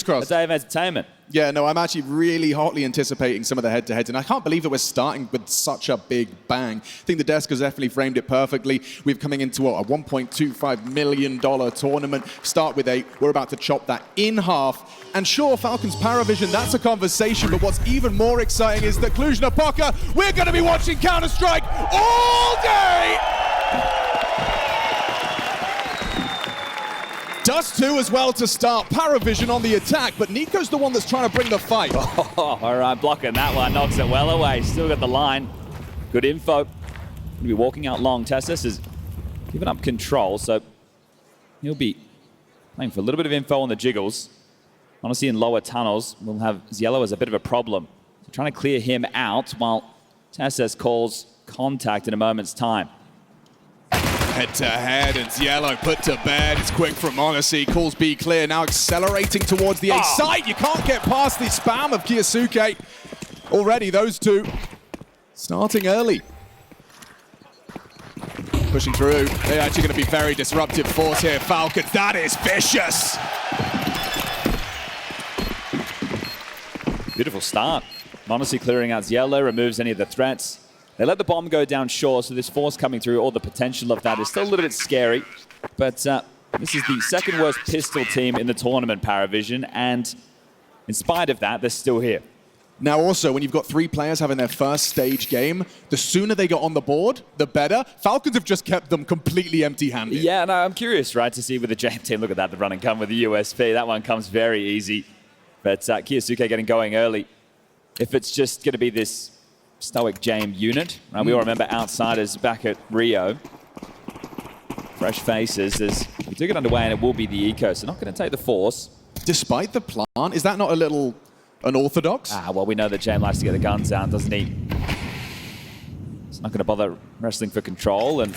crossed. A day of entertainment. Yeah, no, I'm actually really hotly anticipating some of the head-to-heads, and I can't believe that we're starting with such a big bang. I think the desk has definitely framed it perfectly. We're coming into a $1.25 million tournament. Start with 8. We're about to chop that in half. And sure, Falcons PARIVISION, that's a conversation, but what's even more exciting is that Cluj-Napoca, we're going to be watching Counter-Strike all day! Dust2 as well to start. PARIVISION on the attack, but Nico's the one that's trying to bring the fight. Oh, all right, blocking that one. Knocks it well away. Still got the line. Good info. Going to be walking out long. Tessus has given up control, so he'll be playing for a little bit of info on the jiggles. Honestly, in lower tunnels, we'll have Yellow as a bit of a problem. So trying to clear him out while Tessus calls contact in a moment's time. Head-to-head, and Yellow put to bed. It's quick from Honesty. Calls B clear. Now accelerating towards the A site. You can't get past the spam of kyousuke. Already, those two starting early. Pushing through. They're actually going to be very disruptive force here. Falcons, that is vicious. Beautiful start. Honesty clearing out Yellow, removes any of the threats. They let the bomb go down shore, so this force coming through, all the potential of that is still a little bit scary. But this is the second worst pistol team in the tournament, PARIVISION, and in spite of that, they're still here. Now also, when you've got 3 players having their first stage game, the sooner they get on the board, the better. Falcons have just kept them completely empty-handed. Yeah, no, I'm curious, right, to see with the JAM team. Look at that, the run and gun with the USP. That one comes very easy. But kyousuke getting going early. If it's just going to be this stoic JAM unit, right? We all remember Outsiders back at Rio. Fresh faces as we do get underway, and it will be the eco, so not going to take the force. Despite the plan, is that not a little unorthodox? Well, we know that JAM likes to get the guns out, doesn't he? It's not going to bother wrestling for control, and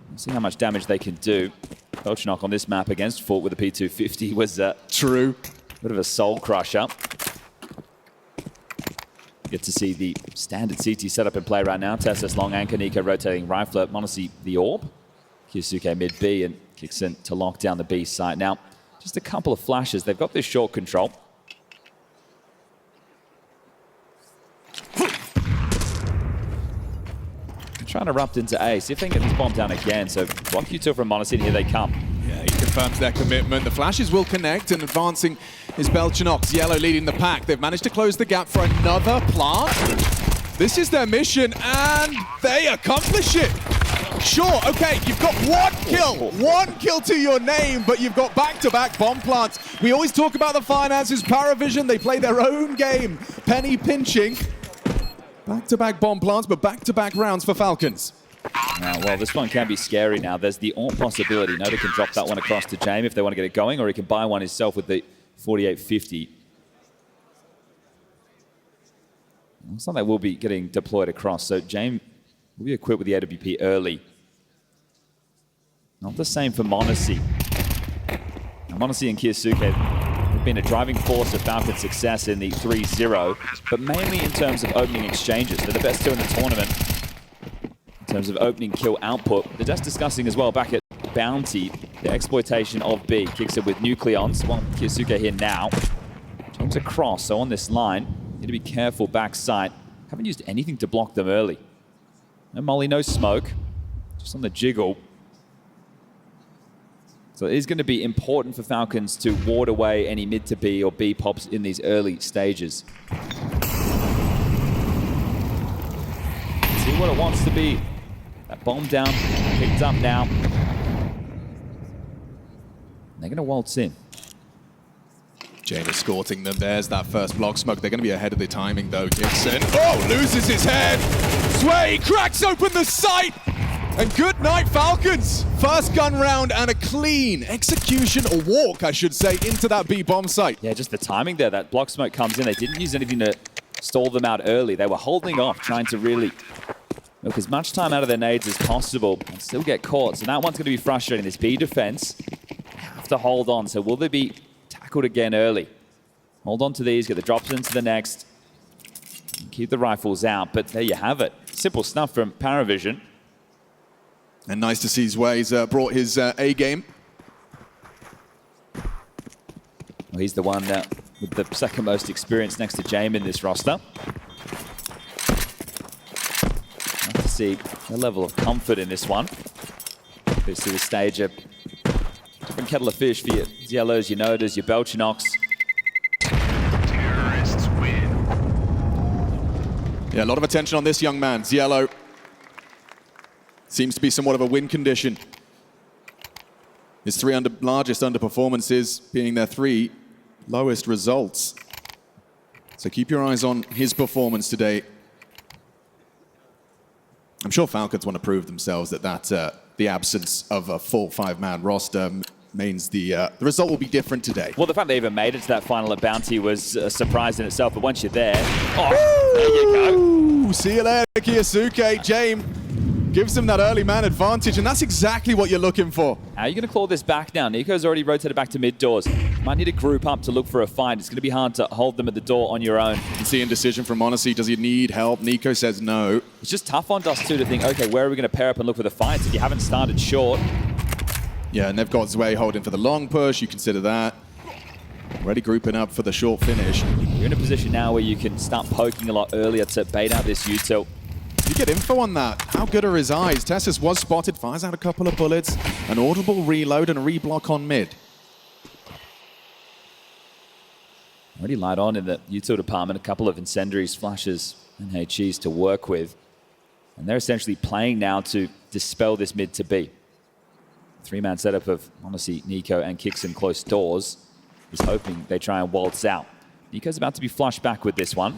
we'll see how much damage they can do. Kochnock on this map against FUT with a P250 was true. A bit of a soul crusher. Get to see the standard CT setup in play right now. Tessus long anchor, Nico rotating rifler, Monacy the orb. kyousuke mid B and kicks in to lock down the B site. Now, just a couple of flashes. They've got this short control. Trying to erupt into A. See if they can get this bomb down again. So block Q2 from Monacy, and here they come. Yeah, he confirms their commitment. The flashes will connect, and advancing is Belchinox. Yellow leading the pack. They've managed to close the gap for another plant. This is their mission, and they accomplish it. Sure, okay, you've got one kill to your name, but you've got back-to-back bomb plants. We always talk about the finances. PARIVISION, they play their own game. Penny pinching. Back-to-back bomb plants, but back-to-back rounds for Falcons. Well, this one can be scary now. There's the AWP possibility. Noda can drop that one across to JAM if they want to get it going, or he can buy one himself with the 4850. Looks like they will be getting deployed across, so JAM will be equipped with the AWP early. Not the same for Monacy. Now, Monacy and kyousuke have been a driving force of Falcon's success in the 3-0, but mainly in terms of opening exchanges. They're the best two in the tournament in terms of opening kill output. They're just discussing as well back at Bounty, the exploitation of B. Kicks it with Nucleons. Well, kyousuke here now. Jumps across, so on this line, need to be careful back sight. Haven't used anything to block them early. No molly, no smoke, just on the jiggle. So it is going to be important for Falcons to ward away any mid to B or B pops in these early stages. See what it wants to be. That bomb down, picked up now. They're going to waltz in. JAM escorting them. There's that first block smoke. They're going to be ahead of the timing, though. Gibson, loses his head. Sway cracks open the sight. And good night, Falcons. First gun round and a clean execution, or walk, I should say, into that B bomb site. Yeah, just the timing there. That block smoke comes in. They didn't use anything to stall them out early. They were holding off, trying to really milk as much time out of their nades as possible and still get caught. So that one's going to be frustrating. This B defense have to hold on. So will they be tackled again early? Hold on to these, get the drops into the next. Keep the rifles out, but there you have it. Simple stuff from PARIVISION. And nice to see Zway's brought his A game. Well, he's the one with the second most experience next to James in this roster. Nice to see a level of comfort in this one. This to the stage, a different kettle of fish for your Yellows, your Notas, your Belchinox. Terrorists win. Yeah, a lot of attention on this young man, Yellow. Seems to be somewhat of a win condition. His three largest underperformances being their three lowest results. So keep your eyes on his performance today. I'm sure Falcons want to prove themselves that the absence of a full five-man roster means the result will be different today. Well, the fact they even made it to that final at Bounty was a surprise in itself, but once you're there, oh, there you go. See you later, kyousuke. James gives him that early man advantage, and that's exactly what you're looking for. How are you going to claw this back now? Nico's already rotated back to mid doors. Might need to group up to look for a fight. It's going to be hard to hold them at the door on your own. You can see indecision from MongolZ. Does he need help? Nico says no. It's just tough on Dust2 to think, okay, where are we going to pair up and look for the fights if you haven't started short? Yeah, and they've got Zwei holding for the long push. You consider that. Already grouping up for the short finish. You're in a position now where you can start poking a lot earlier to bait out this util. You get info on that. How good are his eyes? Tessus was spotted, fires out a couple of bullets, an audible reload and a reblock on mid. Already light on in the util department, a couple of incendiaries, flashes, and HEs to work with. And they're essentially playing now to dispel this mid to B. Three-man setup of MongolZ, Nico, and Kixon close doors is hoping they try and waltz out. Nico's about to be flushed back with this one.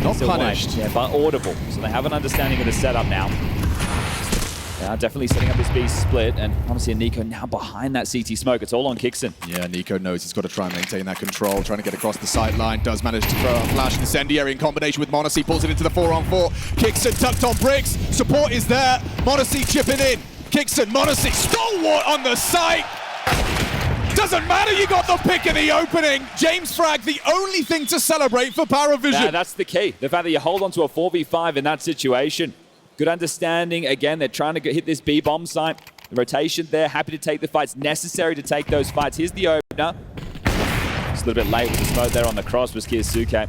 Not punished. Yeah, but audible. So they have an understanding of the setup now. They are definitely setting up this B split, and honestly, Nico now behind that CT smoke. It's all on Kixon. Yeah, Nico knows he's got to try and maintain that control, trying to get across the sight line. Does manage to throw a flash incendiary in combination with MongolZ, pulls it into the 4-on-4. Kixon tucked on bricks. Support is there. MongolZ chipping in. Kixon, MongolZ, stalwart on the site. Doesn't matter, you got the pick in the opening. James Frag, the only thing to celebrate for PARIVISION. That's the key. The fact that you hold on to a 4v5 in that situation. Good understanding. Again, they're trying to hit this B bomb site. The rotation there, happy to take the fights necessary to take those fights. Here's the opener. It's a little bit late with the smoke there on the cross was kyousuke.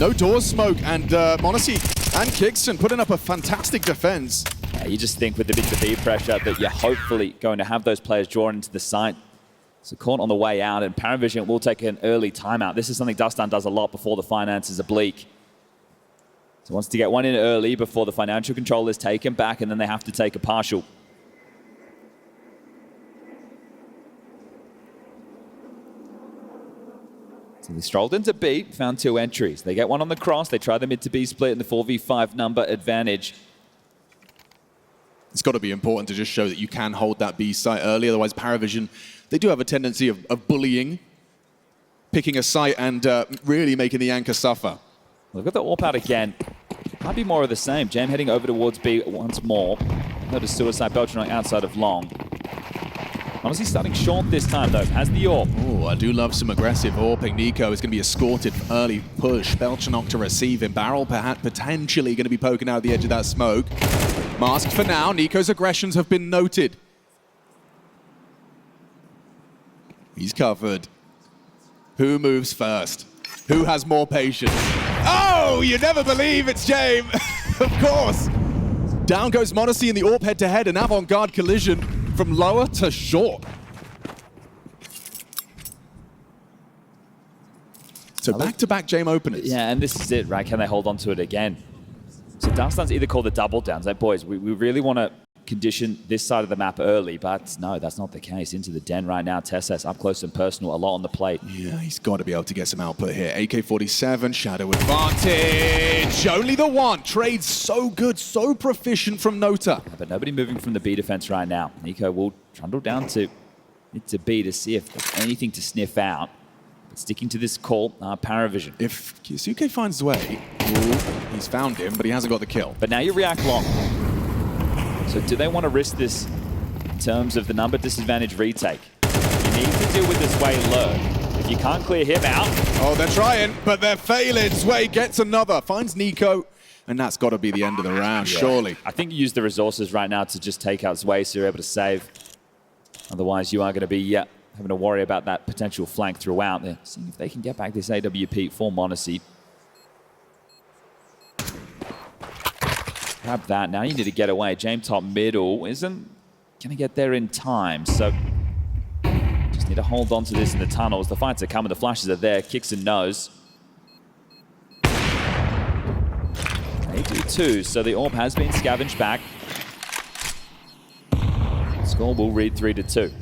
No door smoke, and MongolZ and Kixon putting up a fantastic defense. Yeah, you just think with the B pressure that you're hopefully going to have those players drawn into the site. So caught on the way out, and PARIVISION will take an early timeout. This is something Dust2 does a lot before the finances are bleak. So wants to get one in early before the financial control is taken back, and then they have to take a partial. So they strolled into B, found two entries. They get one on the cross, they try the mid to B split in the 4v5 number advantage. It's got to be important to just show that you can hold that B site early, otherwise PARIVISION, they do have a tendency of bullying, picking a site and really making the anchor suffer. Look at the AWP out again. Might be more of the same. Jam heading over towards B once more. Notice suicide Belchinox outside of long. Honestly, starting short this time though. Has the AWP. Oh, I do love some aggressive AWPing. Nico is going to be escorted early push. Belchinox to receive him. Barrel perhaps potentially going to be poking out the edge of that smoke. Masked for now. Nico's aggressions have been noted. He's covered. Who moves first? Who has more patience? Oh, you never believe it's James. Of course. Down goes MongolZ in the AWP head-to-head, an avant-garde collision from lower to short. So back-to-back James openers. Yeah, and this is it, right? Can they hold on to it again? So Dust2's either called the double downs. Like, boys, we really want to condition this side of the map early, but no, that's not the case. Into the den right now. Tessus up close and personal, a lot on the plate. Yeah, he's got to be able to get some output here. AK-47, shadow advantage. Only the one. Trade's so good, so proficient from Nota. Yeah, but nobody moving from the B defense right now. Nico will trundle down to B to see if there's anything to sniff out. But sticking to this call, PARIVISION. If kyousuke finds Zwei, he's found him, but he hasn't got the kill. But now you react long. So do they want to risk this in terms of the number disadvantage retake? You need to deal with this Zwei low. If you can't clear him out... Oh, they're trying, but they're failing. Zwei gets another, finds Nico, and that's got to be the end of the round, surely. I think you use the resources right now to just take out Zwei so you're able to save. Otherwise, you are going to be having to worry about that potential flank throughout. They're seeing if they can get back this AWP for MongolZ. Grab that. Now you need to get away. James top middle isn't going to get there in time. So just need to hold on to this in the tunnels. The fights are coming. The flashes are there. Kixon knows. They do too. So the orb has been scavenged back. Score will read 3-2.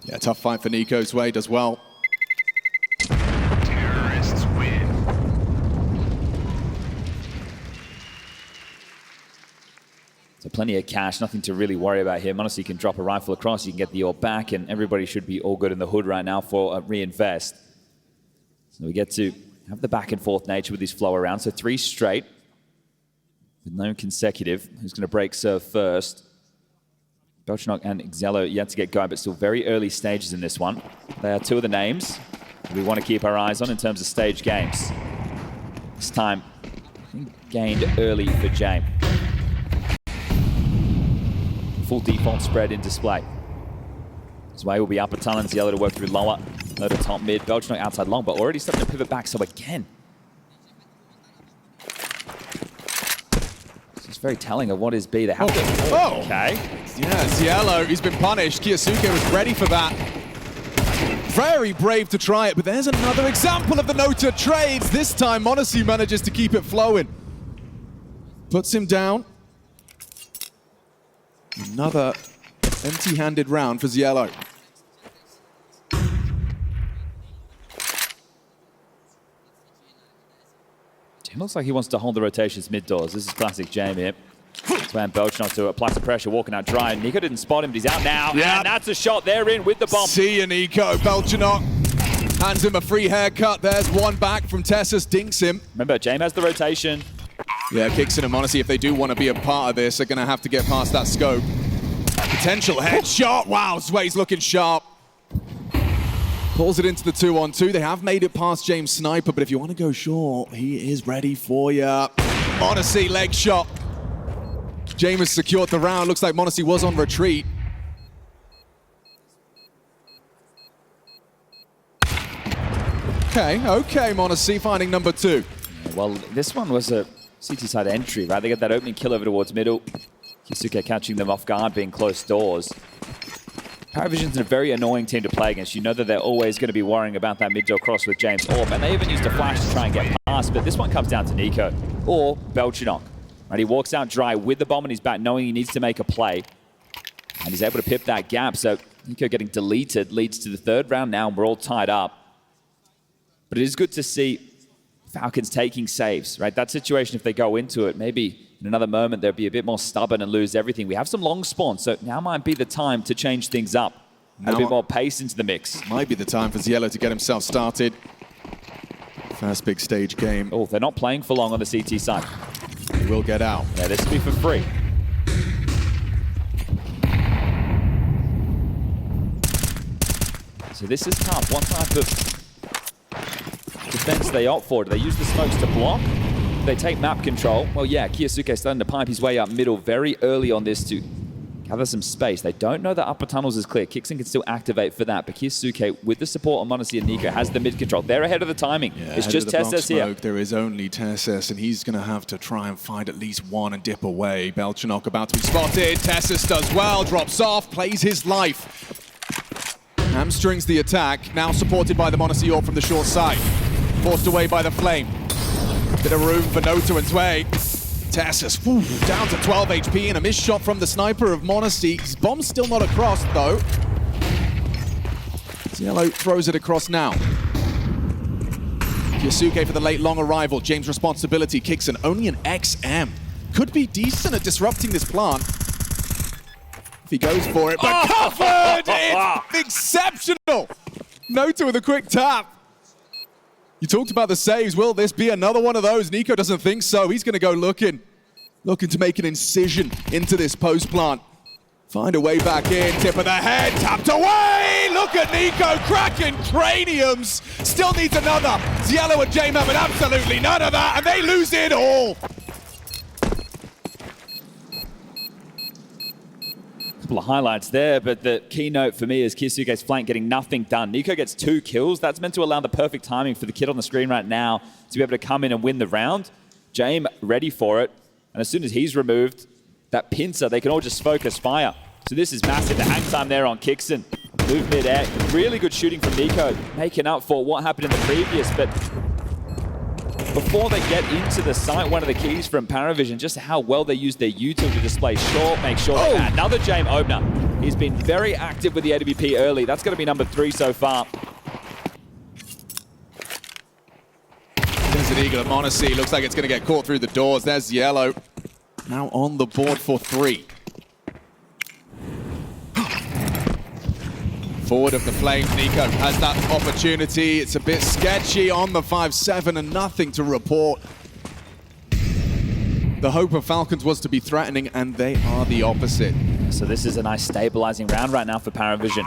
Yeah, tough fight for Nico's way, does well. Terrorists win. So plenty of cash, nothing to really worry about here. MongolZ can drop a rifle across, you can get the orb back, and everybody should be all good in the hood right now for a reinvest. So we get to have the back and forth nature with this flow around. So 3 straight with no consecutive. Who's going to break serve first? BTarena and Xello yet to get going, but still very early stages in this one. They are 2 of the names we want to keep our eyes on in terms of stage games. This time, gained early for James. Full default spread in display. His way will be upper tunnel, Xello to work through lower, low to top mid. BTarena outside long, but already starting to pivot back, so again. This is very telling of what is B. They have to... Oh! Okay. Yeah, Xello, he's been punished. kyousuke was ready for that. Very brave to try it, but there's another example of the Nota trades. This time, MongolZ manages to keep it flowing. Puts him down. Another empty-handed round for Xello. It looks like he wants to hold the rotations mid-doors. This is classic James here. That's when BTarena to apply some pressure, walking out dry. Nico didn't spot him, but he's out now. Yeah. And that's a shot. They're in with the bomb. See you, Nico. BTarena hands him a free haircut. There's one back from Tessus, dinks him. Remember, James has the rotation. Yeah, Kixon and MongolZ, if they do want to be a part of this, are going to have to get past that scope. Potential headshot. Wow, Sway's looking sharp. Pulls it into the 2-on-2. They have made it past James Sniper, but if you want to go short, he is ready for you. MongolZ leg shot. James has secured the round. Looks like MongolZ was on retreat. Okay, MongolZ finding number 2. Well, this one was a CT side entry, right? They get that opening kill over towards middle. kyousuke catching them off guard, being close doors. PARIVISION's a very annoying team to play against. You know that they're always going to be worrying about that mid-door cross with James Orb, and they even used a flash to try and get past, but this one comes down to Nico or BTarena. Right, he walks out dry with the bomb in his back, knowing he needs to make a play, and he's able to pip that gap, so Nico getting deleted leads to the 3rd round now, and we're all tied up. But it is good to see Falcons taking saves, right? That situation, if they go into it, maybe in another moment they'll be a bit more stubborn and lose everything. We have some long spawns, so now might be the time to change things up. Add a bit more pace into the mix. Might be the time for Xello to get himself started. First big stage game. Oh, they're not playing for long on the CT side. He will get out. Yeah, this will be for free. So this is tough. What type of defense they opt for? Do they use the smokes to block? Do they take map control? Well, yeah, kyousuke starting to pipe his way up middle very early on this to gather some space. They don't know that upper tunnels is clear. Kixon can still activate for that, but kyousuke, with the support of MongolZ and Nico, has the mid control. They're ahead of the timing. Yeah, it's just Tessus here. There is only Tessus, and he's going to have to try and find at least one and dip away. BTarena about to be spotted. Tessus does well, drops off, plays his life. Hamstrings the attack, now supported by the MongolZ orb from the short side. Forced away by the flame. Bit of room for Nota and Sway. Tessus, down to 12 HP and a missed shot from the sniper of MongolZ. His bomb's still not across, though. Xello throws it across now. kyousuke for the late long arrival. James' responsibility. Kixon only an XM. Could be decent at disrupting this plant. If he goes for it, but covered! It's exceptional! Nota with a quick tap. You talked about the saves. Will this be another one of those? Nico doesn't think so. He's going to go looking to make an incision into this post plant. Find a way back in. Tip of the head. Tapped away. Look at Nico cracking craniums. Still needs another. Xello and James having absolutely none of that, and they lose it all. Couple of highlights there, but the keynote for me is kyousuke's flank getting nothing done. Nico gets 2 kills. That's meant to allow the perfect timing for the kid on the screen right now to be able to come in and win the round. James ready for it. And as soon as he's removed, that pincer, they can all just focus fire. So this is massive. The hang time there on Kixon. Move mid-air. Really good shooting from Nico, making up for what happened in the previous. But before they get into the site, one of the keys from PARIVISION, just how well they use their util to display short, make sure they add another James opener. He's been very active with the AWP early. That's going to be number 3 so far. There's an eagle at MongolZ. Looks like it's going to get caught through the doors. There's Yellow. Now on the board for 3. Forward of the flames, Nico has that opportunity. It's a bit sketchy on the 5-7 and nothing to report. The hope of Falcons was to be threatening, and they are the opposite. So this is a nice stabilizing round right now for PARIVISION.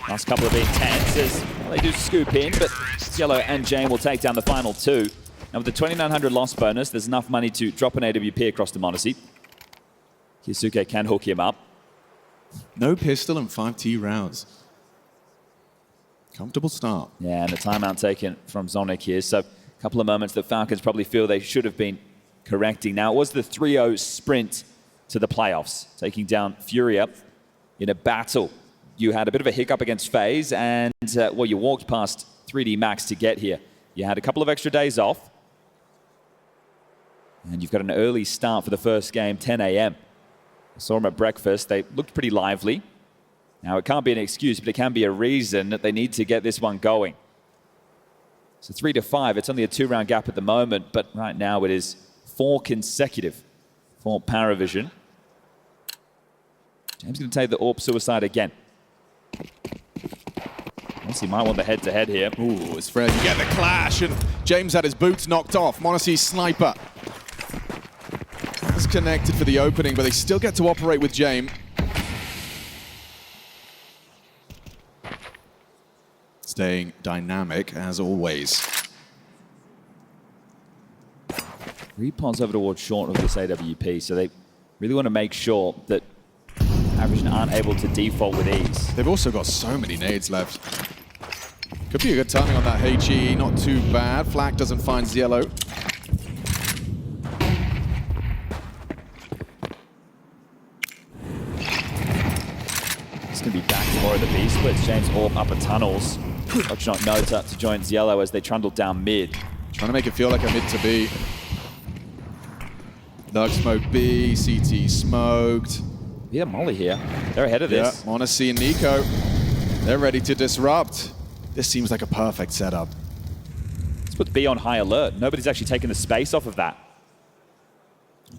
Last couple of being tense as well, they do scoop in, but Yellow and James will take down the final 2. And with the 2,900 loss bonus, there's enough money to drop an AWP across to MongolZ. kyousuke can hook him up. No pistol and 5T rounds. Comfortable start. Yeah, and the timeout taken from Zonic here. So a couple of moments that Falcons probably feel they should have been correcting. Now, it was the 3-0 sprint to the playoffs, taking down FURIA in a battle. You had a bit of a hiccup against FaZe, and well, you walked past 3D Max to get here. You had a couple of extra days off, and you've got an early start for the first game, 10 a.m. I saw them at breakfast. They looked pretty lively. Now, it can't be an excuse, but it can be a reason that they need to get this one going. So 3-5, it's only a 2-round gap at the moment, but right now it is 4 consecutive for PARIVISION. James going to take the AWP suicide again. He might want the head-to-head here. Ooh, it's Fred. You get the clash, and James had his boots knocked off. MongolZ's sniper is connected for the opening, but they still get to operate with James. Staying dynamic, as always. Repods over towards short of this AWP, so they really want to make sure that PARIVISION aren't able to default with ease. They've also got so many nades left. Could be a good timing on that HE, not too bad. Flak doesn't find Yellow. It's going to be back to more of the B splits. James AWP upper tunnels. Not Nota to join Yellow as they trundle down mid. Trying to make it feel like a mid to B. Dark smoke B, CT smoked. Yeah, Molly here. They're ahead of this. Yeah, MongolZ and Nico, they're ready to disrupt. This seems like a perfect setup. Let's put B on high alert. Nobody's actually taken the space off of that.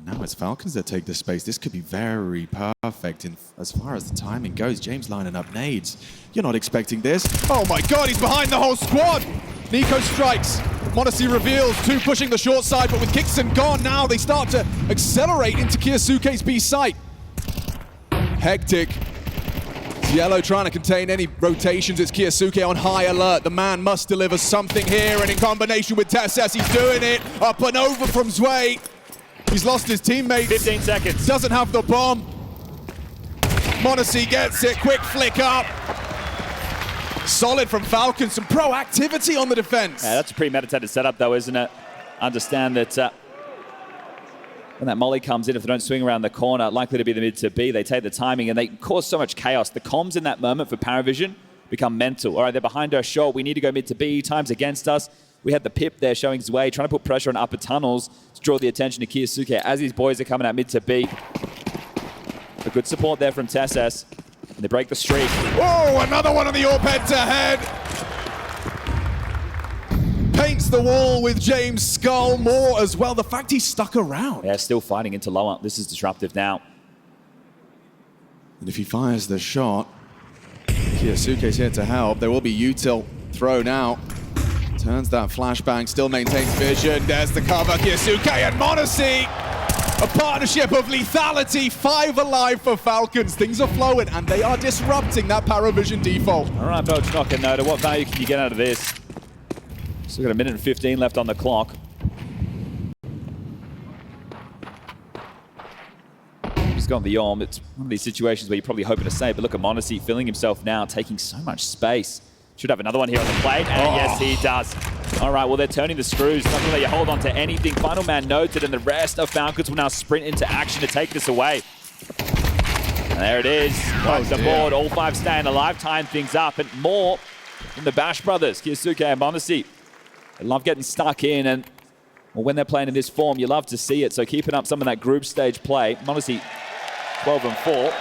Now it's Falcons that take the space. This could be very perfect as far as the timing goes. James lining up nades. You're not expecting this. Oh my God, he's behind the whole squad. Nico strikes. MongolZ reveals, 2 pushing the short side, but with Kixon gone now, they start to accelerate into kyousuke's B site. Hectic. Yellow trying to contain any rotations. It's kyousuke on high alert. The man must deliver something here, and in combination with TSS, he's doing it. Up and over from Zwei. He's lost his teammate. 15 seconds. Doesn't have the bomb. MongolZ gets it. Quick flick up. Solid from Falcons. Some proactivity on the defense. Yeah, that's a premeditated setup, though, isn't it? Understand that when that molly comes in, if they don't swing around the corner, likely to be the mid to B, they take the timing and they cause so much chaos. The comms in that moment for PARIVISION become mental. All right, they're behind our shot. We need to go mid to B. Time's against us. We had the pip there showing his way, trying to put pressure on upper tunnels to draw the attention to kyousuke as these boys are coming out mid to B. A good support there from TSS. And they break the streak. Oh, another one on the AWP head-to-head. Paints the wall with James' skull. More as well. The fact he's stuck around. Yeah, still fighting into lower. This is disruptive now. And if he fires the shot, kyousuke's here to help. There will be util thrown out. Turns that flashbang, still maintains vision. There's the cover, kyousuke and MongolZ. A partnership of lethality, 5 alive for Falcons. Things are flowing, and they are disrupting that PARIVISION default. All right, BTarena and Nota, what value can you get out of this? Still got 1 minute and 15 left on the clock. He's got the arm. It's one of these situations where you're probably hoping to save, but look at MongolZ filling himself now, taking so much space. Should have another one here on the plate, and yes, he does. All right, well, they're turning the screws. Not going to let you hold on to anything. Final man noted, and the rest of Falcons will now sprint into action to take this away. And there it is. Off the board, all 5 staying alive, tying things up, and more from the Bash brothers, kyousuke and MongolZ. They love getting stuck in, and well, when they're playing in this form, you love to see it. So keeping up some of that group stage play. MongolZ 12-4.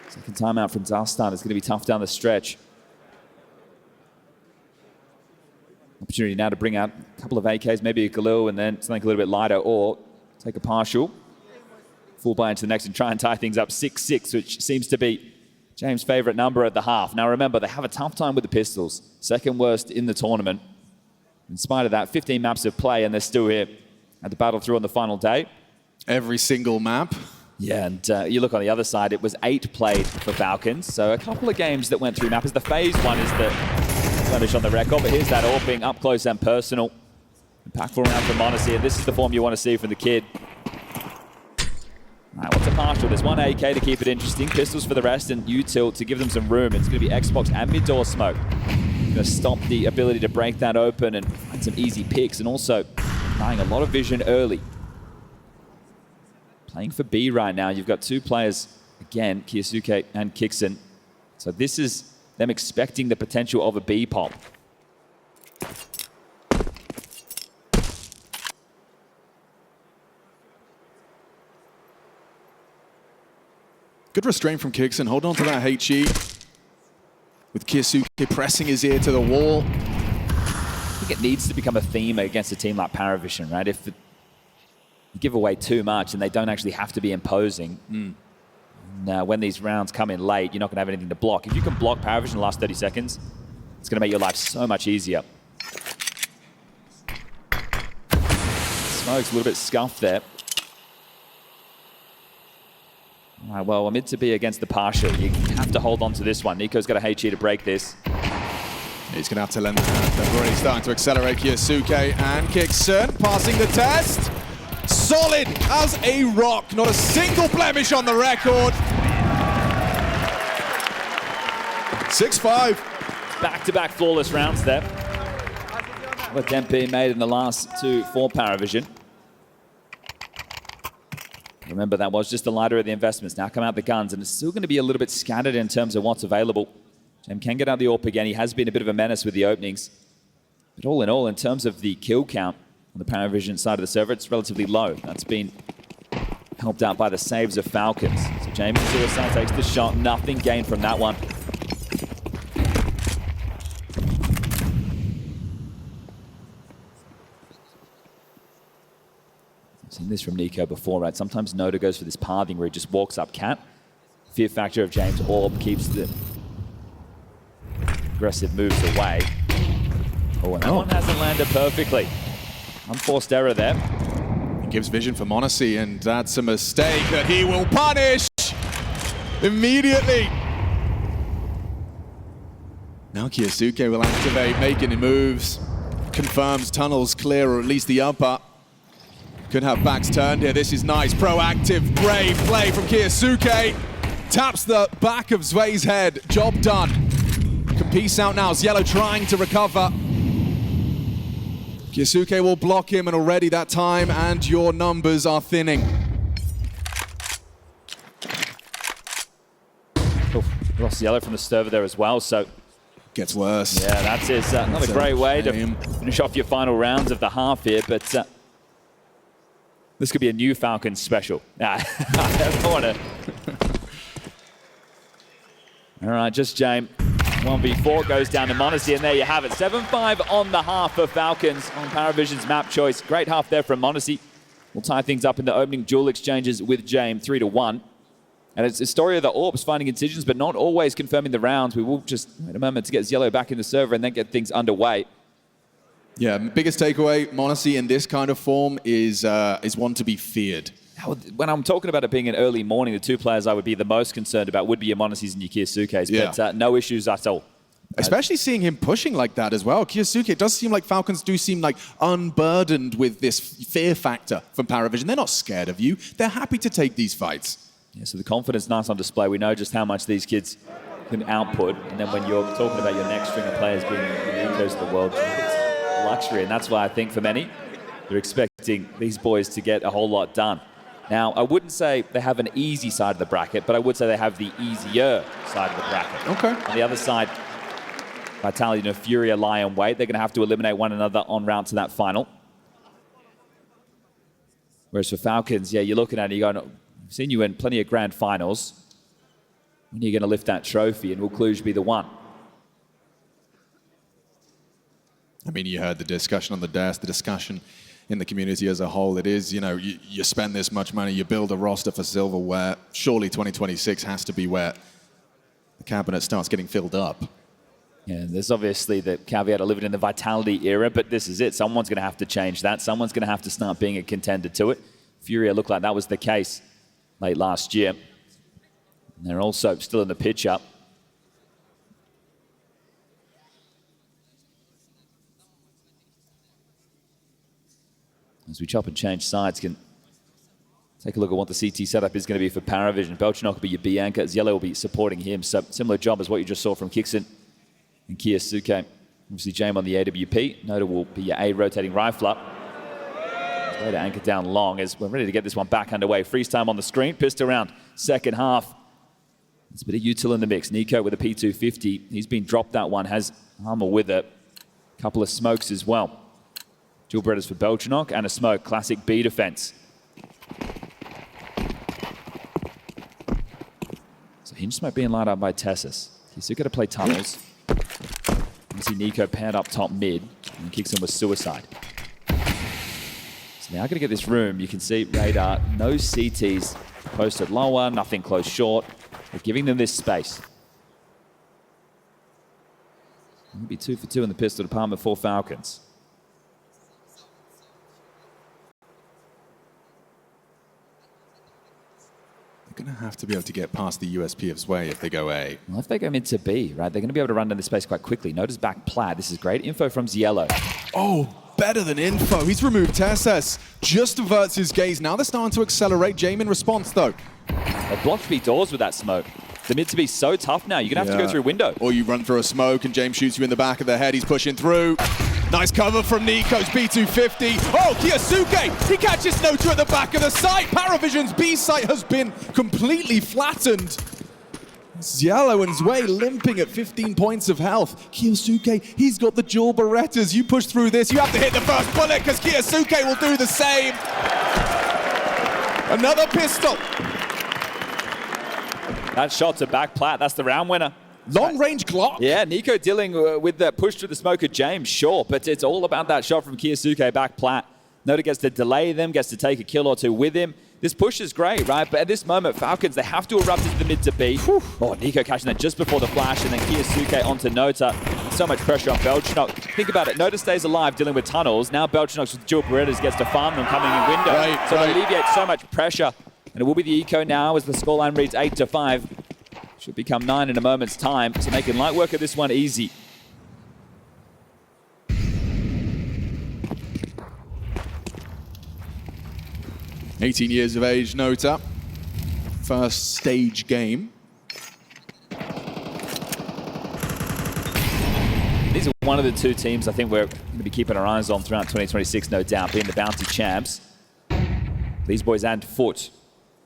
Second timeout from Dust2 is going to be tough down the stretch. Opportunity now to bring out a couple of AKs, maybe a Galil, and then something a little bit lighter, or take a partial. Full buy into the next and try and tie things up 6-6, which seems to be James' favorite number at the half. Now remember, they have a tough time with the pistols. Second worst in the tournament. In spite of that, 15 maps of play, and they're still here at the battle through on the final day. Every single map. Yeah, and you look on the other side, it was 8 played for Falcons, so a couple of games that went through mappers. The FaZe one is the blemish on the record, but here's that AWPing up close and personal. Impactful round from MongolZ, and this is the form you want to see from the kid. All right, what's a partial? There's one AK to keep it interesting, pistols for the rest, and util to give them some room. It's going to be Xbox and mid-door smoke. Going to stop the ability to break that open and find some easy picks, and also buying a lot of vision early. Playing for B right now, you've got 2 players, again, kyousuke and kyxn. So this is them expecting the potential of a B pop. Good restraint from kyxn. Hold on to that HE. With kyousuke pressing his ear to the wall. I think it needs to become a theme against a team like PARIVISION, right? If you give away too much and they don't actually have to be imposing. Now, when these rounds come in late, you're not going to have anything to block. If you can block PARIVISION in the last 30 seconds, it's going to make your life so much easier. Smoke's a little bit scuffed there. All right, well, amid to be against the partial, you have to hold on to this one. Nico's got a HE to break this. He's going to have to lend the hand. They're already starting to accelerate kyousuke and kyxn, passing the test. Solid as a rock, not a single blemish on the record. 6-5. Back-to-back flawless rounds there. What attempt being made in the last 2 for PARIVISION. Remember, that was just the lighter of the investments. Now come out the guns, and it's still going to be a little bit scattered in terms of what's available. Jem can get out the AWP again. He has been a bit of a menace with the openings. But all in all, in terms of the kill count on the PARIVISION side of the server, it's relatively low. That's been helped out by the saves of Falcons. So James Suicide takes the shot. Nothing gained from that one. I've seen this from Nico before, right? Sometimes Noda goes for this pathing where he just walks up cat. Fear factor of James Orb keeps the aggressive moves away. Oh, and that one hasn't landed perfectly. Unforced error there. He gives vision for MongolZ, and that's a mistake that he will punish immediately. Now kyousuke will activate, making the moves. Confirms tunnels clear, or at least the upper. Could have backs turned here. This is nice, proactive, brave play from kyousuke. Taps the back of Zway's head. Job done. Can peace out now. Yellow trying to recover. kyousuke will block him, and already that time and your numbers are thinning. Lost Yellow from the server there as well, so gets worse. Yeah, that's it. Not a great way to finish off your final rounds of the half here, but this could be a new Falcons special. Nah, I don't want to. All right, just James. 1v4 goes down to MongolZ, and there you have it. 7-5 on the half for Falcons on PARIVISION's map choice. Great half there from MongolZ. We'll tie things up in the opening duel exchanges with James, 3-1. And it's a story of the AWPs finding incisions, but not always confirming the rounds. We will just wait a moment to get Yellow back in the server and then get things underway. Yeah, biggest takeaway, MongolZ in this kind of form is one to be feared. When I'm talking about it being an early morning, the 2 players I would be the most concerned about would be your MongolZs and your kyousuke's, but no issues at all. Especially seeing him pushing like that as well. kyousuke, it does seem like Falcons do seem like unburdened with this fear factor from PARIVISION. They're not scared of you. They're happy to take these fights. Yeah, so the confidence nice on display. We know just how much these kids can output. And then when you're talking about your next string of players being the Ecos of the world, it's luxury. And that's why I think for many, they're expecting these boys to get a whole lot done. Now, I wouldn't say they have an easy side of the bracket, but I would say they have the easier side of the bracket. Okay. On the other side, Vitality and FURIA lie in wait. They're going to have to eliminate one another en route to that final. Whereas for Falcons, yeah, you're looking at it, you're going, I've seen you in plenty of grand finals. When are you going to lift that trophy, and will Cluj be the one? I mean, you heard the discussion on the desk, the discussion in the community as a whole. It is, you know, you spend this much money, you build a roster for silverware. Surely 2026 has to be where the cabinet starts getting filled up. Yeah, there's obviously the caveat of living in the Vitality era, but this is it. Someone's going to have to change that. Someone's going to have to start being a contender to it. FURIA looked like that was the case late last year. And they're also still in the pitch-up. As we chop and change sides, can take a look at what the CT setup is going to be for PARIVISION. BTarena will be your B anchor, as Yellow will be supporting him. So similar job as what you just saw from Kixon and kyousuke. Obviously, Jame on the AWP. Noda will be your A rotating rifler. Way to anchor down long as we're ready to get this one back underway. Freeze time on the screen. Pistol round, second half. There's a bit of util in the mix. Nico with a P250. He's been dropped that one, has armor with it. Couple of smokes as well. Dual Bretters for BTarena and a smoke. Classic B defense. So Hinge smoke being lined up by Tessus. kyousuke to play tunnels. You see Nico paired up top mid and kicks him with suicide. So now going to get this room. You can see radar, no CTs posted lower, nothing close short. They're giving them this space. It'll be 2 for 2 in the pistol department for Falcons. Going to have to be able to get past the USP of Sway if they go A. Well, if they go mid to B, right, they're going to be able to run down this space quite quickly. Notice back plat. This is great info from Yellow. Oh, better than info. He's removed Tessus. Just averts his gaze. Now they're starting to accelerate. Jame in response, though. They blocked B doors with that smoke. The mid to be so tough now. You're going to have to go through a window. Or you run through a smoke and James shoots you in the back of the head. He's pushing through. Nice cover from Nico's P250. Oh, kyousuke! He catches Notu at the back of the site. PARIVISION's B site has been completely flattened. Yellow and Zwei limping at 15 points of health. kyousuke, he's got the dual Berettas. You push through this, you have to hit the first bullet because kyousuke will do the same. Another pistol. That shot to back plat, that's the round winner. Long range Glock. Yeah, Nico dealing with that push through the smoke of James, sure, but it's all about that shot from kyousuke back plat. Noda gets to delay them, gets to take a kill or two with him. This push is great, right? But at this moment, Falcons, they have to erupt into the mid to B. Oh, Nico catching that just before the flash, and then kyousuke onto Nota. So much pressure on BTarena. Think about it, Nota stays alive dealing with tunnels. Now BTarena with dual Berettas gets to farm them coming in window. So it alleviates so much pressure. And it will be the eco now as the scoreline reads 8-5. Should become 9 in a moment's time, so making light work of this one easy. "18 years of age, Nota. First stage game. These are one of the two teams I think we're going to be keeping our eyes on throughout 2026, no doubt, being the Bounty champs. These boys and FUT.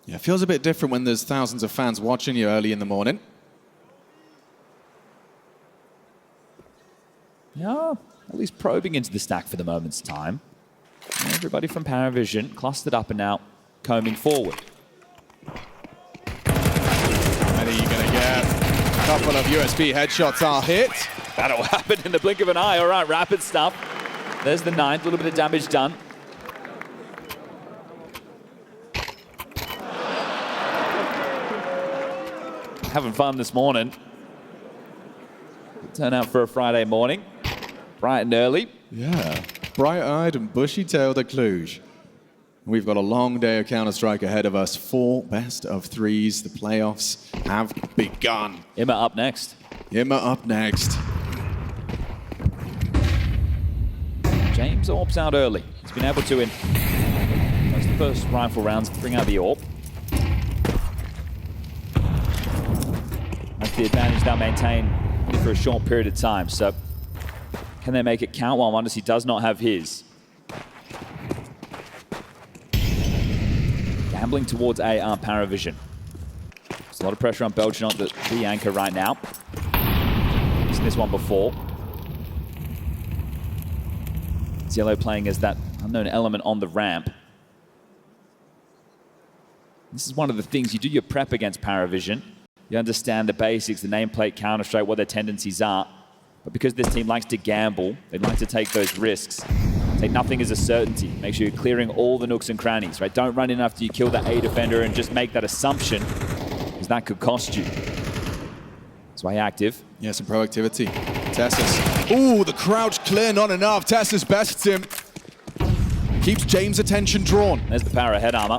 Yeah, it feels a bit different when there's thousands of fans watching you early in the morning. Yeah, at least probing into the stack for the moment's time. Everybody from PARIVISION clustered up and now combing forward. And are you going to get a couple of USB headshots are hit? That'll happen in the blink of an eye. All right, rapid stuff. There's the 9th, a little bit of damage done. Having fun this morning. Turn out for a Friday morning. Bright and early. Yeah, bright-eyed and bushy-tailed at Cluj. We've got a long day of Counter-Strike ahead of us. 4 best of 3s. The playoffs have begun. Emma up next. Emma up next. James AWPs out early. He's been able to, in most of the first rifle rounds, bring out the AWP. That's the advantage they'll maintain for a short period of time. So can they make it count while MongolZ does not have his? Gambling towards A are PARIVISION. There's a lot of pressure on Belgian the anchor right now. He's seen this one before. It's Yellow playing as that unknown element on the ramp. This is one of the things, you do your prep against PARIVISION. You understand the basics, the nameplate, Counter-Strike, what their tendencies are. But because this team likes to gamble, they like to take those risks. Say nothing is a certainty. Make sure you're clearing all the nooks and crannies, right? Don't run in after you kill that A defender and just make that assumption, because that could cost you. That's why active. Yeah, some proactivity. Tessus. Ooh, the crouch clear, not enough. Tessus bests him. Keeps James' attention drawn. There's the power of head armor.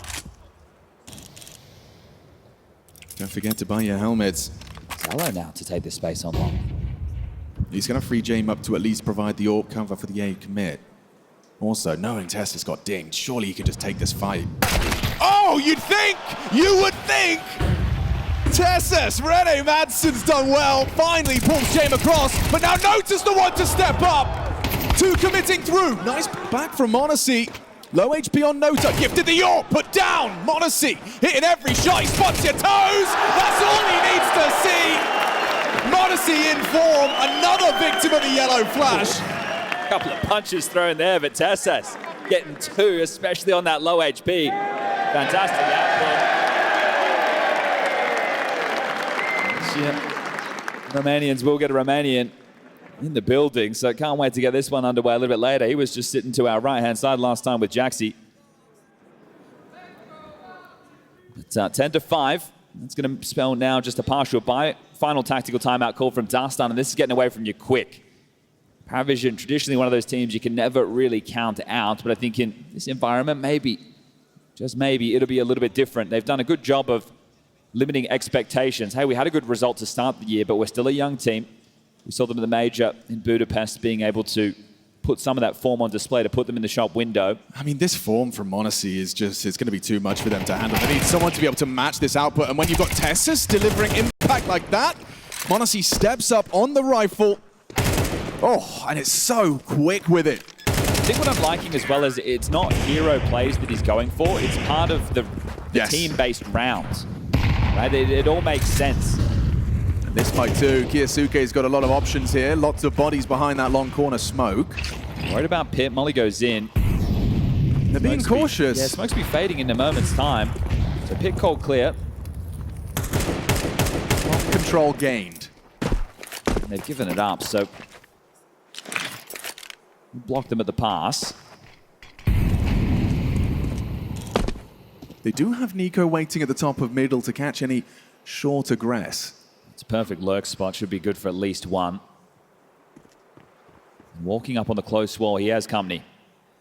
Don't forget to buy your helmets. Yellow now to take this space on long. He's going to free James up to at least provide the AWP cover for the A commit. Also, knowing Tessus got dinged, surely he could just take this fight. Oh, you would think! Tessus, Rene Madsen's done well. Finally pulls James across, but now Natus the one to step up. Two committing through. Nice back from MongolZ. Low HP on Nota, gifted the AWP, put down. MongolZ hitting every shot, he spots your toes. That's all he needs to see. MongolZ in form, another victim of the yellow flash. A couple of punches thrown there, but Tessus getting two, especially on that low HP. Fantastic output. Romanians will get a Romanian in the building, so can't wait to get this one underway a little bit later. He was just sitting to our right-hand side last time with Jaxi. But 10-5. That's going to spell now just a partial buy. Final tactical timeout call from Dust2, and this is getting away from you quick. PARIVISION, traditionally one of those teams you can never really count out, but I think in this environment, maybe, just maybe, it'll be a little bit different. They've done a good job of limiting expectations. Hey, we had a good result to start the year, but we're still a young team. We saw them in the major in Budapest being able to put some of that form on display to put them in the shop window. I mean, this form from MongolZ is just, it's going to be too much for them to handle. They need someone to be able to match this output. And when you've got Tessus delivering impact like that, MongolZ steps up on the rifle. Oh, and it's so quick with it. I think what I'm liking as well is it's not hero plays that he's going for. It's part of the team-based rounds. Right? It all makes sense. This fight too, kyousuke's got a lot of options here. Lots of bodies behind that long corner smoke. Worried about Pit. Molly goes in. They're being cautious. Yeah, smoke's be fading in a moment's time. So Pit cold clear. Control gained. And they've given it up, so blocked them at the pass. They do have Nico waiting at the top of middle to catch any short aggress. It's a perfect lurk spot, should be good for at least one. Walking up on the close wall, he has company.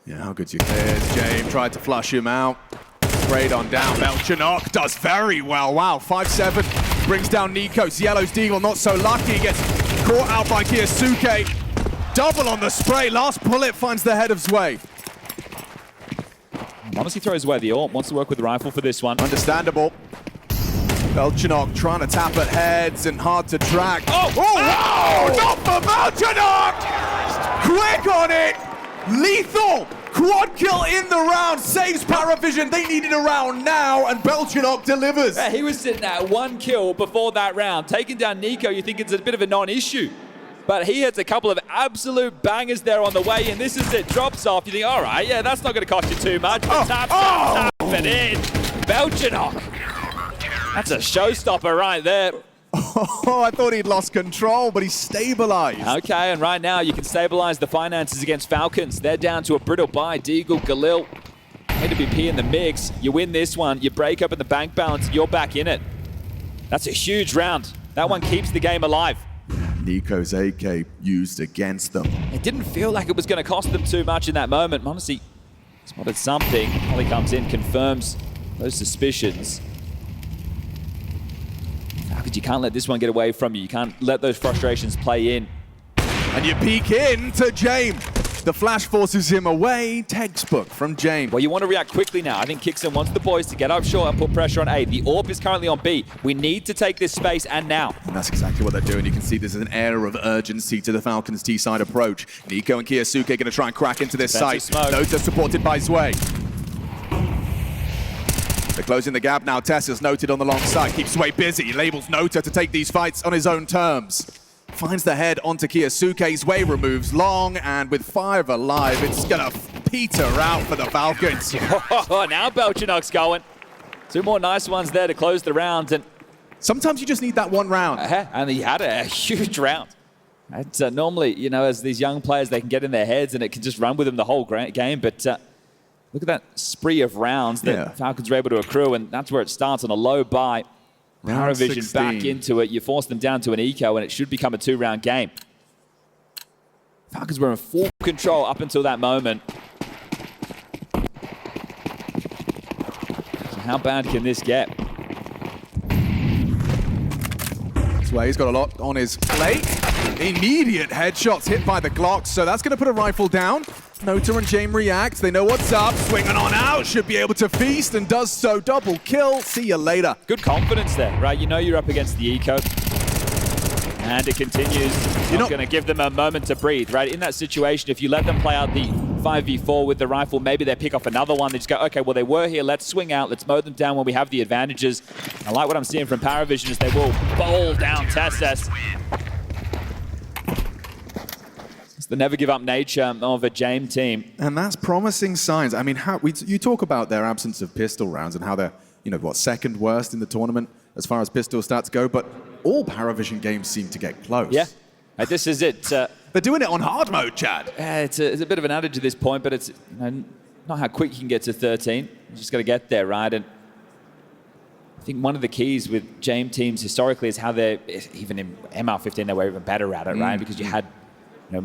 Yeah, how good's your clears? James tried to flush him out. Sprayed on down. Belchanok does very well. Wow, 5-7 brings down Nikos. Yellow's Deagle not so lucky. Gets caught out by kyousuke. Double on the spray. Last bullet finds the head of Zwei. MongolZ throws away the AWP. Wants to work with the rifle for this one. Understandable. Belchanok trying to tap at heads and hard to track. Oh, not for Belchanok! Quick on it! Lethal! Quad kill in the round, saves PARIVISION. They needed a round now, and Belchanok delivers. Yeah, he was sitting at one kill before that round. Taking down Nico, you think it's a bit of a non-issue. But he hits a couple of absolute bangers there on the way in. This is it, drops off. You think, all right, yeah, that's not going to cost you too much. But tap it in. Belchanok. That's a showstopper right there. Oh, I thought he'd lost control, but he's stabilized. Okay, and right now you can stabilize the finances against Falcons. They're down to a brittle buy. Deagle, Galil, AWP in the mix. You win this one, you break up in the bank balance, you're back in it. That's a huge round. That one keeps the game alive. Nico's AK used against them. It didn't feel like it was going to cost them too much in that moment. MongolZ spotted something. Holly comes in, confirms those suspicions. Because you can't let this one get away from you. You can't let those frustrations play in. And you peek in to James. The flash forces him away. Textbook from James. Well, you want to react quickly now. I think kyousuke wants the boys to get up short and put pressure on A. The AWP is currently on B. We need to take this space, and now. And that's exactly what they're doing. You can see there's an air of urgency to the Falcons' T-side approach. Nico and kyousuke going to try and crack into this site. Natus supported by Zwei. They're closing the gap now. Tessa's noted on the long side. Keeps Zwei busy. He labels Nota to take these fights on his own terms. Finds the head onto kyousuke. Zwei removes long, and with 5 alive, it's going to peter out for the Falcons. Now BTarena's going. 2 more nice ones there to close the round. And sometimes you just need that one round. And he had a huge round. That's, normally, you know, as these young players, they can get in their heads and it can just run with them the whole game. But look at that spree of rounds that Falcons were able to accrue, and that's where it starts on a low buy. PARIVISION back into it. You force them down to an eco, and it should become a 2-round game. Falcons were in full control up until that moment. So how bad can this get? Zwei's got a lot on his plate. Immediate headshots hit by the Glocks, so that's going to put a rifle down. Nota and James react. They know what's up. Swinging on out. Should be able to feast and does so. Double kill. See you later. Good confidence there, right? You know you're up against the eco. And it continues. You're not going to give them a moment to breathe, right? In that situation, if you let them play out the 5v4 with the rifle, maybe they pick off another one. They just go, okay, well, they were here. Let's swing out. Let's mow them down when we have the advantages. I like what I'm seeing from PARIVISION is they will bowl down Tesses. The never give up nature of a James team. And that's promising signs. I mean, you talk about their absence of pistol rounds and how they're, you know, what, 2nd worst in the tournament as far as pistol stats go, but all PARIVISION games seem to get close. Yeah, this is it. They're doing it on hard mode, Chad. It's a bit of an adage at this point, but it's not how quick you can get to 13. You just got to get there, right? And I think one of the keys with James teams historically is how they're, even in MR15, they were even better at it, right? Because you had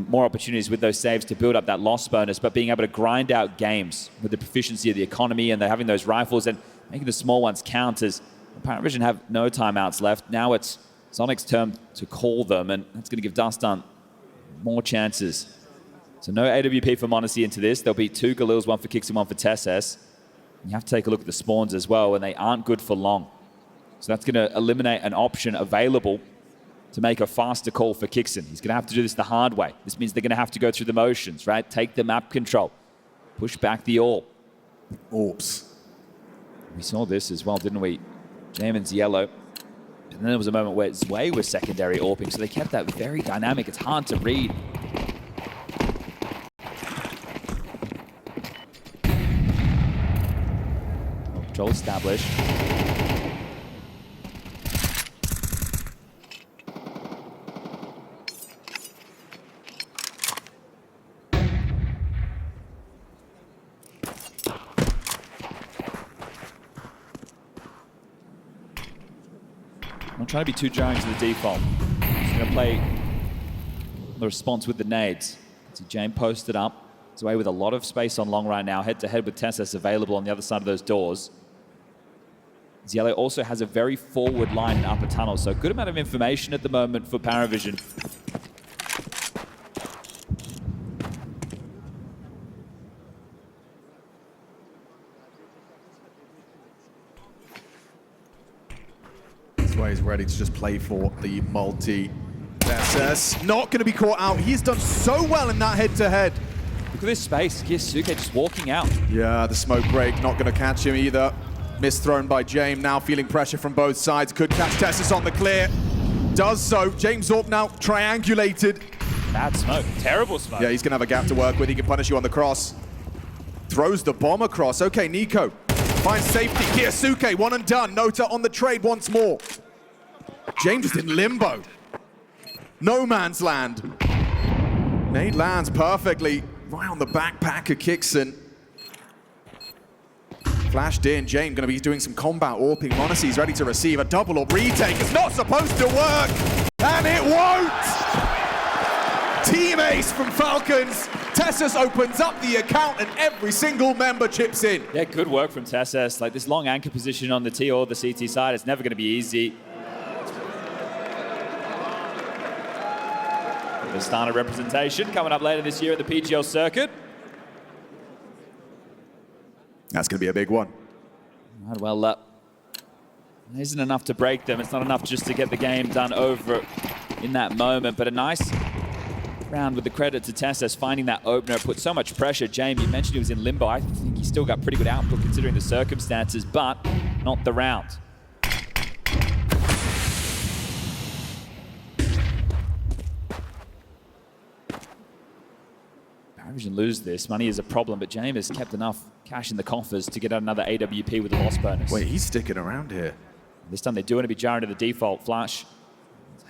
more opportunities with those saves to build up that loss bonus, but being able to grind out games with the proficiency of the economy and they're having those rifles and making the small ones count as PARIVISION have no timeouts left. Now it's Sonic's turn to call them, and that's going to give Dust2 more chances. So no AWP for MongolZ into this. There'll be 2 Galils, 1 for kyousuke and 1 for Tesses. You have to take a look at the spawns as well, and they aren't good for long. So that's going to eliminate an option available to make a faster call for kyousuke. He's going to have to do this the hard way. This means they're going to have to go through the motions, right? Take the map control. Push back the AWP. Oops. We saw this as well, didn't we? Jamin's yellow. And then there was a moment where Zwei was secondary AWPing, so they kept that very dynamic. It's hard to read. Control established. I'm not trying to be too jarring to the default. Just going to play the response with the nades. See James posted up. He's away with a lot of space on long right now. Head-to-head with Tesses available on the other side of those doors. Yellow also has a very forward line in upper tunnel, so good amount of information at the moment for PARIVISION. He's ready to just play for the multi. Tesses not going to be caught out. He's done so well in that head-to-head. Look at this space. kyousuke just walking out. Yeah, the smoke break not going to catch him either. Miss thrown by James, now feeling pressure from both sides. Could catch Tesses on the clear. Does so. James AWP now triangulated. Bad smoke. Terrible smoke. Yeah, he's going to have a gap to work with. He can punish you on the cross. Throws the bomb across. Okay, Nico finds safety. kyousuke, 1 and done. Nota on the trade once more. James is in limbo. No man's land. Nade lands perfectly right on the backpack of kyousuke. Flashed in. James going to be doing some combat AWPing. MongolZ's ready to receive a double or retake. It's not supposed to work, and it won't. Team ace from Falcons. Tesses opens up the account, and every single member chips in. Yeah, good work from Tesses. Like this long anchor position on the T or the CT side, it's never going to be easy. Vistana representation coming up later this year at the PGL circuit. That's going to be a big one. Right, well, it isn't enough to break them. It's not enough just to get the game done over in that moment, but a nice round with the credit to Tessus finding that opener. It put so much pressure. James, you mentioned he was in limbo. I think he still got pretty good output considering the circumstances, but not the round. PARIVISION lose this. Money is a problem, but James has kept enough cash in the coffers to get out another AWP with a loss bonus. Wait, he's sticking around here. This time they do want to be jarring to the default flash.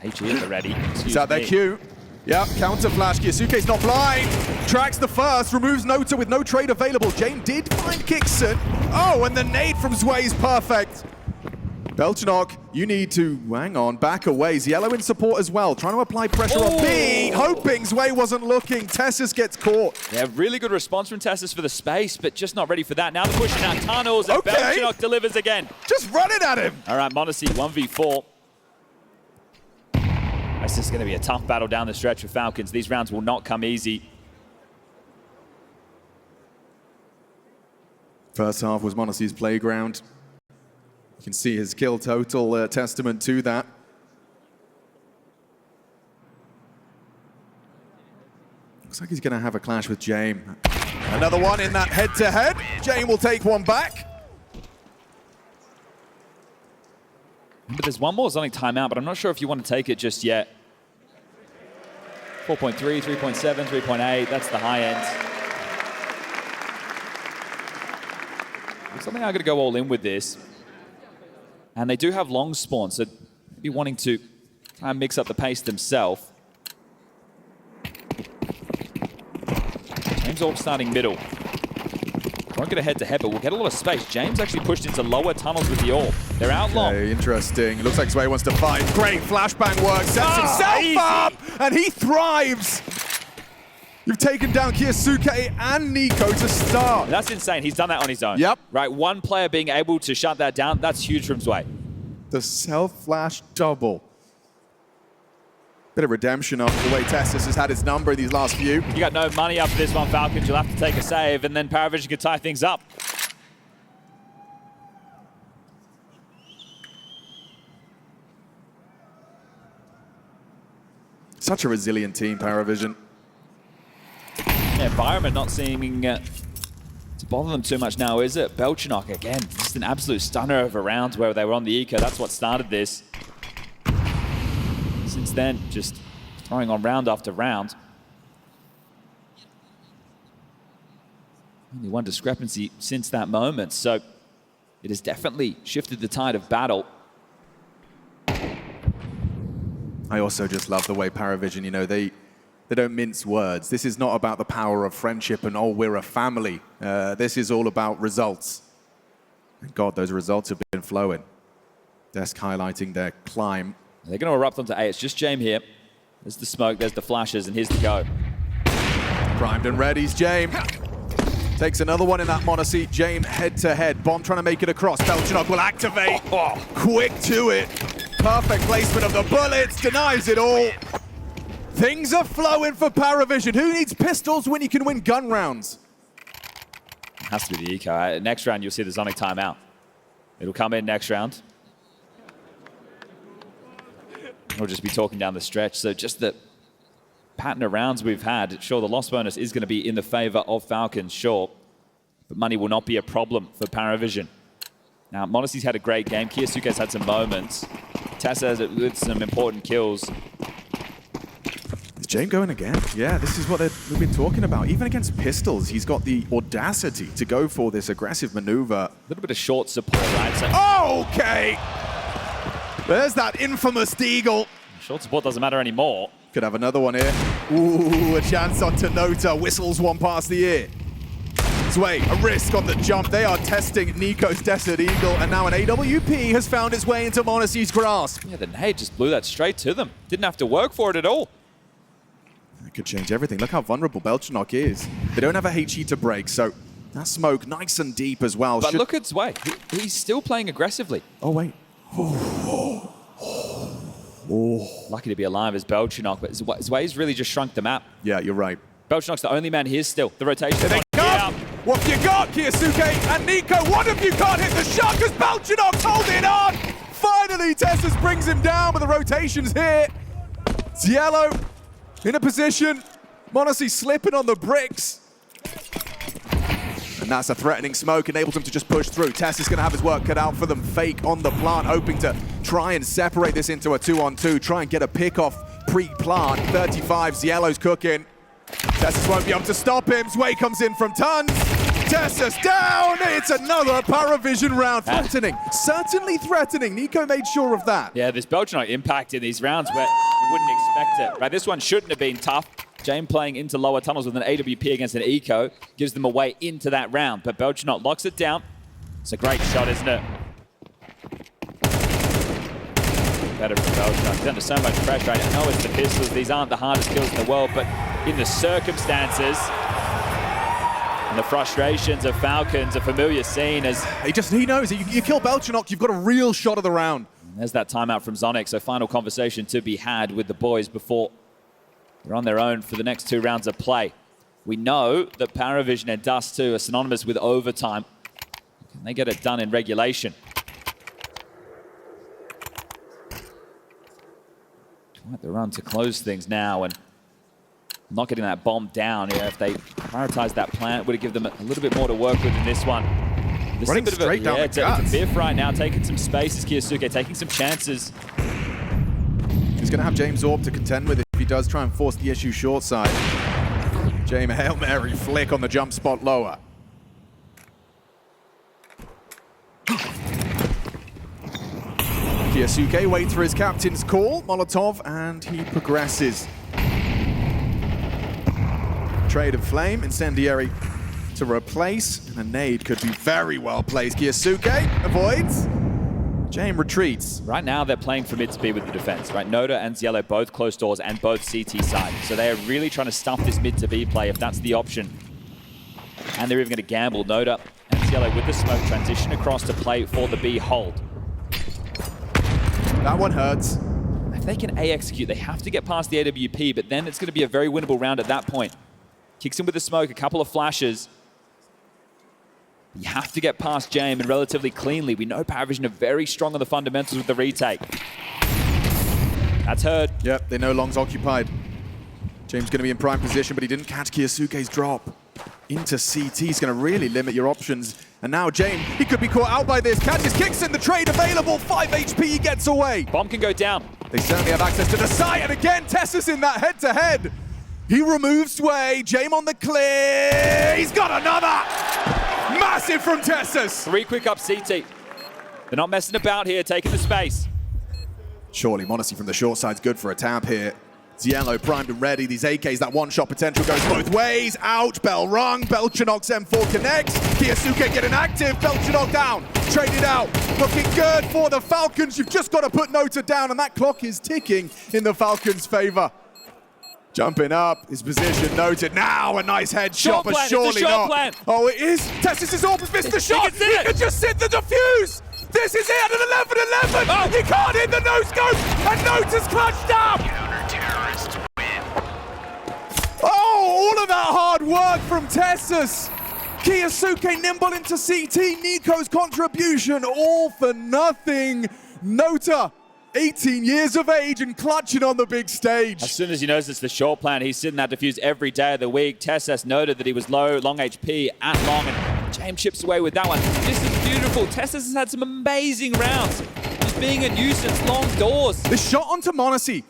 HE at the ready. He's out there, Q. Yep, counter flash. kyousuke's not blind. Tracks the first, removes Nota with no trade available. Jane did find Kixon. Oh, and the nade from Zwei is perfect. Belchenok, you need to, hang on, back away. Yellow in support as well, trying to apply pressure on B, hoping Zwei wasn't looking. Tessus gets caught. Yeah, really good response from Tessus for the space, but just not ready for that. Now they're pushing out tunnels, and Belchenok delivers again. Just running at him. All right, MongolZ 1v4. This is going to be a tough battle down the stretch for Falcons. These rounds will not come easy. First half was MongolZ's playground. You can see his kill total, testament to that. Looks like he's going to have a clash with James. Another one in that head-to-head. James will take one back. But there's one more zoning timeout, but I'm not sure if you want to take it just yet. 4.3, 3.7, 3.8, that's the high end. Something I'm going to go all in with this. And they do have long spawn, so maybe wanting to try and mix up the pace themselves. James all starting middle. Won't get a head-to-head, but we'll get a lot of space. James actually pushed into lower tunnels with the AWP. They're out long. Interesting. It looks like Zwei wants to fight. Great flashbang work. Sets himself up, and he thrives. You've taken down kyousuke and Nico to start. That's insane. He's done that on his own. Yep. Right, one player being able to shut that down, that's huge from Zwei. The self-flash double. Bit of redemption after the way Tessus has had his number in these last few. You got no money up for this one, Falcons. You'll have to take a save, and then PARIVISION can tie things up. Such a resilient team, PARIVISION. Yeah, environment not seeming to bother them too much now, is it? Belchenok, again, just an absolute stunner of a round where they were on the eco. That's what started this. Since then, just throwing on round after round. Only one discrepancy since that moment, so it has definitely shifted the tide of battle. I also just love the way PARIVISION, you know, they don't mince words. This is not about the power of friendship and, oh, we're a family. This is all about results. And God, those results have been flowing. Desk highlighting their climb. They're going to erupt onto A. It's just James here. There's the smoke, there's the flashes, and here's the go. Primed and ready's James. Takes another one in that MongolZ. James head-to-head. Bomb trying to make it across. Belchenok will activate. Quick to it. Perfect placement of the bullets. Denies it all. Things are flowing for PARIVISION. Who needs pistols when you can win gun rounds? It has to be the eco. Next round, you'll see the Zonic timeout. It'll come in next round. We'll just be talking down the stretch. So just the pattern of rounds we've had, sure, the loss bonus is going to be in the favor of Falcons, sure. But money will not be a problem for PARIVISION. Now, MongolZ's had a great game. kyousuke's had some moments. Tessa with some important kills. Is James going again? Yeah, this is what we've been talking about. Even against pistols, he's got the audacity to go for this aggressive maneuver. A little bit of short support, right? So okay! There's that infamous Deagle. Short support doesn't matter anymore. Could have another one here. Ooh, a chance on Nota. Whistles one past the ear. Zwei, a risk on the jump. They are testing Nico's Desert Eagle, and now an AWP has found its way into MongolZ's grasp. Yeah, the nade just blew that straight to them. Didn't have to work for it at all. That could change everything. Look how vulnerable Belchenok is. They don't have a HE to break, so that smoke nice and deep as well. But look at Zwei. He's still playing aggressively. Oh, wait. Lucky to be alive as Belchinok, but his ways really just shrunk the map. Yeah, you're right. Belchinok's the only man here still. The rotation. Here they come! What have you got, kyousuke and Nico? One of you can't hit the shot because Belchinok's holding on! Finally, Tessus brings him down, but the rotation's here. It's Yellow in a position. MongolZ slipping on the bricks. And that's a threatening smoke, enables him to just push through. Tess is going to have his work cut out for them. Fake on the plant, hoping to try and separate this into a 2-on-2, try and get a pick off pre-plant. 35's Yellow's cooking. Tessus won't be able to stop him. Sway comes in from tons. Tessus down. It's another PARIVISION round. Threatening, certainly threatening. Nico made sure of that. Yeah, there's Belchinok impact in these rounds where you wouldn't expect it. Right, this one shouldn't have been tough. Jame playing into lower tunnels with an AWP against an eco gives them a way into that round, but Belchinok locks it down. It's a great shot, isn't it? Better for Belchinok. He's under so much pressure. I know it's the pistols. These aren't the hardest kills in the world, but in the circumstances and the frustrations of Falcons, a familiar scene as... He knows, you kill Belchinok, you've got a real shot of the round. There's that timeout from Zonic, so final conversation to be had with the boys before they're on their own for the next 2 rounds of play. We know that PARIVISION and Dust2 are synonymous with overtime. Can they get it done in regulation? Quite the run to close things now, and not getting that bomb down. Yeah, if they prioritize that plant, it would have given them a little bit more to work with in this one. This Running is a bit straight down the it's a biff right now, taking some space as kyousuke, taking some chances. He's going to have James Orb to contend with if he does try and force the issue short side. James, Hail Mary flick on the jump spot lower. kyousuke waits for his captain's call, Molotov, and he progresses. Trade of flame, incendiary to replace, and a nade could be very well placed. kyousuke avoids. James retreats. Right now, they're playing for mid to B with the defense, right? Noda and Yellow both close doors and both CT side. So they are really trying to stuff this mid to B play if that's the option. And they're even going to gamble. Noda and Yellow with the smoke transition across to play for the B hold. That one hurts. If they can A execute, they have to get past the AWP, but then it's going to be a very winnable round at that point. Kicks in with the smoke, a couple of flashes. You have to get past Jame and relatively cleanly. We know PARIVISION are very strong on the fundamentals with the retake. That's heard. Yep, they know Long's occupied. James going to be in prime position, but he didn't catch kyousuke's drop. Into CT, he's going to really limit your options. And now James, he could be caught out by this. Catches, kicks in the trade available. 5 HP, he gets away. Bomb can go down. They certainly have access to the site, and again, Tessus in that head-to-head. He removes Sway, James on the clear. He's got another! Massive from Tessus. 3 quick up CT. They're not messing about here, taking the space. Surely MongolZ from the short side's good for a tap here. It's Yellow primed and ready. These AKs, that one-shot potential goes both ways. Out, bell rung. Belchinok's M4 connects. kyousuke getting active. Belchinok down. Traded out. Looking good for the Falcons. You've just got to put Nota down, and that clock is ticking in the Falcons' favor. Jumping up, his position noted. Now a nice headshot, but surely not. Plan. Oh, it is. Tessus is off, missed the shot. He can just sit the defuse. This is it, an 11-11. Oh. He can't hit the no-scope, and Nota's clutched up. Counter-terrorists win. Oh, all of that hard work from Tessus. kyousuke nimble into CT. Nico's contribution, all for nothing. Nota, 18 years of age and clutching on the big stage. As soon as he knows it's the short plan, he's sitting that defuse every day of the week. Tessus noted that he was low, long HP at long, and James chips away with that one. This is beautiful. Tessus has had some amazing rounds. Just being a nuisance, long doors. The shot onto MongolZ.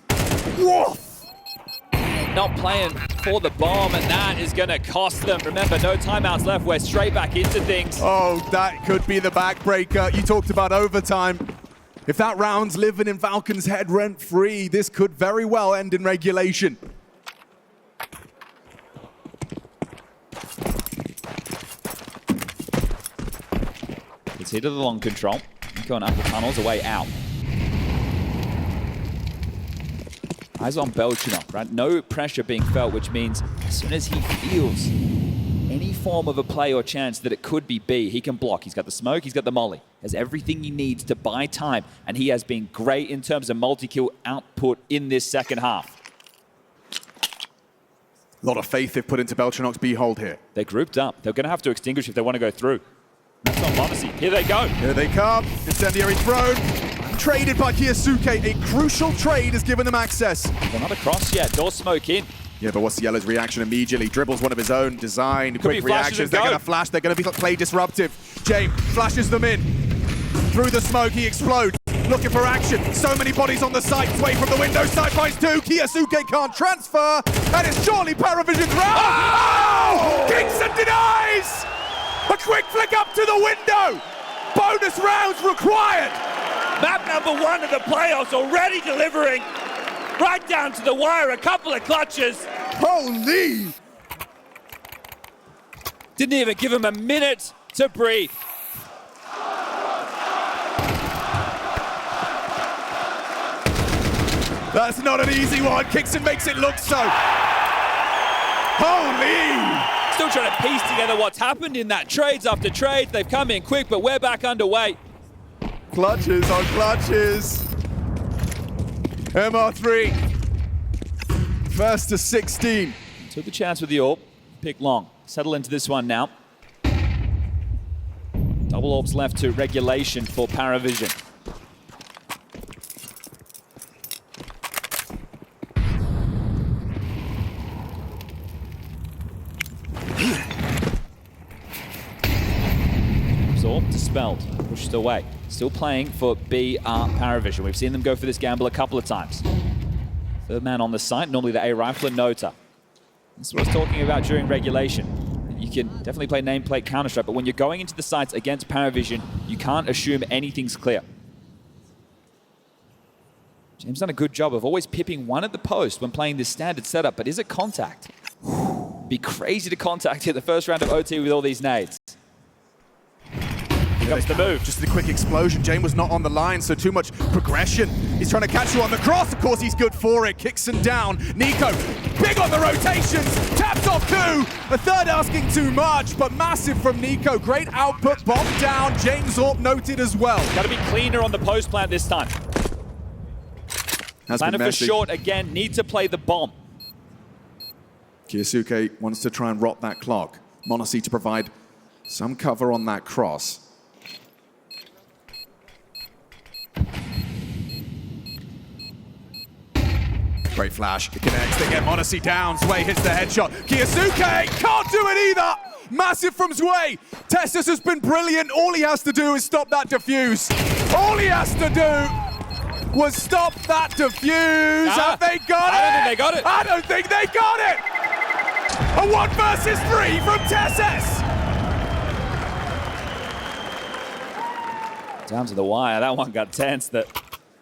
Woof! Not playing for the bomb, and that is going to cost them. Remember, no timeouts left. We're straight back into things. Oh, that could be the backbreaker. You talked about overtime. If that round's living in Falcons' head rent-free, this could very well end in regulation. It's here to the long control. Going up the tunnels, away out. Eyes on Belchinok, right? No pressure being felt, which means as soon as he feels any form of a play or chance that it could be B. He can block. He's got the smoke. He's got the molly. Has everything he needs to buy time. And he has been great in terms of multi-kill output in this second half. A lot of faith they've put into Belchinok's B hold here. They're grouped up. They're going to have to extinguish if they want to go through. That's on MongolZ. Here they go. Here they come. Incendiary thrown. Traded by kyousuke. A crucial trade has given them access. They're not across yet. Door smoke in. Yeah, but what's Yellow's reaction immediately? Dribbles one of his own, designed, quick reactions. They're going to flash. They're going to play disruptive. James flashes them in. Through the smoke, he explodes. Looking for action. So many bodies on the site. Sway from the window. Side finds two. kyousuke can't transfer. And it's surely PARIVISION's round. Oh! Kingston denies! A quick flick up to the window. Bonus rounds required. Map number 1 of the playoffs already delivering. Right down to the wire, a couple of clutches. Holy! Didn't even give him a minute to breathe. That's not an easy one. Kingston makes it look so. Holy! Still trying to piece together what's happened in that trades after trades. They've come in quick, but we're back underway. Clutches on clutches. MR3. First to 16. Took the chance with the AWP. Pick long. Settle into this one now. Double AWPs left to regulation for PARIVISION. AWP dispelled. Pushed away. Still playing for PARIVISION. We've seen them go for this gamble a couple of times. Third man on the site, normally the A rifler, Nota. That's what I was talking about during regulation. You can definitely play nameplate Counter-Strike, but when you're going into the sites against PARIVISION, you can't assume anything's clear. James done a good job of always pipping one at the post when playing this standard setup, but is it contact? Be crazy to contact hit the first round of OT with all these nades. Here comes the move. Just the quick explosion. Jane was not on the line, so too much progression. He's trying to catch you on the cross. Of course, he's good for it. Kicks him down. Nico, big on the rotations. Taps off two. A third asking too much, but massive from Nico. Great output. Bomb down. James AWP noted as well. Got to be cleaner on the post plant this time. Planner for short again. Need to play the bomb. kyousuke wants to try and rot that clock. MongolZ to provide some cover on that cross. Great flash, it connects, they get MongolZ down, Zwei hits the headshot. kyousuke can't do it either! Massive from Zwei. Tessus has been brilliant, all he has to do is stop that defuse. All he has to do was stop that defuse. Have they got it? I don't think they got it. I don't think they got it! A 1 versus 3 from Tessus! Down to the wire, that one got tense.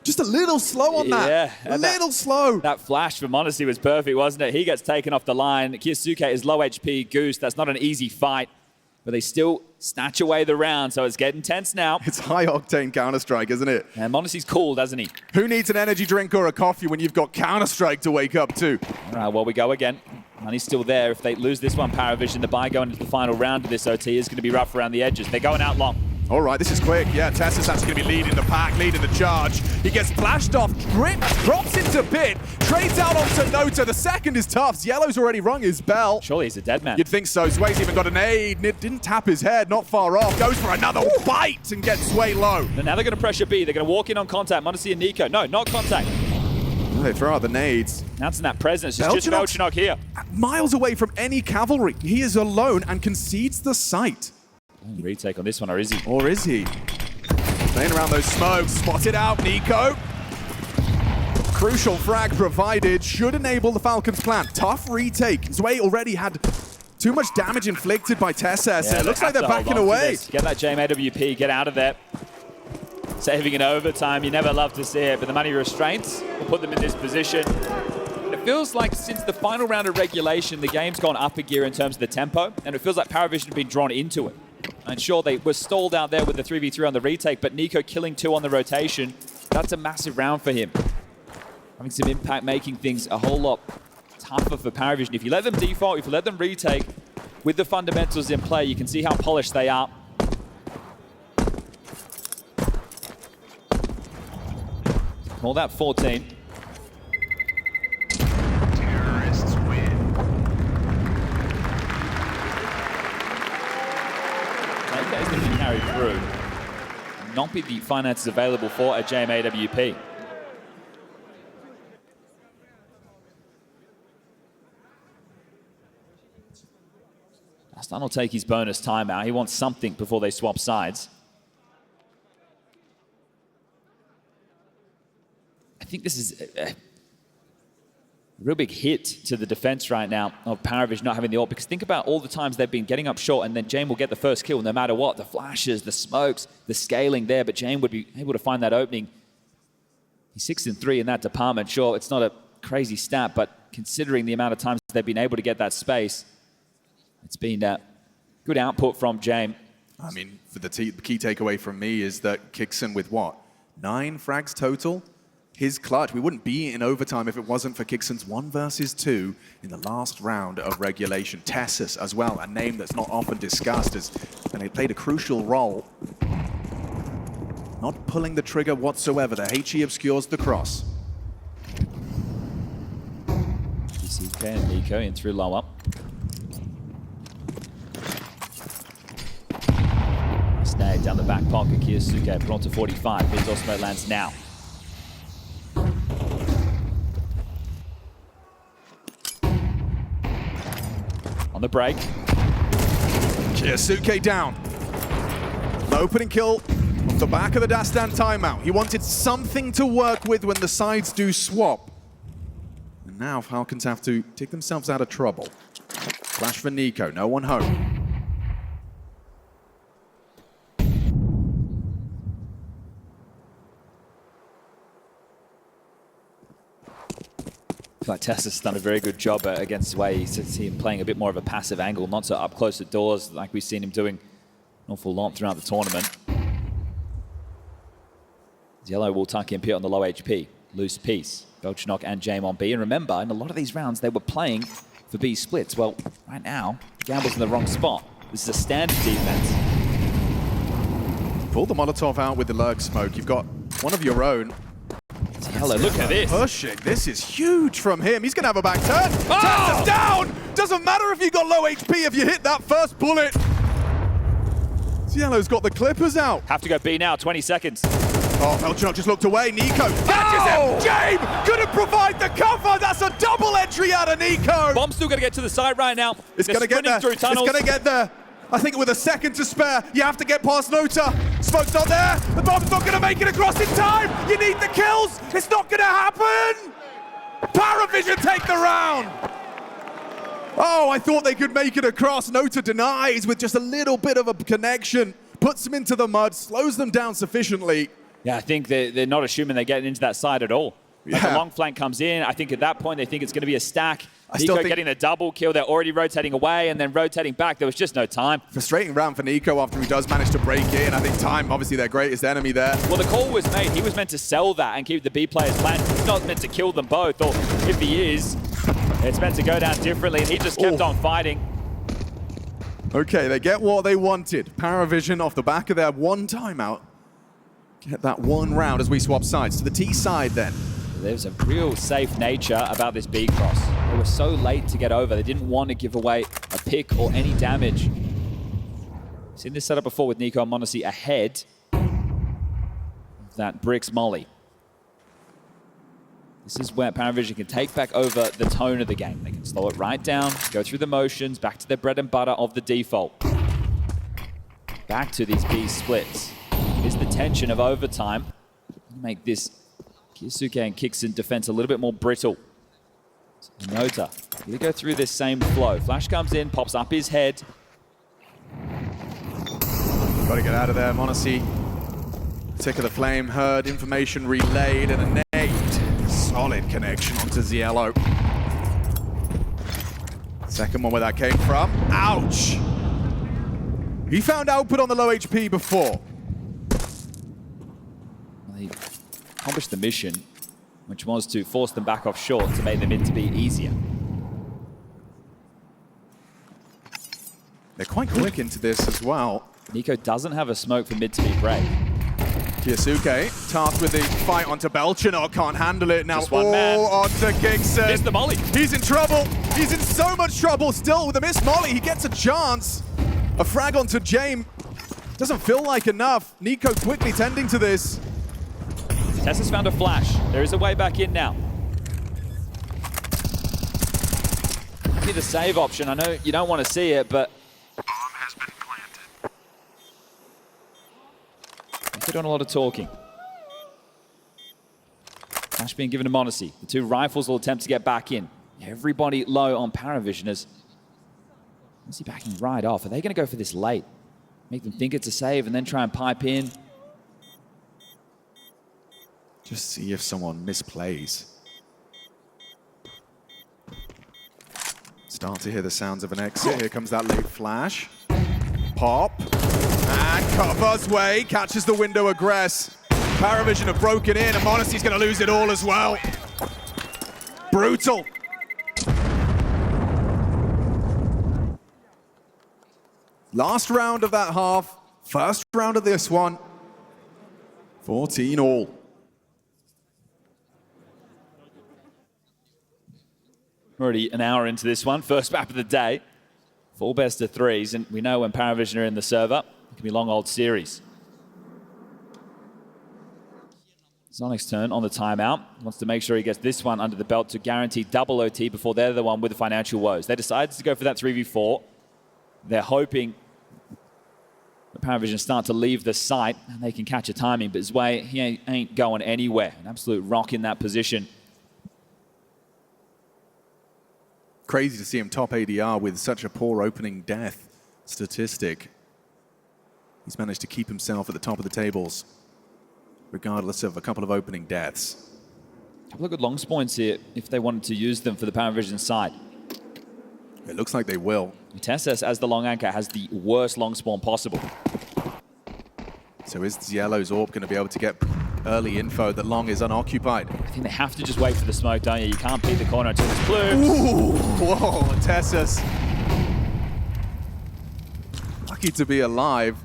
Just a little slow on that. Yeah, a little slow. That flash for MongolZ was perfect, wasn't it? He gets taken off the line. kyousuke is low HP Goose. That's not an easy fight, but they still snatch away the round, so it's getting tense now. It's high-octane Counter-Strike, isn't it? And MongolZ's cool, doesn't he? Who needs an energy drink or a coffee when you've got Counter-Strike to wake up to? All right, well, we go again. Money's still there. If they lose this one, PARIVISION, the buy going into the final round of this OT is going to be rough around the edges. They're going out long. All right, this is quick. Yeah, Tessus actually going to be leading the pack, leading the charge. He gets flashed off, drops into pit, trades out onto Nota. The second is tough. Yellow's already rung his bell. Surely he's a dead man. You'd think so. Zwei's even got an aid. Didn't tap his head, not far off. Goes for another bite and gets Zwei low. And now they're going to pressure B. They're going to walk in on contact. MongolZ and Nico. No, not contact. They throw out the nades. Announcing that presence. It's just Belchinok here. Miles away from any cavalry. He is alone and concedes the site. Retake on this one, or is he? Or is he? Playing around those smokes. Spotted out, Nico. Crucial frag provided. Should enable the Falcons plan. Tough retake. Zwei already had too much damage inflicted by Tessus. Yeah, it looks like they're backing away. Get that JMAWP, get out of there. Saving in overtime, you never love to see it, but the money restraints will put them in this position. It feels like since the final round of regulation, the game's gone up a gear in terms of the tempo, and it feels like PARIVISION have been drawn into it. And sure, they were stalled out there with the 3v3 on the retake, but Nico killing 2 on the rotation, that's a massive round for him. Having some impact, making things a whole lot tougher for PARIVISION. If you let them default, if you let them retake, with the fundamentals in play, you can see how polished they are. Call that 14. Terrorists win. JK is going to be carried through. Not be the finances available for a JMAWP. Dust2 will take his bonus timeout. He wants something before they swap sides. I think this is a real big hit to the defense right now of PARIVISION not having the ult, because think about all the times they've been getting up short and then Jame will get the first kill no matter what. The flashes, the smokes, the scaling there, but Jame would be able to find that opening. He's 6-3 in that department. Sure, it's not a crazy stat, but considering the amount of times they've been able to get that space, it's been good output from Jame. I mean, for the key takeaway from me is that Kixon with what? 9 frags total? His clutch. We wouldn't be in overtime if it wasn't for Kixon's 1 versus 2 in the last round of regulation. Tessus as well, a name that's not often discussed, and he played a crucial role. Not pulling the trigger whatsoever. The HE obscures the cross. kyousuke and Nico in through low up. Snag down the back pocket. kyousuke brought to 45. His Osmo lands now. On the break. kyousuke down. The opening kill off the back of the Dust2 timeout. He wanted something to work with when the sides do swap. And now Falcons have to take themselves out of trouble. Flash for Nico, no one home. I feel like Tessa's done a very good job against Sway. You see him playing a bit more of a passive angle, not so up close at doors like we've seen him doing an awful lot throughout the tournament. Yellow will tuck in Piet on the low HP. Loose piece. Belchinok and Jame on B. And remember, in a lot of these rounds, they were playing for B splits. Well, right now, the Gamble's in the wrong spot. This is a standard defense. Pull the Molotov out with the lurk smoke. You've got one of your own. Hello, look at this. Pushing. This is huge from him. He's going to have a back turn. Oh! Turns down. Doesn't matter if you got low HP if you hit that first bullet. Yellow's got the clippers out. Have to go B now, 20 seconds. Oh, Belchinok just looked away. Nico catches him. Jame couldn't provide the cover. That's a double entry out of Nico. Bomb's still going to get to the side right now. It's going to get there. It's going to get there. I think with a second to spare, you have to get past Nota. Smoke's not there. The bomb's not going to make it across in time. You need the kills. It's not going to happen. PARIVISION take the round. Oh, I thought they could make it across. Nota denies with just a little bit of a connection. Puts them into the mud, slows them down sufficiently. Yeah, I think they're not assuming they're getting into that side at all. Like the long flank comes in. I think at that point they think it's going to be a stack. Nico getting the double kill. They're already rotating away and then rotating back. There was just no time. Frustrating round for Nico after he does manage to break in. I think time, obviously their greatest enemy there. Well, the call was made. He was meant to sell that and keep the B players planted. He's not meant to kill them both, or if he is, it's meant to go down differently, and he just kept on fighting. Okay, they get what they wanted. PARIVISION off the back of their 1 timeout. Get that 1 round as we swap sides. To the T side then. There's a real safe nature about this B cross. They were so late to get over. They didn't want to give away a pick or any damage. Seen this setup before with Nico and MongolZ ahead of that Bricks molly. This is where PARIVISION can take back over the tone of the game. They can slow it right down, go through the motions, back to their bread and butter of the default. Back to these B splits. Here's the tension of overtime. Make this kyousuke and Kixon defense a little bit more brittle. Nota, we go through this same flow. Flash comes in, pops up his head. Got to get out of there, MongolZ. Tick of the flame heard, information relayed, and a nade. Solid connection onto Ziello. Second one where that came from. Ouch! He found output on the low HP before. He accomplished the mission, which was to force them back off short to make them into be easier. They're quite quick into this as well. Nico doesn't have a smoke for mid to be break. kyousuke tasked with the fight onto Belchinok, can't handle it now. Just one man. All onto Kixon. Missed the molly. He's in trouble. He's in so much trouble still with a missed molly. He gets a chance. A frag onto James. Doesn't feel like enough. Nico quickly tending to this. Tessa's found a flash. There is a way back in now. Maybe the save option. I know you don't want to see it, but Bomb has been planted. they're doing a lot of talking. Flash being given to MongolZ. The two rifles will attempt to get back in. Everybody low on PARIVISION as MongolZ backing right off. Are they going to go for this late? Make them think it's a save and then try and pipe in? Just see if someone misplays. Start to hear the sounds of an exit. Here comes that late flash. Pop. And covers way. Catches the window aggress. PARIVISION have broken in, and MongolZ's going to lose it all as well. Brutal. Last round of that half. First round of this one. 14 all. Already an hour into this one. First map of the day. 4 best of 3s, and we know when PARIVISION are in the server, it can be long old series. Sonic's turn on the timeout. Wants to make sure he gets this one under the belt to guarantee double OT before they're the one with the financial woes. They decided to go for that 3v4. They're hoping that PARIVISION start to leave the site and they can catch a timing, but Zwei, he ain't going anywhere. An absolute rock in that position. Crazy to see him top ADR with such a poor opening death statistic. He's managed to keep himself at the top of the tables, regardless of a couple of opening deaths. A couple of good long spawns here if they wanted to use them for the PARIVISION side. It looks like they will. Tessas, as the long anchor, has the worst long spawn possible. So is Yellow's AWP going to be able to get early info that long is unoccupied? I think they have to just wait for the smoke, don't you? You can't beat the corner until it's blue. Ooh, whoa, Tessas. Lucky to be alive.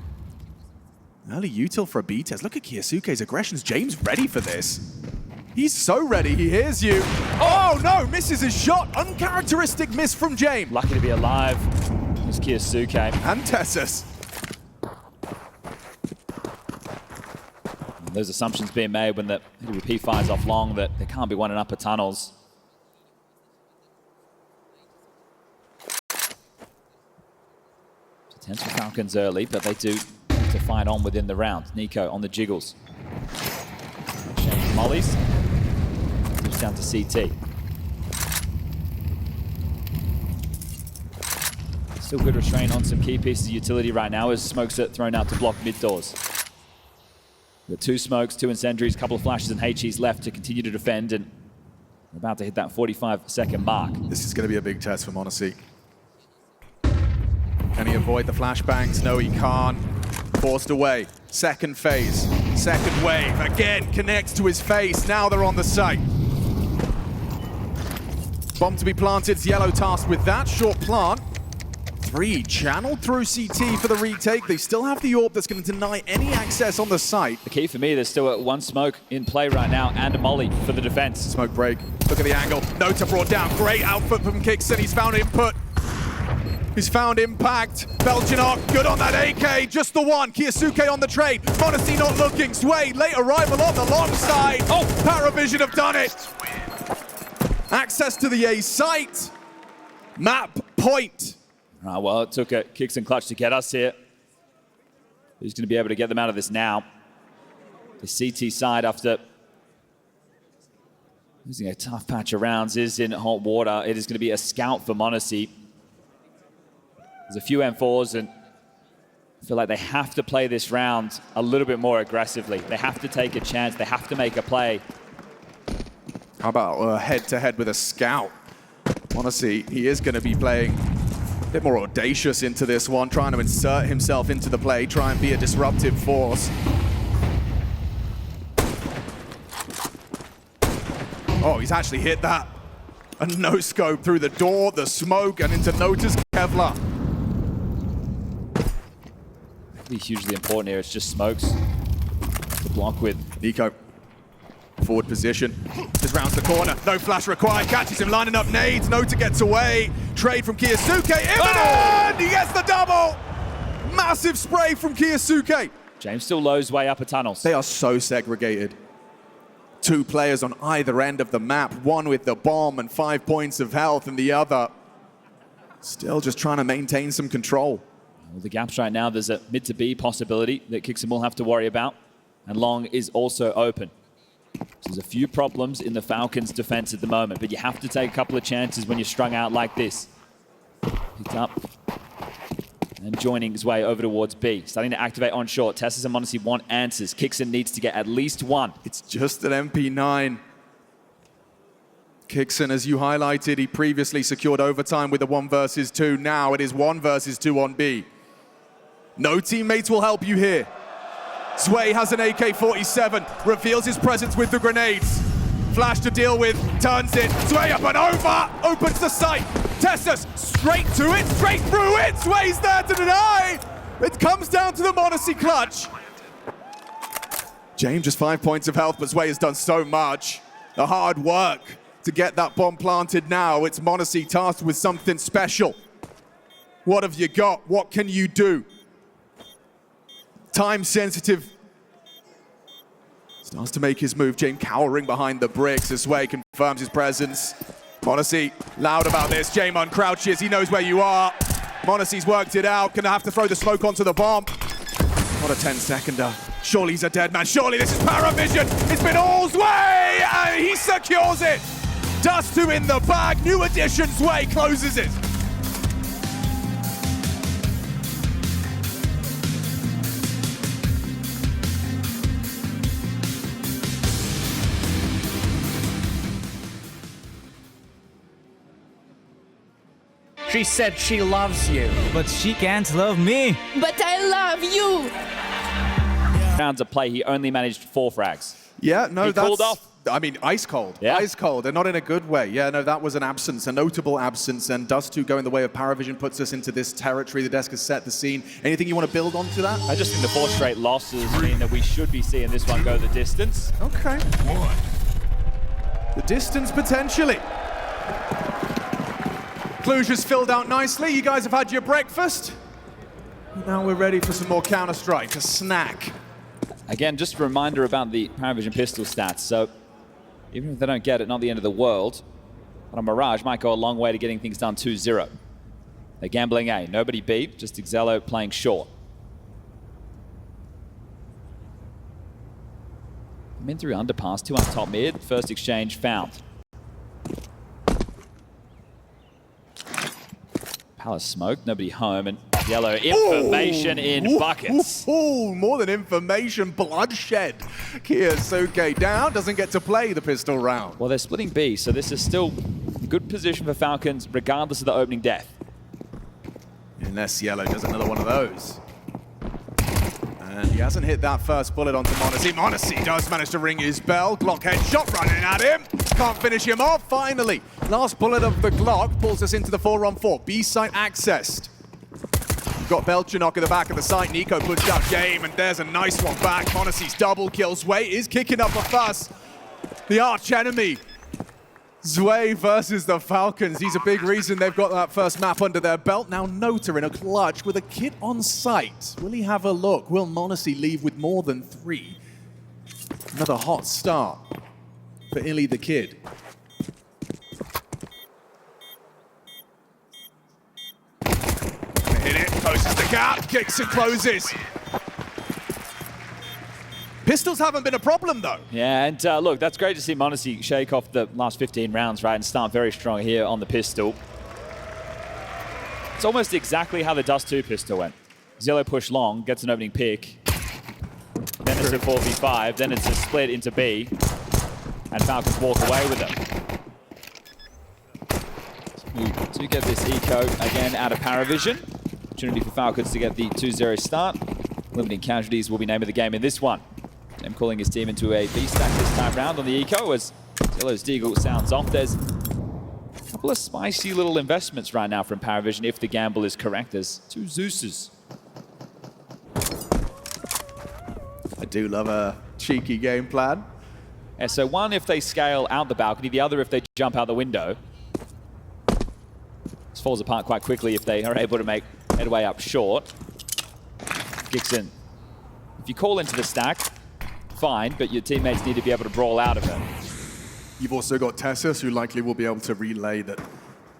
Early util for a B-test. Look at kyousuke's aggressions. James ready for this. He's so ready, he hears you. Oh no, misses his shot. Uncharacteristic miss from James. Lucky to be alive. There's kyousuke. And Tessas. And those assumptions being made when the AWP fires off long that they can't be one in upper tunnels. Tense for Falcons early, but they do need to fight on within the round. Nico on the jiggles. Shane mollies. Moves down to CT. Still good restraint on some key pieces of utility right now as smokes are thrown out to block mid doors. We've got 2 smokes, 2 incendiaries, a couple of flashes and HEs left to continue to defend, and we're about to hit that 45-second mark. This is going to be a big test for MongolZ. Can he avoid the flashbangs? No, he can't. Forced away. Second phase. Second wave. Again, connects to his face. Now they're on the site. Bomb to be planted. Yellow tasked with that. Short plant. 3 channeled through CT for the retake. They still have the AWP that's going to deny any access on the site. The key for me, there's still 1 smoke in play right now and a molly for the defense. Smoke break. Look at the angle. Nota brought down. Great output from Kixon. He's found input. He's found impact. Belchinok, good on that AK. Just the one. kyousuke on the trade. MongolZ not looking. Sway, late arrival on the long side. Oh, PARIVISION have done it. Access to the A site. Map point. Well, it took a Kicks and Clutch to get us here. Who's going to be able to get them out of this now? The CT side, after losing a tough patch of rounds, is in hot water. It is going to be a scout for MongolZ. There's a few M4s, and I feel like they have to play this round a little bit more aggressively. They have to take a chance. They have to make a play. How about head-to-head with a scout? MongolZ, he is going to be playing a bit more audacious into this one, trying to insert himself into the play, try and be a disruptive force. Oh, he's actually hit that. A no-scope through the door, the smoke, and into Notus Kevlar. Be hugely important here. It's just smokes to block with. Nico, forward position, just rounds the corner, no flash required, catches him lining up nades, Nota gets away, trade from kyousuke, imminent! He gets the double! Massive spray from kyousuke. James still lows way upper tunnels. They are so segregated. 2 players on either end of the map, one with the bomb and 5 points of health, and the other still just trying to maintain some control. Well, the gaps right now, there's a mid to B possibility that Kixon will have to worry about, and long is also open. So there's a few problems in the Falcons' defense at the moment, but you have to take a couple of chances when you're strung out like this. Picked up and joining his way over towards B. Starting to activate on short. Tessus and MongolZ want answers. Kixon needs to get at least one. It's just an MP9. Kixon, as you highlighted, he previously secured overtime with a 1 versus 2. Now it is 1 versus 2 on B. No teammates will help you here. Sway has an AK-47, reveals his presence with the grenades. Flash to deal with, turns it, Sway up and over, opens the sight. Tessus straight to it, straight through it. Sway's there to deny. It comes down to the MongolZ clutch. James just 5 points of health, but Sway has done so much. The hard work to get that bomb planted now. It's MongolZ tasked with something special. What have you got? What can you do? Time sensitive. Starts to make his move. James cowering behind the bricks. This way confirms his presence. MongolZ loud about this. James uncrouches. He knows where you are. MongolZ's worked it out. Gonna have to throw the smoke onto the bomb. What a 10-seconder. Surely he's a dead man. Surely this is PARIVISION. It's been all's way, and he secures it. Dust2 in the bag. New addition. Sway closes it. She said she loves you. But she can't love me. But I love you. Rounds of play, he only managed 4 frags. Yeah, no, He that's... cooled off. I mean, ice cold. Yeah. Ice cold, and not in a good way. Yeah, no, that was an absence, a notable absence, and Dust2 going the way of PARIVISION puts us into this territory. The desk has set the scene. Anything you want to build onto that? I just think the 4 straight losses mean that we should be seeing this one go the distance. Okay. The distance, potentially. Cluj has filled out nicely. You guys have had your breakfast. Now we're ready for some more Counter-Strike, a snack. Again, just a reminder about the PARIVISION pistol stats. So even if they don't get it, not the end of the world. But a Mirage might go a long way to getting things done 2-0. They're gambling A. Nobody beat, just Xelo playing short. Min through underpass, 2 on top mid. First exchange found. Palace smoke, nobody home, and Yellow information in buckets. More than information, bloodshed. kyousuke down, doesn't get to play the pistol round. Well, they're splitting B, so this is still a good position for Falcons, regardless of the opening death. Unless Yellow does another one of those. And he hasn't hit that first bullet onto MongolZ. MongolZ does manage to ring his bell. Glock headshot running at him. Can't finish him off, finally. Last bullet of the Glock pulls us into the 4-on-4. B site accessed. We've got Belchinok at the back of the site. Nico puts out game, and there's a nice one back. MongolZ's double kill. Sway is kicking up a fuss. The arch enemy. Sway versus the Falcons. He's a big reason they've got that first map under their belt. Now Nota in a clutch with a kit on site. Will he have a look? Will MongolZ leave with more than 3? Another hot start for Illy the Kid. Hit it, closes the gap, kicks and closes. Pistols haven't been a problem, though. Yeah, and look, that's great to see MongolZ shake off the last 15 rounds, right, and start very strong here on the pistol. It's almost exactly how the Dust2 pistol went. Xelo push long, gets an opening pick. Then it's a 4v5, then it's a split into B. And Falcons walk away with it. To get this eco again out of PARIVISION. Opportunity for Falcons to get the 2-0 start. Limiting casualties will be name of the game in this one. Them calling his team into a B stack this time round on the eco as Xelo's deagle sounds off. There's a couple of spicy little investments right now from PARIVISION if the gamble is correct. There's 2 Zeuses. do love a cheeky game plan. Yeah, so one if they scale out the balcony, the other if they jump out the window. This falls apart quite quickly if they are able to make headway up short. Gixon, if you call into the stack, fine, but your teammates need to be able to brawl out of it. You've also got Tessus, who likely will be able to relay that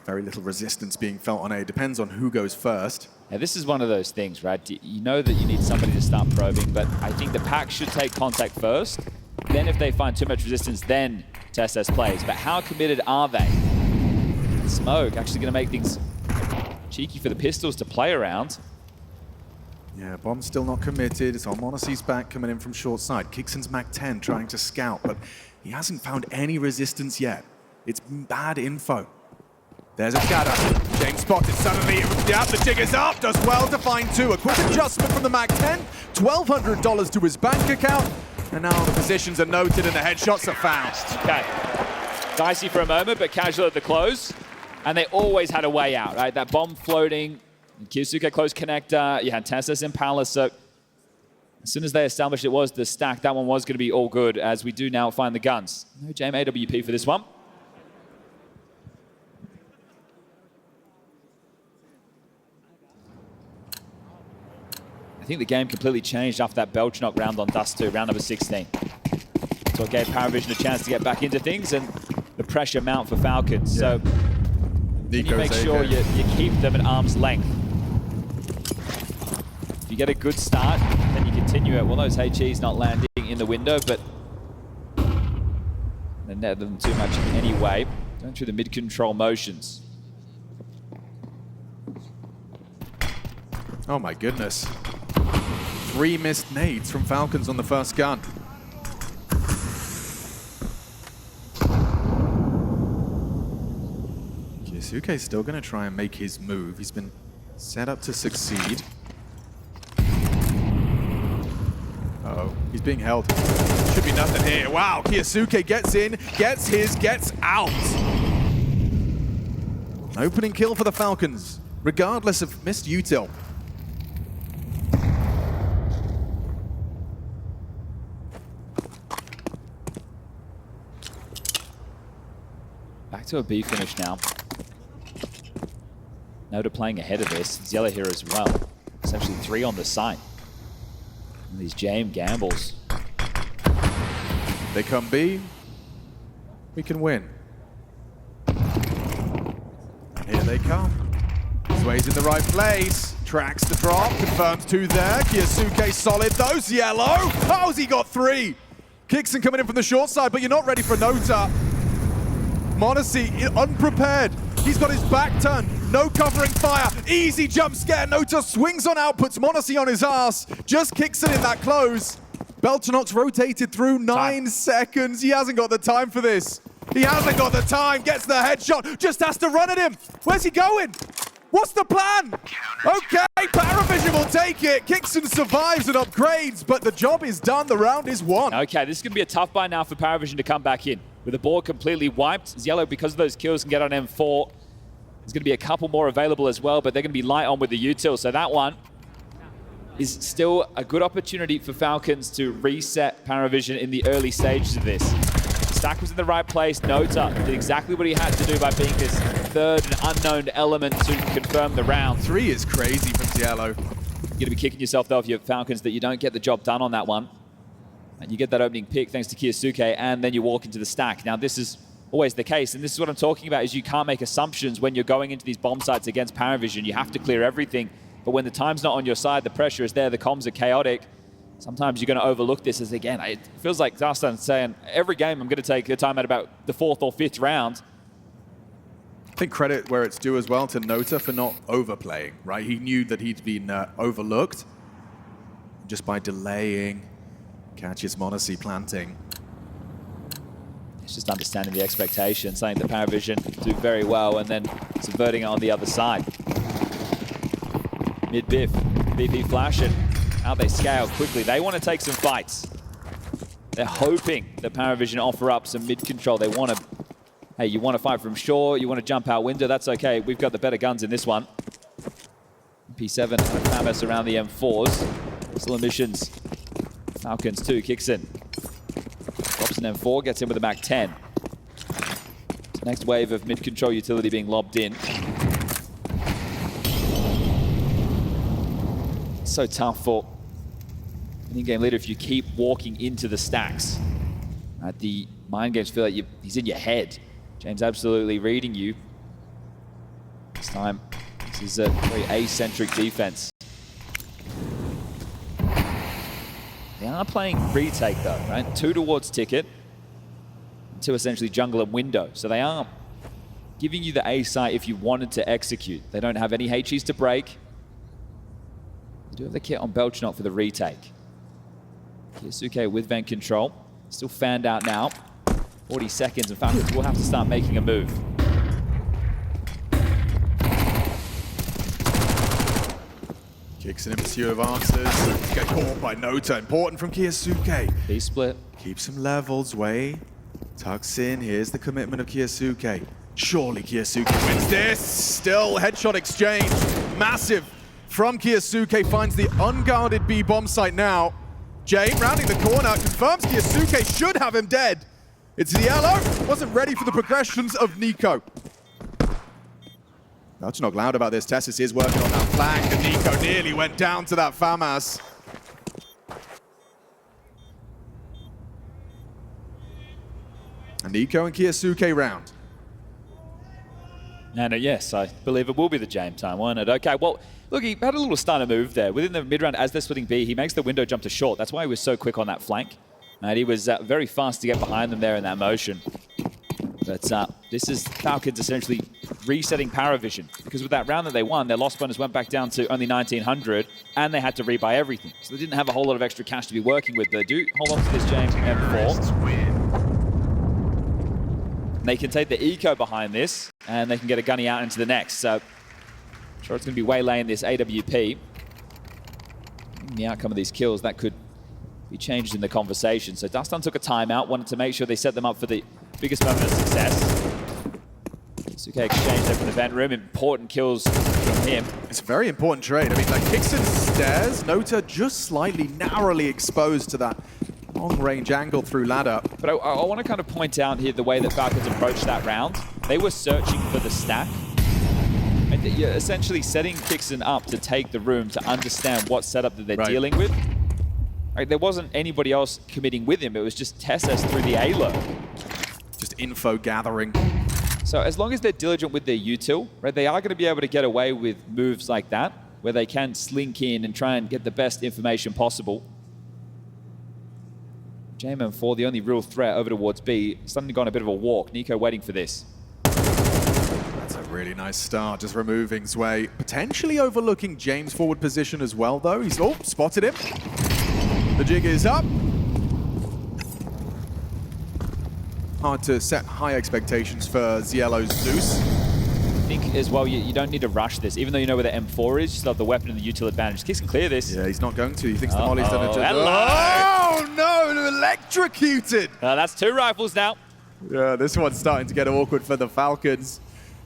very little resistance being felt on A. Depends on who goes first. Yeah, this is one of those things, right? You know that you need somebody to start probing, but I think the pack should take contact first. Then if they find too much resistance, then Tessus plays. But how committed are they? Smoke actually going to make things cheeky for the Pistols to play around. Yeah, Bomb's still not committed. It's on MongolZ's back coming in from short side. Kixon's Mac 10 trying to scout, but he hasn't found any resistance yet. It's bad info. There's a scatter. James spotted suddenly. Yeah, the jig is up. Does well to find two. A quick adjustment from the Mac 10. $1,200 to his bank account. And now the positions are noted and the headshots are found. Okay. Dicey for a moment, but casual at the close. And they always had a way out, right? That bomb floating. kyousuke close connector. You had Tessus in Palace. So as soon as they established it was the stack, that one was going to be all good, as we do now find the guns. No Jam AWP for this one. I think the game completely changed after that Belchnok round on Dust2, round number 16. So it gave PARIVISION a chance to get back into things and the pressure mount for Falcons. Yeah. So you make sure you keep them at arm's length. If you get a good start, then you continue it. Well, those HEs not landing in the window, but they net them too much anyway. Going through the mid-control motions. Oh my goodness. 3 missed nades from Falcons on the first gun. kyousuke's still going to try and make his move. He's been set up to succeed. Uh-oh, he's being held. Should be nothing here. Wow, kyousuke gets in, gets his, gets out. Opening kill for the Falcons, regardless of missed util. Back to a B finish now. Noda playing ahead of this. It's Yellow here as well. Essentially 3 on the site. And these Jam gambles. They come B, we can win. Here they come. Sway's in the right place. Tracks the drop, confirms 2 there. kyousuke solid, those Yellow. How's he got 3? Kixon coming in from the short side, but you're not ready for Nota. MongolZ unprepared. He's got his back turned. No covering fire. Easy jump scare. Nota swings on out, puts MongolZ on his ass. Just Kixon in that close. Belchnok's rotated through 9 seconds. He hasn't got the time for this. He hasn't got the time. Gets the headshot. Just has to run at him. Where's he going? What's the plan? Okay, PARIVISION will take it. Kixon survives and upgrades, but the job is done. The round is won. Okay, this is going to be a tough buy now for PARIVISION to come back in. With the board completely wiped, Yellow, because of those kills, can get on M4. There's going to be a couple more available as well, but they're going to be light on with the util. So that one is still a good opportunity for Falcons to reset PARIVISION in the early stages of this. Stack was in the right place. Nota did exactly what he had to do by being this third and unknown element to confirm the round. 3 is crazy from Yellow. You're going to be kicking yourself though if you're Falcons that you don't get the job done on that one. And you get that opening pick thanks to kyousuke, and then you walk into the stack. Now this is always the case, and this is what I'm talking about, is you can't make assumptions when you're going into these bomb sites against PARIVISION. You have to clear everything, but when the time's not on your side, the pressure is there, the comms are chaotic. Sometimes you're going to overlook this as, again, it feels like Dust2 saying, every game I'm going to take a time at about the 4th or 5th round. I think credit where it's due as well to Nota for not overplaying, right? He knew that he'd been overlooked. Just by delaying, catches MongolZ planting. It's just understanding the expectation, something that PARIVISION do very well, and then subverting it on the other side. Mid-biff, BP flashing. How they scale quickly. They want to take some fights. They're hoping that PARIVISION offer up some mid-control. They want to, hey, you want to fight from shore, you want to jump out window, that's okay. We've got the better guns in this one. P7 and FAMAS around the M4s. Still emissions Falcons 2 kicks in. Drops an M4, gets in with a Mac 10. Next wave of mid-control utility being lobbed in. So tough for an in-game leader if you keep walking into the stacks. The mind games feel like he's in your head. James absolutely reading you. This time, this is a very A-centric defense. They are playing retake though, right? 2 towards ticket, 2 essentially jungle and window. So they are giving you the A site if you wanted to execute. They don't have any HEs to break. They do have the kit on Belchinok for the retake. kyousuke with vent control. Still fanned out now. 40 seconds and Falcons will have to start making a move. Kicks in pursuit of answers. Get caught by Nota. Important from kyousuke. B split. Keep some levels, Way. Tucks in. Here's the commitment of kyousuke. Surely kyousuke wins this. Still headshot exchange. Massive from kyousuke. Finds the unguarded B bomb site now. Jane rounding the corner. Confirms kyousuke should have him dead. It's Yellow. Wasn't ready for the progressions of Nico. Belchinok loud about this. Tessus is working on that flank, and Nico nearly went down to that FAMAS. And Nico and kyousuke round. And yes, I believe it will be the James time, won't it? Okay, well, look, he had a little stunner move there. Within the mid-round, as they're splitting B, he makes the window jump to short. That's why he was so quick on that flank. And he was very fast to get behind them there in that motion. But this is Falcons essentially resetting PARIVISION, because with that round that they won, their loss bonus went back down to only 1,900, and they had to rebuy everything. So they didn't have a whole lot of extra cash to be working with. They do hold on to this James M4. They can take the eco behind this, and they can get a gunny out into the next. So I'm sure it's going to be waylaying this AWP. The outcome of these kills, that could be changed in the conversation. So Dust2 took a timeout, wanted to make sure they set them up for the biggest moment of success. kyousuke exchanged there from the vent room. Important kills from him. It's a very important trade. I mean, like, kicks and stairs. Nota just slightly narrowly exposed to that long-range angle through ladder. But I want to kind of point out here the way that Falcons approached that round. They were searching for the stack. And you're essentially setting Kixon up to take the room, to understand what setup that they're dealing with. Right, there wasn't anybody else committing with him. It was just Tessus through the A-low. Just info gathering. So as long as they're diligent with their util, right, they are going to be able to get away with moves like that, where they can slink in and try and get the best information possible. JMM4, the only real threat over towards B, suddenly gone a bit of a walk. Nico waiting for this. That's a really nice start, just removing Zway. Potentially overlooking James' forward position as well, though. He's, oh, spotted him. The jig is up. Hard to set high expectations for Ziello's Zeus. I think as well, you don't need to rush this. Even though you know where the M4 is, you still have the weapon and the util advantage. Kiss can clear this. Yeah, he's not going to. He thinks the molly's done it. Hello. Oh no, electrocuted. That's 2 rifles now. Yeah, this one's starting to get awkward for the Falcons.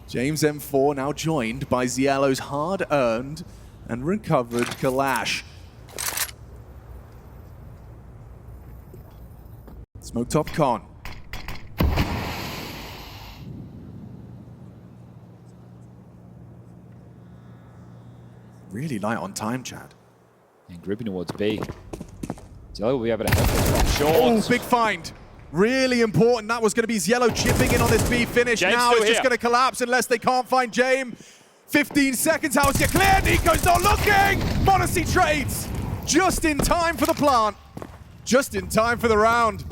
James M4 now joined by Ziello's hard-earned and recovered Kalash. Smoke top con. Really light on time, Chad. And grouping towards B. Ziello will be able to help this short. Oh, big find. Really important. That was going to be Ziello chipping in on this B finish. James now it's here. just going to collapse unless they can't find James. 15 seconds. How's it clear? Nico's not looking. Modesty trades. Just in time for the plant. Just in time for the round.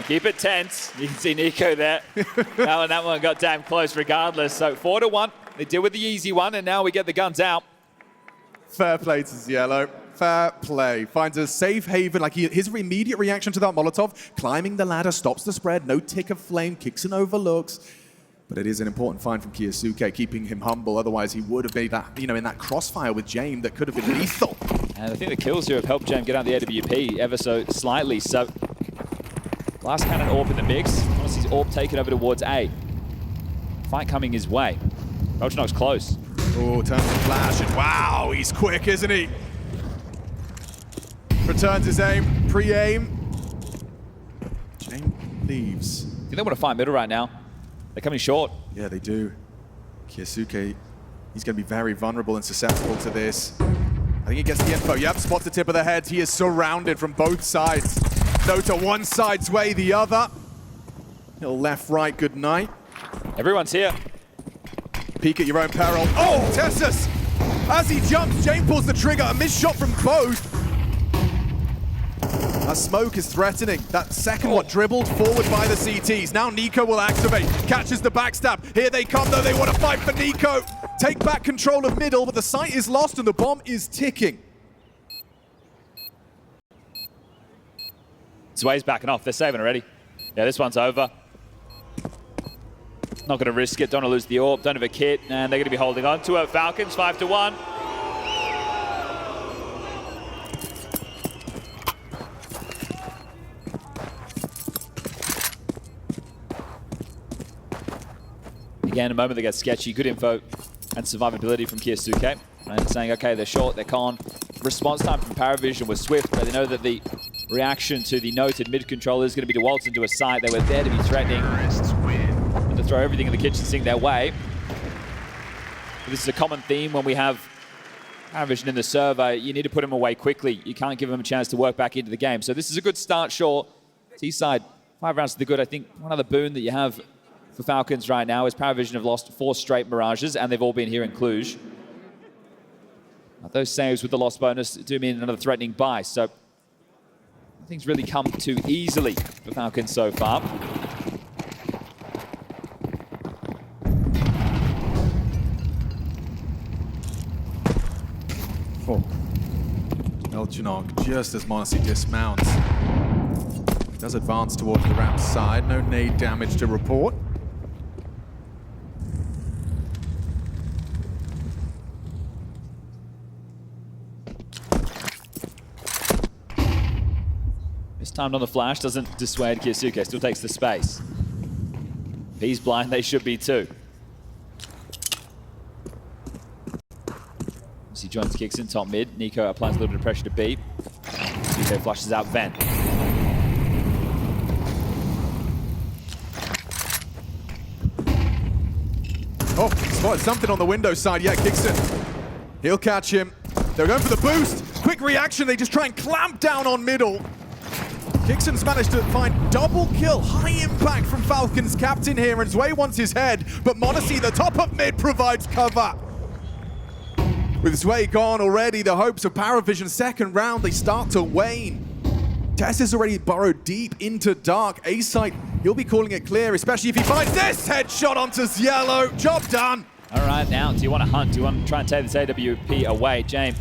Keep it tense. You can see Nico there. That one got damn close regardless. So 4-1. They deal with the easy one, and now we get the guns out. Fair play to Ziello. Fair play. Finds a safe haven. Like his immediate reaction to that Molotov, climbing the ladder, stops the spread, no tick of flame, kicks and overlooks. But it is an important find from kyousuke, keeping him humble. Otherwise, he would have made that, you know, in that crossfire with James that could have been lethal. And I think the kills here have helped James get out the AWP ever so slightly. So last cannon AWP in the mix. Honestly, he's AWP taken over towards A. Fight coming his way. Belchinok's close. Oh, turns the flash, and wow, he's quick, isn't he? returns his aim. Pre-aim. James leaves. I think they want to find middle right now. They're coming short. Yeah, they do. kyousuke, he's going to be very vulnerable and susceptible to this. I think he gets the info. Yep, spots the tip of the head. He is surrounded from both sides. Nota one side's way, the other. Little left, right, good night. Everyone's here. Peek at your own peril. Oh, Tessus! As he jumps, James pulls the trigger. A missed shot from both. That smoke is threatening. That second one dribbled forward by the CTs. Now Nico will activate. Catches the backstab. Here they come, though. They want to fight for Nico. Take back control of middle, but the site is lost and the bomb is ticking. Zway's backing off. They're saving already. Yeah, this one's over. Not going to risk it. Don't want to lose the AWP. Don't have a kit. And they're going to be holding on to it. Falcons 5-1. Again, a moment that gets sketchy. Good info and survivability from kyousuke. And saying, okay, they're short, they're con. Response time from PARIVISION was swift, but they know that the reaction to the noted mid controller is going to be to waltz into a site. They were there to be threatening and to throw everything in the kitchen sink their way. But this is a common theme when we have PARIVISION in the server. You need to put them away quickly. You can't give them a chance to work back into the game. So this is a good start, sure. T-side, 5 rounds to the good. I think one other boon that you have for Falcons right now is PARIVISION have lost 4 straight Mirages, and they've all been here in Cluj. Those saves with the loss bonus do mean another threatening buy, so nothing's really come too easily for Falcons so far. Oh. Belchinok, just as MONOZ dismounts, does advance towards the ramp side. No nade damage to report. Timed on the flash doesn't dissuade kyousuke, still takes the space. If he's blind, they should be too. As he joins kicks in top mid, Nico applies a little bit of pressure to B. Nico flushes out vent. Oh, spotted something on the window side. Yeah, Kixon. He'll catch him. They're going for the boost. Quick reaction. They just try and clamp down on middle. Kixon's managed to find double kill, high impact from Falcons captain here, and Zway wants his head, but MONOZ, the top of mid, provides cover. With Zway gone already, the hopes of PARIVISION's second round, they start to wane. Tess is already burrowed deep into dark. A-site, he'll be calling it clear, especially if he finds this headshot onto Yellow. Job done. All right, now, do you want to hunt? Do you want to try and take this AWP away? James,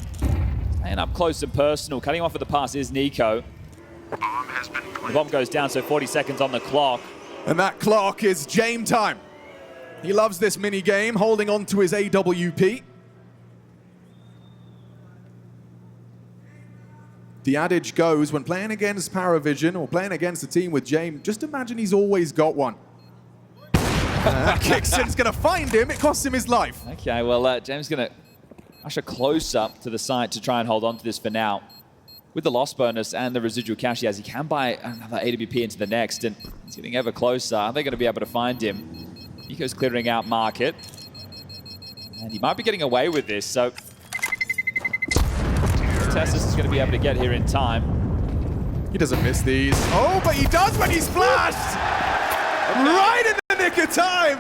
staying up close and personal. Cutting off at the pass is Nico. Bomb has been planted. The bomb goes down, so 40 seconds on the clock. And that clock is James time. He loves this mini game, holding on to his AWP. The adage goes, when playing against PARIVISION or playing against a team with James, just imagine he's always got one. Kixon's going to find him. It costs him his life. Okay, well, James is going to usher close up to the site to try and hold on to this for now. With the loss bonus and the residual cash he has, he can buy another AWP into the next, and he's getting ever closer. Are they going to be able to find him? Nico's clearing out market, and he might be getting away with this, so Tessus is going to be able to get here in time. He doesn't miss these. Oh, but he does when he's flashed! Right in the nick of time!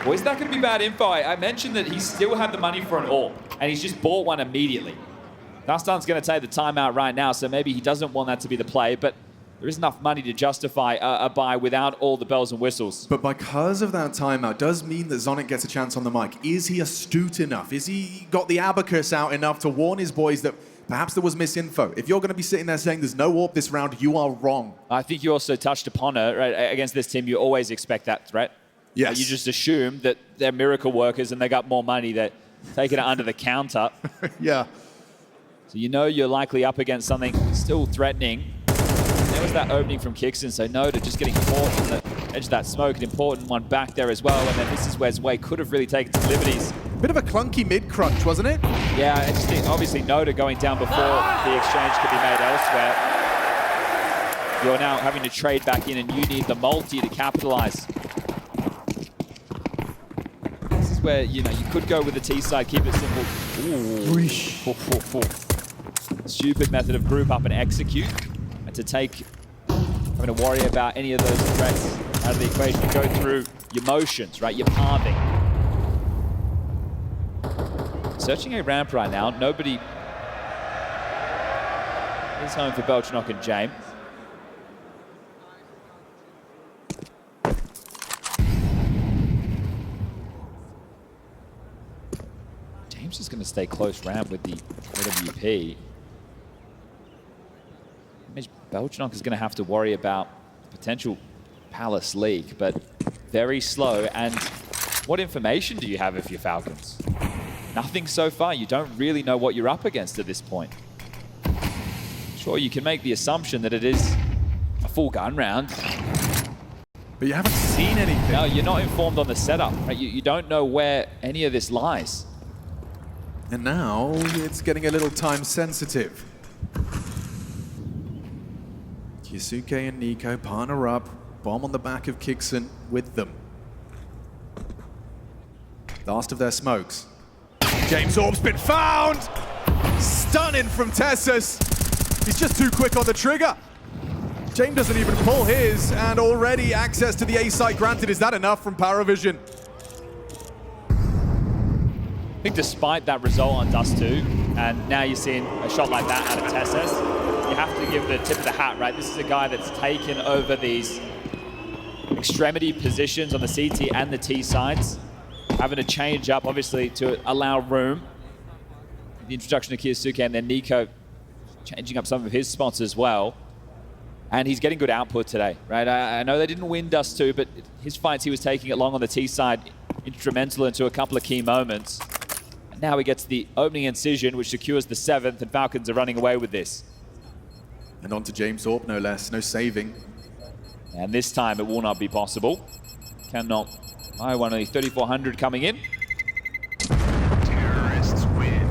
Well, is that going to be bad info? I mentioned that he still had the money for an AWP, and he's just bought one immediately. Dust2's going to take the timeout right now, so maybe he doesn't want that to be the play, but there is enough money to justify a buy without all the bells and whistles. But because of that timeout, does mean that Zonic gets a chance on the mic. Is he astute enough? Is he got the abacus out enough to warn his boys that perhaps there was misinfo? If you're going to be sitting there saying there's no AWP this round, you are wrong. I think you also touched upon it, right? Against this team, you always expect that threat. Yes. You just assume that they're miracle workers and they got more money, that taking it under the counter. Yeah. So you know you're likely up against something still threatening. There was that opening from Kixon, so Nota just getting caught on the edge of that smoke, an important one back there as well, and then this is where Zway could have really taken some liberties. Bit of a clunky mid-crunch, wasn't it? Yeah, I just think obviously Noda going down before the exchange could be made elsewhere. You're now having to trade back in and you need the multi to capitalize. This is where, you know, you could go with the T side, keep it simple. Ooh. Stupid method of group up and execute. And to take, having to worry about any of those threats out of the equation, you go through your motions, right? Your palming. Searching a ramp right now. Nobody is home for Belchenok and James. James is going to stay close ramp with the AWP. Belchenok is going to have to worry about potential Palace leak, but very slow. And what information do you have if you're Falcons? Nothing so far. You don't really know what you're up against at this point. Sure, you can make the assumption that it is a full gun round. But you haven't seen anything. No, you're not informed on the setup. Right? You don't know where any of this lies. And now it's getting a little time sensitive. kyousuke and Nico partner up. Bomb on the back of Kixon with them. Last of their smokes. James Orb's been found! Stunning from Tessus. He's just too quick on the trigger. James doesn't even pull his, and already access to the A site granted. Is that enough from PARIVISION? I think despite that result on Dust2, and now you're seeing a shot like that out of Tessus, you have to give the tip of the hat, right? This is a guy that's taken over these extremity positions on the CT and the T sides. Having to change up, obviously, to allow room. The introduction of kyousuke and then Nico changing up some of his spots as well. And he's getting good output today, right? I know they didn't win Dust2, but his fights he was taking it long on the T side, instrumental into a couple of key moments. And now he gets the opening incision, which secures the 7th, and Falcons are running away with this. And on to James Orb, no less, no saving. And this time it will not be possible. Cannot. Only 3,400 coming in. Terrorists win.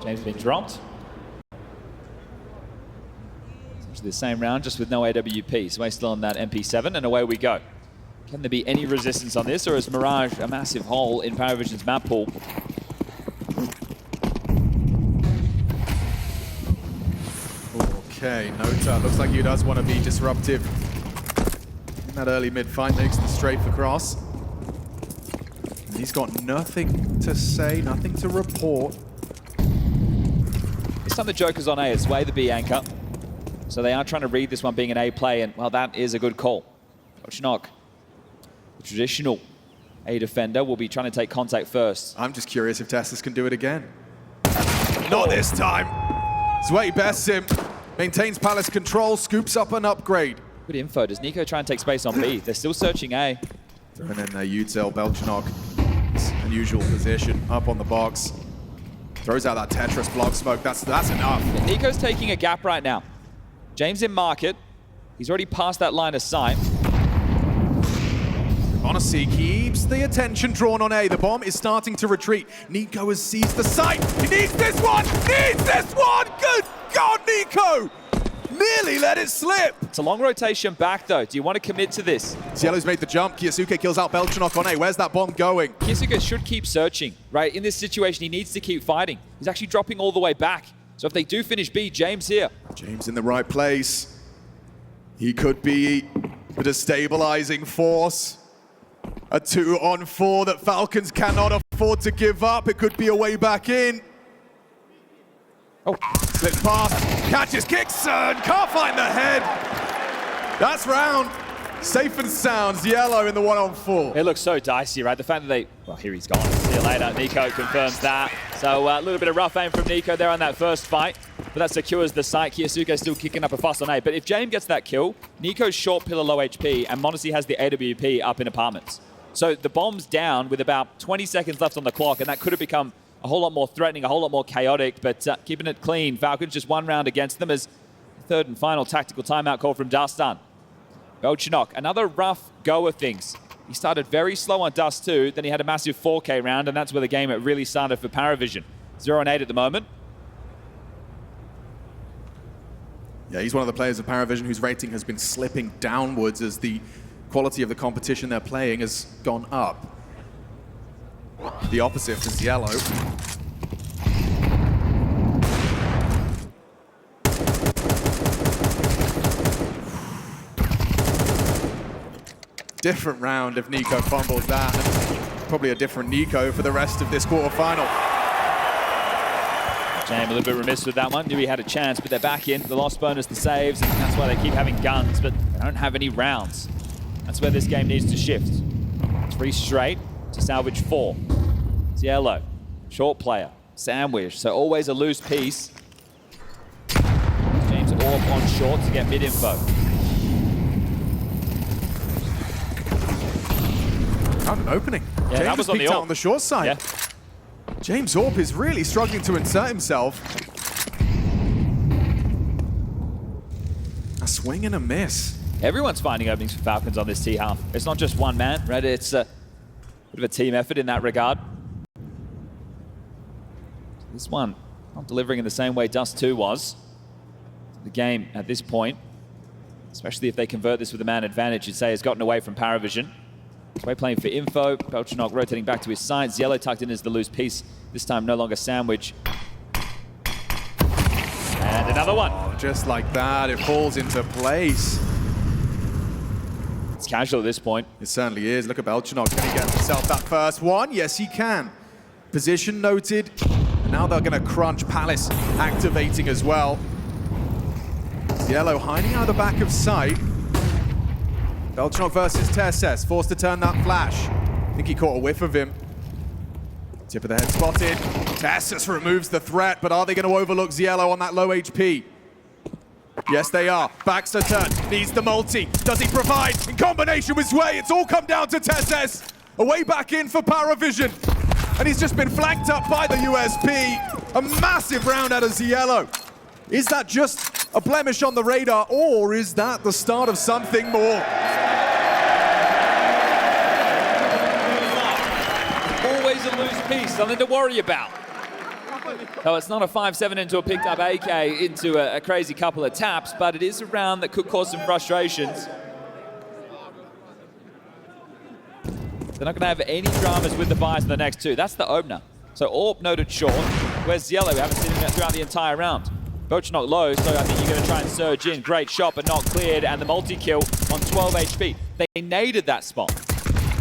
James been dropped. Essentially the same round, just with no AWP. So we're still on that MP7, and away we go. Can there be any resistance on this, or is Mirage a massive hole in PARIVISION's map pool? Okay, Nota looks like he does want to be disruptive. In that early mid-fight, makes the strafe across. And he's got nothing to say, nothing to report. This time the Joker's on A, it's way the B anchor. So they are trying to read this one being an A play, and well, that is a good call. Belchenok, the traditional A defender, will be trying to take contact first. I'm just curious if Tessus can do it again. Not this time. Zwei bests him, maintains Palace control, scoops up an upgrade. Good info. Does Nico try and take space on B? They're still searching A. Throwing in Utzel, Belchenok, unusual position, up on the box. Throws out that Tetris block smoke, that's enough. Yeah, Nico's taking a gap right now. James in market. He's already passed that line of sight. Odyssey keeps the attention drawn on A. The bomb is starting to retreat. Nico has seized the site. He needs this one! Needs this one! Good God, Nico! Nearly let it slip. It's a long rotation back, though. Do you want to commit to this? Yellow's made the jump. kyousuke kills out Belchenok on A. Where's that bomb going? kyousuke should keep searching, right? In this situation, he needs to keep fighting. He's actually dropping all the way back. So if they do finish B, James here. James in the right place. He could be the destabilizing force. A 2-on-4 that Falcons cannot afford to give up. It could be a way back in. Oh, slips past, catches Kixon, can't find the head. That's round. Safe and sound, Yellow in the 1-on-4. It looks so dicey, right? The fact that they, well, here he's gone. See you later. Nico confirms that. So a little bit of rough aim from Nico there on that first fight, but that secures the site. kyousuke still kicking up a fuss on A. But if James gets that kill, Nico's short pillar low HP, and MongolZ has the AWP up in apartments. So the bomb's down with about 20 seconds left on the clock, and that could have become a whole lot more threatening, a whole lot more chaotic, but keeping it clean. Falcons just one round against them as the third and final tactical timeout call from Dust2. BTarena, another rough go of things. He started very slow on Dust2, then he had a massive 4K round, and that's where the game really started for PARIVISION. 0-8 at the moment. Yeah, he's one of the players of PARIVISION whose rating has been slipping downwards as the quality of the competition they're playing has gone up. The opposite for Yellow. Different round if Nico fumbles that, and probably a different Nico for the rest of this quarterfinal. Jam a little bit remiss with that one. Knew he had a chance, but they're back in. The lost bonus, the saves, and that's why they keep having guns, but they don't have any rounds. That's where this game needs to shift. 3 straight to salvage 4. It's Yellow, short player, sandwich, so always a loose piece. James Orb on short to get mid-info. Found an opening. Yeah, James that was on the peeked out AWP. on the short side. Yeah. James Orb is really struggling to insert himself. A swing and a miss. Everyone's finding openings for Falcons on this T-half. It's not just one man, right? It's a bit of a team effort in that regard. This one not delivering in the same way Dust2 was. The game at this point, especially if they convert this with a man advantage, you'd say has gotten away from PARIVISION. Way playing for info. BTarena rotating back to his sides. Yellow tucked in as the loose piece. This time no longer sandwich. And another one. Oh, just like that, it falls into place. It's casual at this point. It certainly is. Look at BTarena. Can he get himself that first one? Yes, he can. Position noted. And now they're going to crunch. Palace activating as well. Yellow hiding out the back of sight. BTarena versus Tesses, forced to turn that flash. I think he caught a whiff of him. Tip of the head spotted. Tesses removes the threat, but are they going to overlook Ziello on that low HP? Yes, they are. Baxter turn, needs the multi. Does he provide? In combination with Zway, it's all come down to Tesses. A way back in for PARIVISION. And he's just been flanked up by the USP. A massive round out of Ziello. Is that just a blemish on the radar, or is that the start of something more? Always a loose piece, something to worry about. No, it's not a 5-7 into a picked up AK into a crazy couple of taps, but it is a round that could cause some frustrations. They're not going to have any dramas with the buys in the next 2. That's the opener. So Orb noted short. Where's Yellow? We haven't seen him throughout the entire round. BTarena low, so I think you're going to try and surge in. Great shot, but not cleared, and the multi-kill on 12 HP. They naded that spot.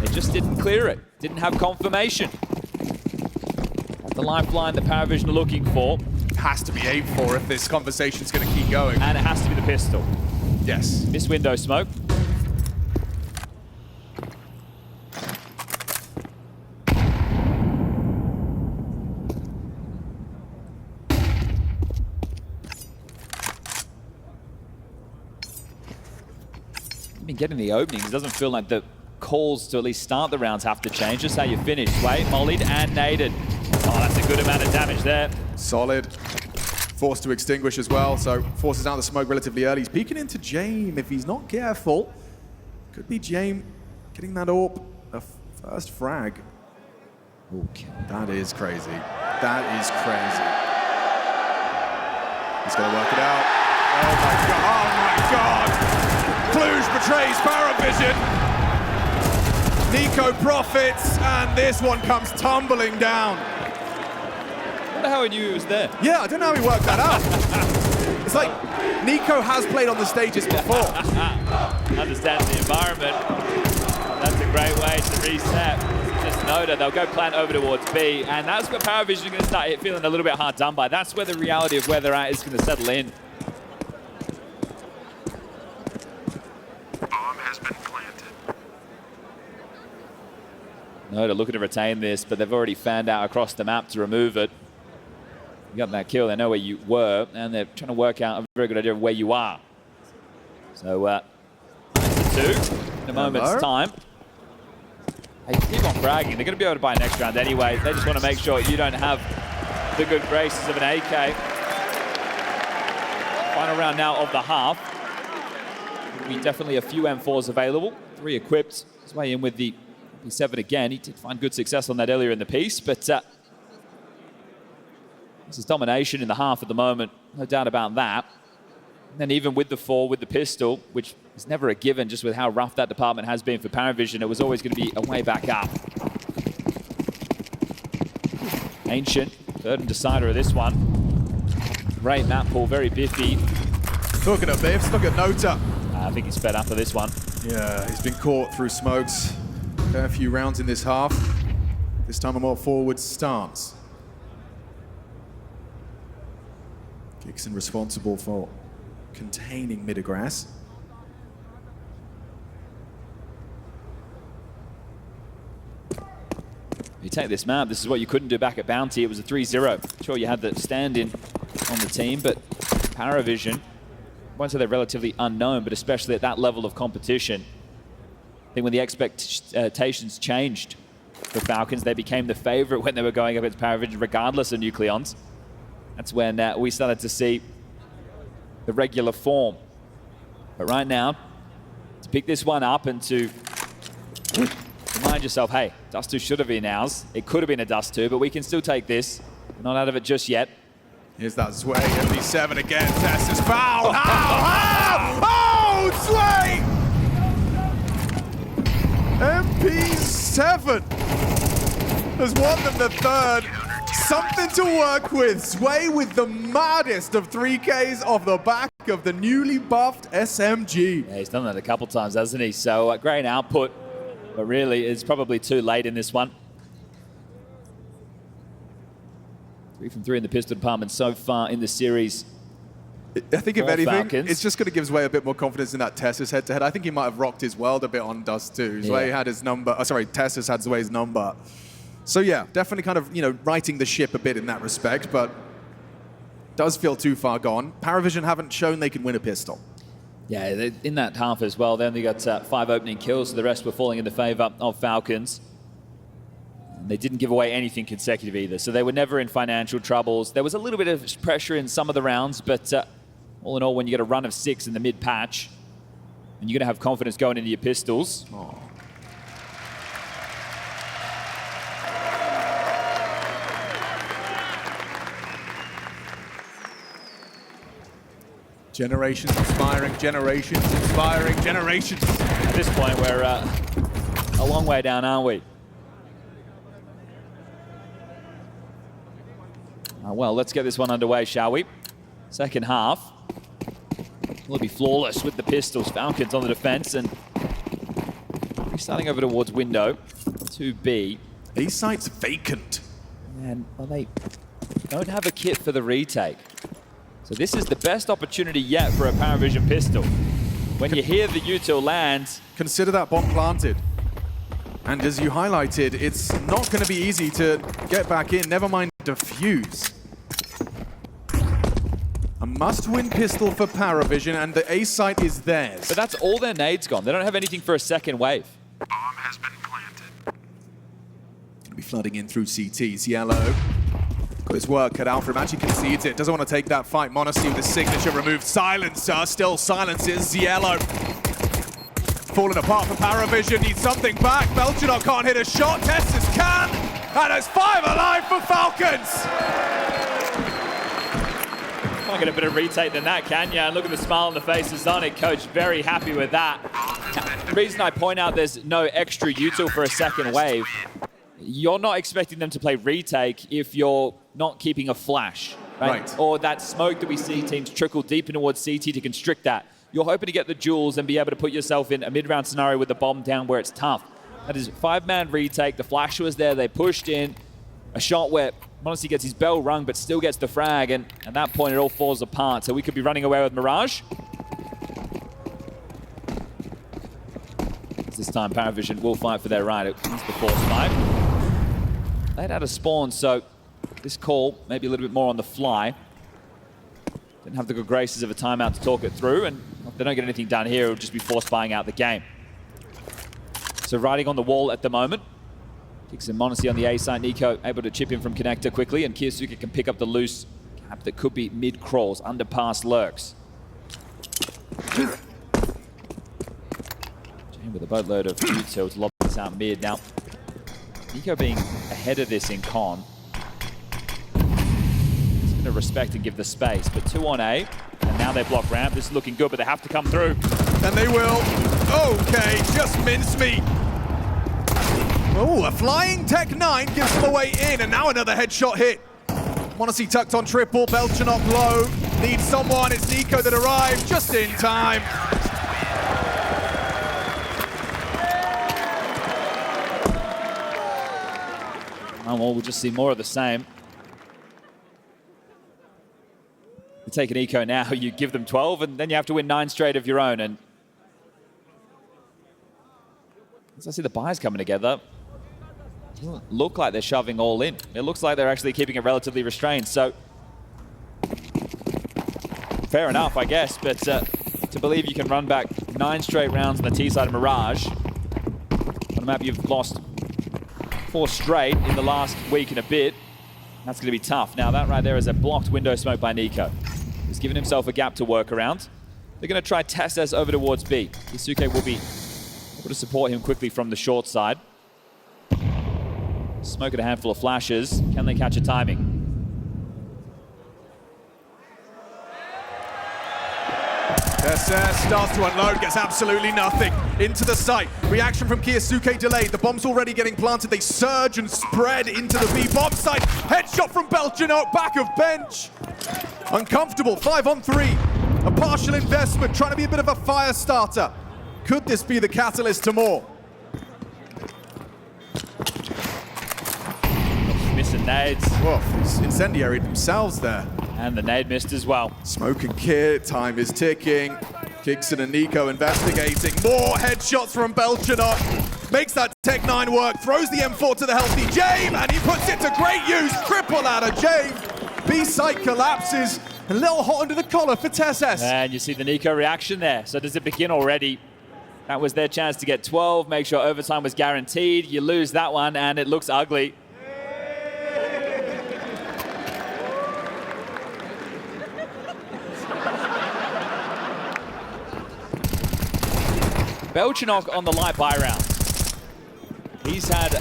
They just didn't clear it. Didn't have confirmation. That's the lifeline that PARIVISION are looking for. Has to be aimed for if this conversation's going to keep going. And it has to be the pistol. Yes. Miss window smoke. Been getting the openings. It doesn't feel like the calls to at least start the rounds have to change. Just how you finish. Wait, mollied and naded. Oh, that's a good amount of damage there. Solid. Forced to extinguish as well, so forces out the smoke relatively early. He's peeking into Jame. If he's not careful, could be Jame getting that AWP. A first frag. Okay. That is crazy. That is crazy. He's going to work it out. Oh my god. Oh my god. Cluj betrays PARIVISION. Nico profits, and this one comes tumbling down. I wonder how he knew he was there. Yeah, I don't know how he worked that out. It's like Nico has played on the stages before. Understands the environment. That's a great way to reset. Just Noda, they'll go plant over towards B, and that's where PARIVISION are going to start feeling a little bit hard done by. That's where the reality of where they're at is going to settle in. Noda looking to retain this, but they've already fanned out across the map to remove it. You got that kill, they know where you were, and they're trying to work out a very good idea of where you are. So, 2 in a moment's time. Hey, keep on bragging. They're going to be able to buy next round anyway. They just want to make sure you don't have the good graces of an AK. Final round now of the half. There'll be definitely a few M4s available. 3 equipped. His way in with the P7 again. He did find good success on that earlier in the piece, but this is domination in the half at the moment. No doubt about that. And then even with the 4, with the pistol, which is never a given just with how rough that department has been for PARIVISION, it was always going to be a way back up. Ancient, third and decider of this one. Great map pool, very biffy. Talking of biffs, look at Nota. I think he's fed up for this one. Yeah, he's been caught through smokes. A few rounds in this half. This time a more forward stance. Gixon responsible for containing Midagras. You take this map, this is what you couldn't do back at Bounty. It was a 3-0. Sure, you had the stand-in on the team, but PARIVISION, I won't say they're relatively unknown, but especially at that level of competition, I think when the expectations changed for Falcons, they became the favorite when they were going up against PARIVISION, regardless of Nucleons. That's when we started to see the regular form. But right now, to pick this one up and to remind yourself, hey, Dust2 should have been ours. It could have been a Dust2, but we can still take this. We're not out of it just yet. Here's that Sway, MP7 again. Tess is fouled. Oh, Sway! MP7 has won them the third. Something to work with. Sway with the maddest of 3Ks off the back of the newly buffed SMG. Yeah, he's done that a couple times, hasn't he? So great output, but really it's probably too late in this one. 3 from 3 in the pistol department so far in the series. I think if anything, Falcons. it's just going to give Sway a bit more confidence in that Tessus head-to-head. I think he might have rocked his world a bit on Dust2. Sway had his number. Oh, sorry, Tessus had Sway's number. So yeah, definitely kind of, righting the ship a bit in that respect, but does feel too far gone. PARIVISION haven't shown they can win a pistol. Yeah, in that half as well, they only got 5 opening kills, so the rest were falling in the favor of Falcons. And they didn't give away anything consecutive either, so they were never in financial troubles. There was a little bit of pressure in some of the rounds, but all in all, when you get a run of 6 in the mid-patch, and you're going to have confidence going into your pistols. Oh. Generations inspiring, generations inspiring, generations. At this point, we're a long way down, aren't we? Well, let's get this one underway, shall we? Second half. Will be flawless with the pistols. Falcons on the defense, and starting over towards window 2B. A site's vacant. And well, they don't have a kit for the retake. So this is the best opportunity yet for a PARIVISION pistol. When you hear the util land, consider that bomb planted. And as you highlighted, it's not going to be easy to get back in, never mind defuse. A must-win pistol for PARIVISION, and the A site is theirs. But that's all their nades gone. They don't have anything for a second wave. Bomb has been planted. Going to be flooding in through CTs. Yellow. Got his work cut out for him. Actually concedes it. Doesn't want to take that fight. Monacy with his signature removed. Silencer. Still silences. Yellow. Falling apart for PARIVISION. Needs something back. Belchador can't hit a shot. Tessus can. And it's 5 alive for Falcons. Can't get a better retake than that, can you? And look at the smile on the face of Zonic. Coach very happy with that. Now, the reason I point out there's no extra util for a second wave, you're not expecting them to play retake if you're not keeping a flash, right? Or that smoke that we see teams trickle deep in towards CT to constrict that. You're hoping to get the jewels and be able to put yourself in a mid-round scenario with the bomb down where it's tough. That is 5-man retake. The flash was there. They pushed in. A shot where Monacy gets his bell rung but still gets the frag, and at that point it all falls apart. So we could be running away with Mirage. This time PARIVISION will fight for their right. It comes the force fight. They'd had a spawn, so this call maybe a little bit more on the fly. Didn't have the good graces of a timeout to talk it through, and if they don't get anything done here, it'll just be force buying out the game. So riding on the wall at the moment. Kicks in MongolZ on the A side. Nico able to chip in from connector quickly, and kyousuke can pick up the loose gap that could be mid-crawls, underpass lurks. Jane with a boatload of utils to lob this out mid. Now, Nico being ahead of this in con, he's going to respect and give the space, but 2 on A, and now they block ramp. This is looking good, but they have to come through. And they will. Okay, just mincemeat. Oh, a flying Tech 9 gives them a way in, and now another headshot hit. MongolZ tucked on triple, BTarena low. Needs someone, it's Nico that arrived just in time. Oh, well, we'll just see more of the same. You take an eco now, you give them 12, and then you have to win 9 straight of your own. And as I see the buys coming together, it doesn't look like they're shoving all in. It looks like they're actually keeping it relatively restrained. So, fair enough, I guess. But to believe you can run back 9 straight rounds on the T side of Mirage, on a map you've lost 4 straight in the last week and a bit, that's going to be tough. Now, that right there is a blocked window smoke by Nico. He's given himself a gap to work around. They're going to try Tesses over towards B. kyousuke will be able to support him quickly from the short side. Smoke at a handful of flashes. Can they catch a timing? Tesses starts to unload, gets absolutely nothing. Into the site. Reaction from kyousuke delayed. The bomb's already getting planted. They surge and spread into the B bomb site. Headshot from BTarena, back of bench. Uncomfortable, 5 on 3. A partial investment, trying to be a bit of a fire starter. Could this be the catalyst to more? Missing nades. Whoa, he's incendiary themselves there. And the nade missed as well. Smoke and kit, time is ticking. Kixon and Nico investigating. More headshots from BTarena. Makes that Tech 9 work, throws the M4 to the healthy James, and he puts it to great use. Triple out of James. B site collapses. A little hot under the collar for Tesses. And you see the Nico reaction there. So does it begin already? That was their chance to get 12, make sure overtime was guaranteed. You lose that one, and it looks ugly. BTarena on the light buy round. He's had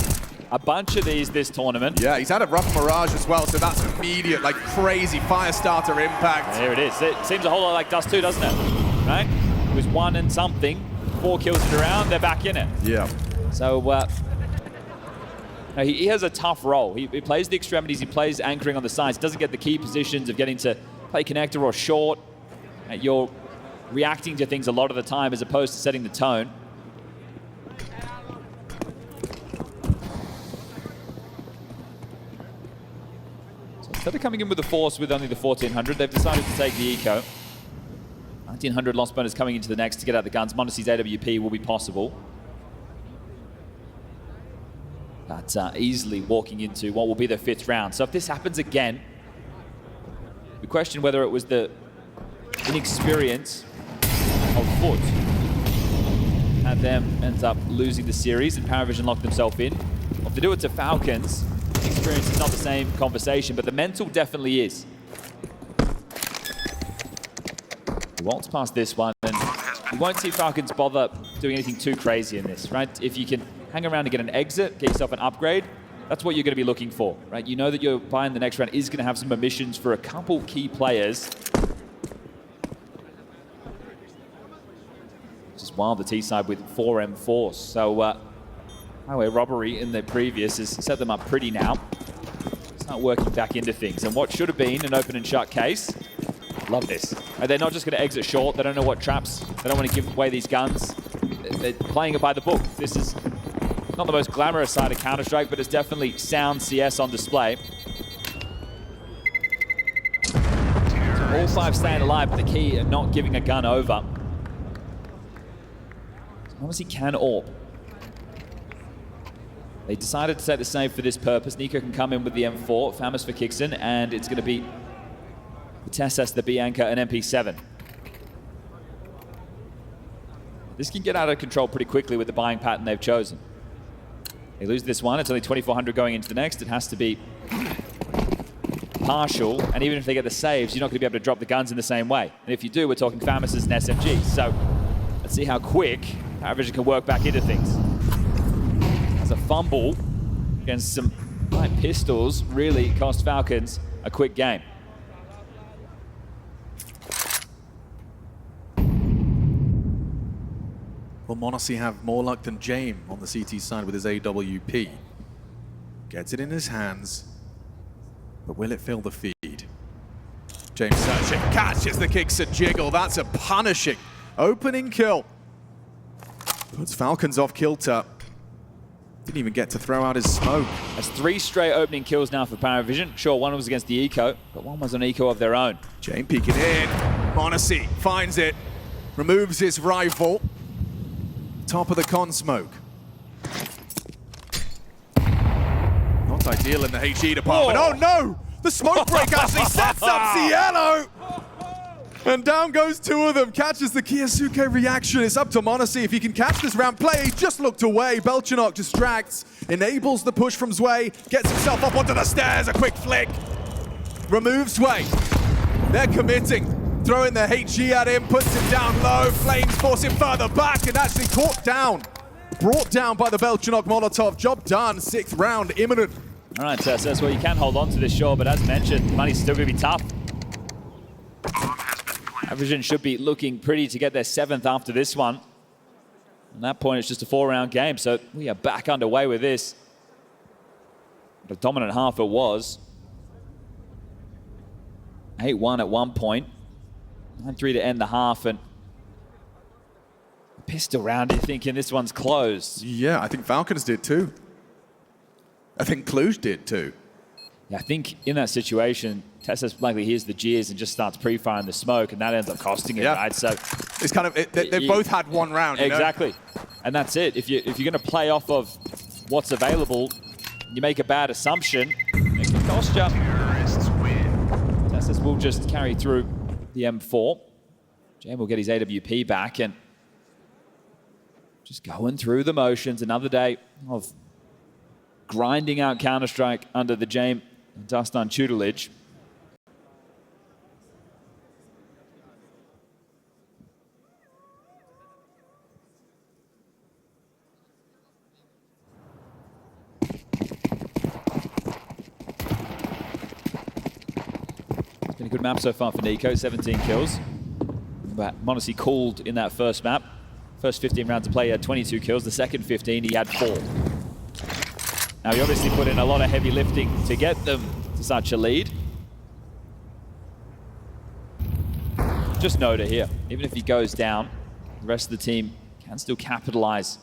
a bunch of these this tournament. Yeah, he's had a rough Mirage as well, so that's immediate, like crazy fire starter impact. There it is. It seems a whole lot like Dust2, doesn't it? Right? It was 1 and something, 4 kills in a round, they're back in it. Yeah. So, he has a tough role. He plays the extremities, he plays anchoring on the sides, doesn't get the key positions of getting to play connector or short. You're reacting to things a lot of the time as opposed to setting the tone. So instead of coming in with the force with only the 1400, they've decided to take the eco. 1900 lost bonus coming into the next to get out the guns. MongolZ's AWP will be possible. But easily walking into what will be their 5th round. So if this happens again, we question whether it was the inexperience of FUT had them end up losing the series and PARIVISION locked themselves in. Or if they do it to Falcons, experience is not the same conversation, but the mental definitely is. He walks past this one, and you won't see Falcons bother doing anything too crazy in this, right? If you can hang around and get an exit, get yourself an upgrade, that's what you're going to be looking for, right? You know that your buy in the next round is going to have some omissions for a couple key players. Just wild the T side with 4 M4s. So highway robbery in the previous has set them up pretty now. Start working back into things. And what should have been an open and shut case, love this. They're not just going to exit short. They don't know what traps. They don't want to give away these guns. They're playing it by the book. This is not the most glamorous side of Counter-Strike, but it's definitely sound CS on display. So all 5 staying alive, but the key of not giving a gun over. Obviously can AWP. They decided to set the save for this purpose. Nico can come in with the M4, Famous for Kixon, and it's going to be the Tesses, the B anchor, and MP7. This can get out of control pretty quickly with the buying pattern they've chosen. They lose this one, it's only 2,400 going into the next. It has to be partial, and even if they get the saves, you're not going to be able to drop the guns in the same way. And if you do, we're talking FAMASs and SMGs. So let's see how quick PARIVISION can work back into things. As a fumble against some light pistols really cost Falcons a quick game. Will MongolZ have more luck than James on the CT side with his AWP? Gets it in his hands, but will it fill the feed? James searching, catches the kicks at Jiggle. That's a punishing opening kill. Puts Falcons off kilter. Didn't even get to throw out his smoke. That's 3 straight opening kills now for PARIVISION. Sure, one was against the Eco, but one was an Eco of their own. James peeking in. MongolZ finds it, removes his rival. Top of the con smoke. Not ideal in the HE department. Oh no! The smoke break actually sets up Cielo! And down goes 2 of them. Catches the kyousuke reaction. It's up to MongolZ if he can catch this round play. He just looked away. BTarena distracts, enables the push from Zwei, gets himself up onto the stairs. A quick flick. Removes Zwei. They're committing. Throwing the HG at him, puts him down low. Flames force him further back and actually caught down. Brought down by the BTarena Molotov. Job done. 6th round imminent. All right, Tess, well, you can hold on to this, sure, but as mentioned, money's still going to be tough. PARIVISION should be looking pretty to get their 7th after this one. At that point, it's just a 4-round game, so we are back underway with this. The dominant half it was. 8-1 at one point. 9-3 to end the half, and pistol round, you're thinking this one's closed. Yeah, I think Falcons did too. I think Cluj did too. Yeah, I think in that situation, Tessa's likely hears the jeers and just starts pre-firing the smoke, and that ends up costing him, right? So it's kind of, they both had one round, you exactly. know? And that's it. If you're going to play off of what's available, you make a bad assumption, it can cost you. Tessa's will just carry through the M4. Jam will get his AWP back and just going through the motions. Another day of grinding out Counter-Strike under the Jam and Dust2 tutelage. Been a good map so far for Nico, 17 kills. But MongolZ called in that first map. First 15 rounds of play, he had 22 kills. The second 15, he had 4. Now, he obviously put in a lot of heavy lifting to get them to such a lead. Just note it here, even if he goes down, the rest of the team can still capitalize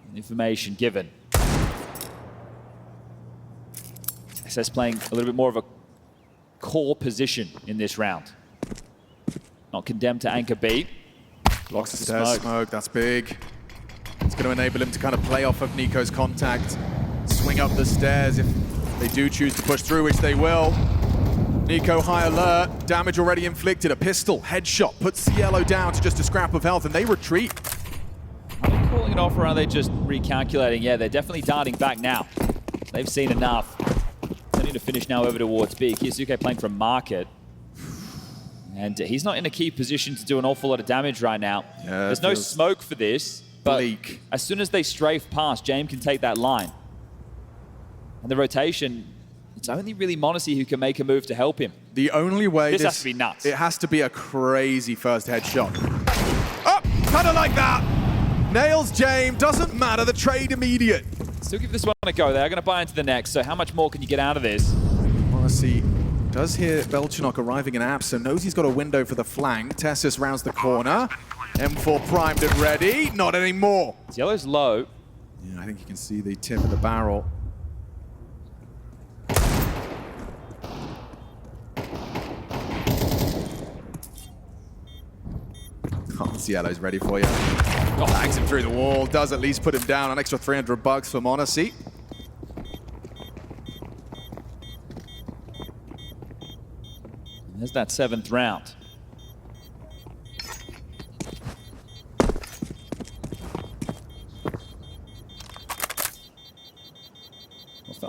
on the information given. SS playing a little bit more of a core position in this round. Not condemned to anchor B. Blocks the stairs smoke, that's big. It's going to enable him to kind of play off of Nico's contact. Swing up the stairs if they do choose to push through, which they will. Nico high alert, damage already inflicted. A pistol, headshot, puts Cielo down to just a scrap of health, and they retreat. Are they calling it off or are they just recalculating? Yeah, they're definitely darting back now. They've seen enough. They need to finish now over towards B. kyousuke playing from market. And he's not in a key position to do an awful lot of damage right now. Yeah, there's no smoke for this, but bleak. As soon as they strafe past, James can take that line. And the rotation, it's only really MongolZ who can make a move to help him. The only way this has to be nuts. It has to be a crazy first headshot. Oh, kind of like that. Nails James, doesn't matter, the trade immediate. Still give this one a go. They're going to buy into the next, so how much more can you get out of this? MongolZ does hear BTarena arriving in apps, so knows he's got a window for the flank. Tessus rounds the corner. M4 primed and ready. Not anymore. Yellow's low. Yeah, I think you can see the tip of the barrel. Oh, Cielo's ready for you. Oh, bangs him through the wall. Does at least put him down. An extra $300 for MongolZ. There's that 7th round.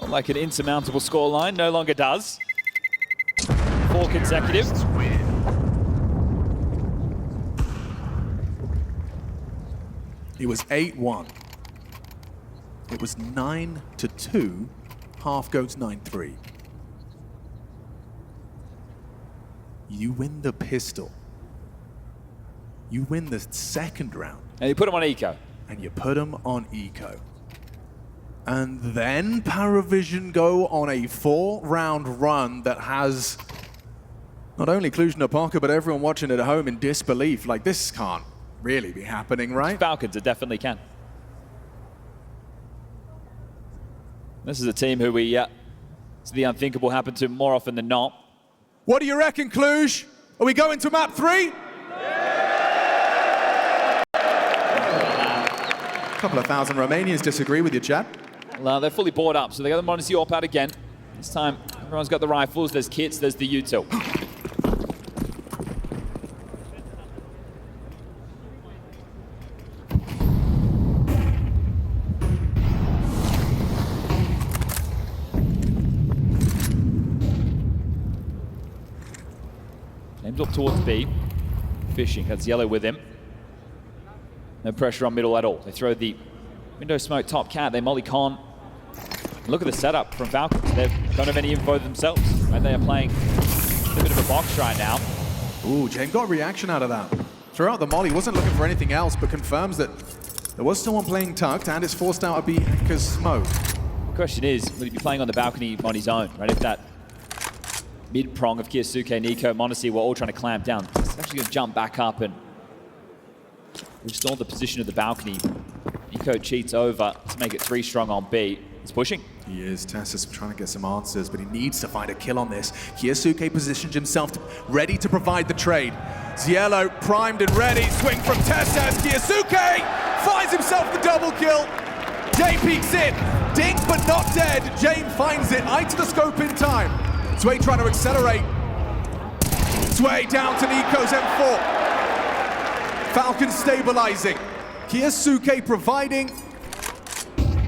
Like an insurmountable scoreline, no longer does. 4 consecutive. It was 8-1. It was 9-2. Half goes 9-3. You win the pistol. You win the second round. And you put him on eco. And you put him on eco. And then PARIVISION go on a 4-round run that has not only Cluj-Napoca, but everyone watching at home in disbelief. Like, this can't really be happening, right? Falcons, it definitely can. This is a team who we see the unthinkable happen to more often than not. What do you reckon, Cluj? Are we going to map 3? A couple of thousand Romanians disagree with you, Chad. Well, they're fully bought up, so they got the MongolZ AWP out again. This time, everyone's got the rifles, there's kits, there's the util. Aims up towards B. Fishing, has Yellow with him. No pressure on middle at all. They throw the window smoke top cat, they molly con. Look at the setup from Falcons. They don't have any info themselves. Right? They are playing a bit of a box right now. Ooh, James got a reaction out of that. Throughout the molly, wasn't looking for anything else, but confirms that there was someone playing tucked and it's forced out a B because smoke. The question is, will he be playing on the balcony on his own? Right? If that mid-prong of kyousuke, Nico, MongolZ were all trying to clamp down, he's actually going to jump back up and restore the position of the balcony. Nico cheats over to make it 3 strong on B. He's pushing. He is. Tess is trying to get some answers, but he needs to find a kill on this. kyousuke positions himself ready to provide the trade. Ziello primed and ready. Swing from Tess as kyousuke finds himself the double kill. Jay peeks in. Dinged but not dead. Jane finds it. Eye to the scope in time. Sway trying to accelerate. Sway down to Nico's M4. Falcons stabilizing. kyousuke providing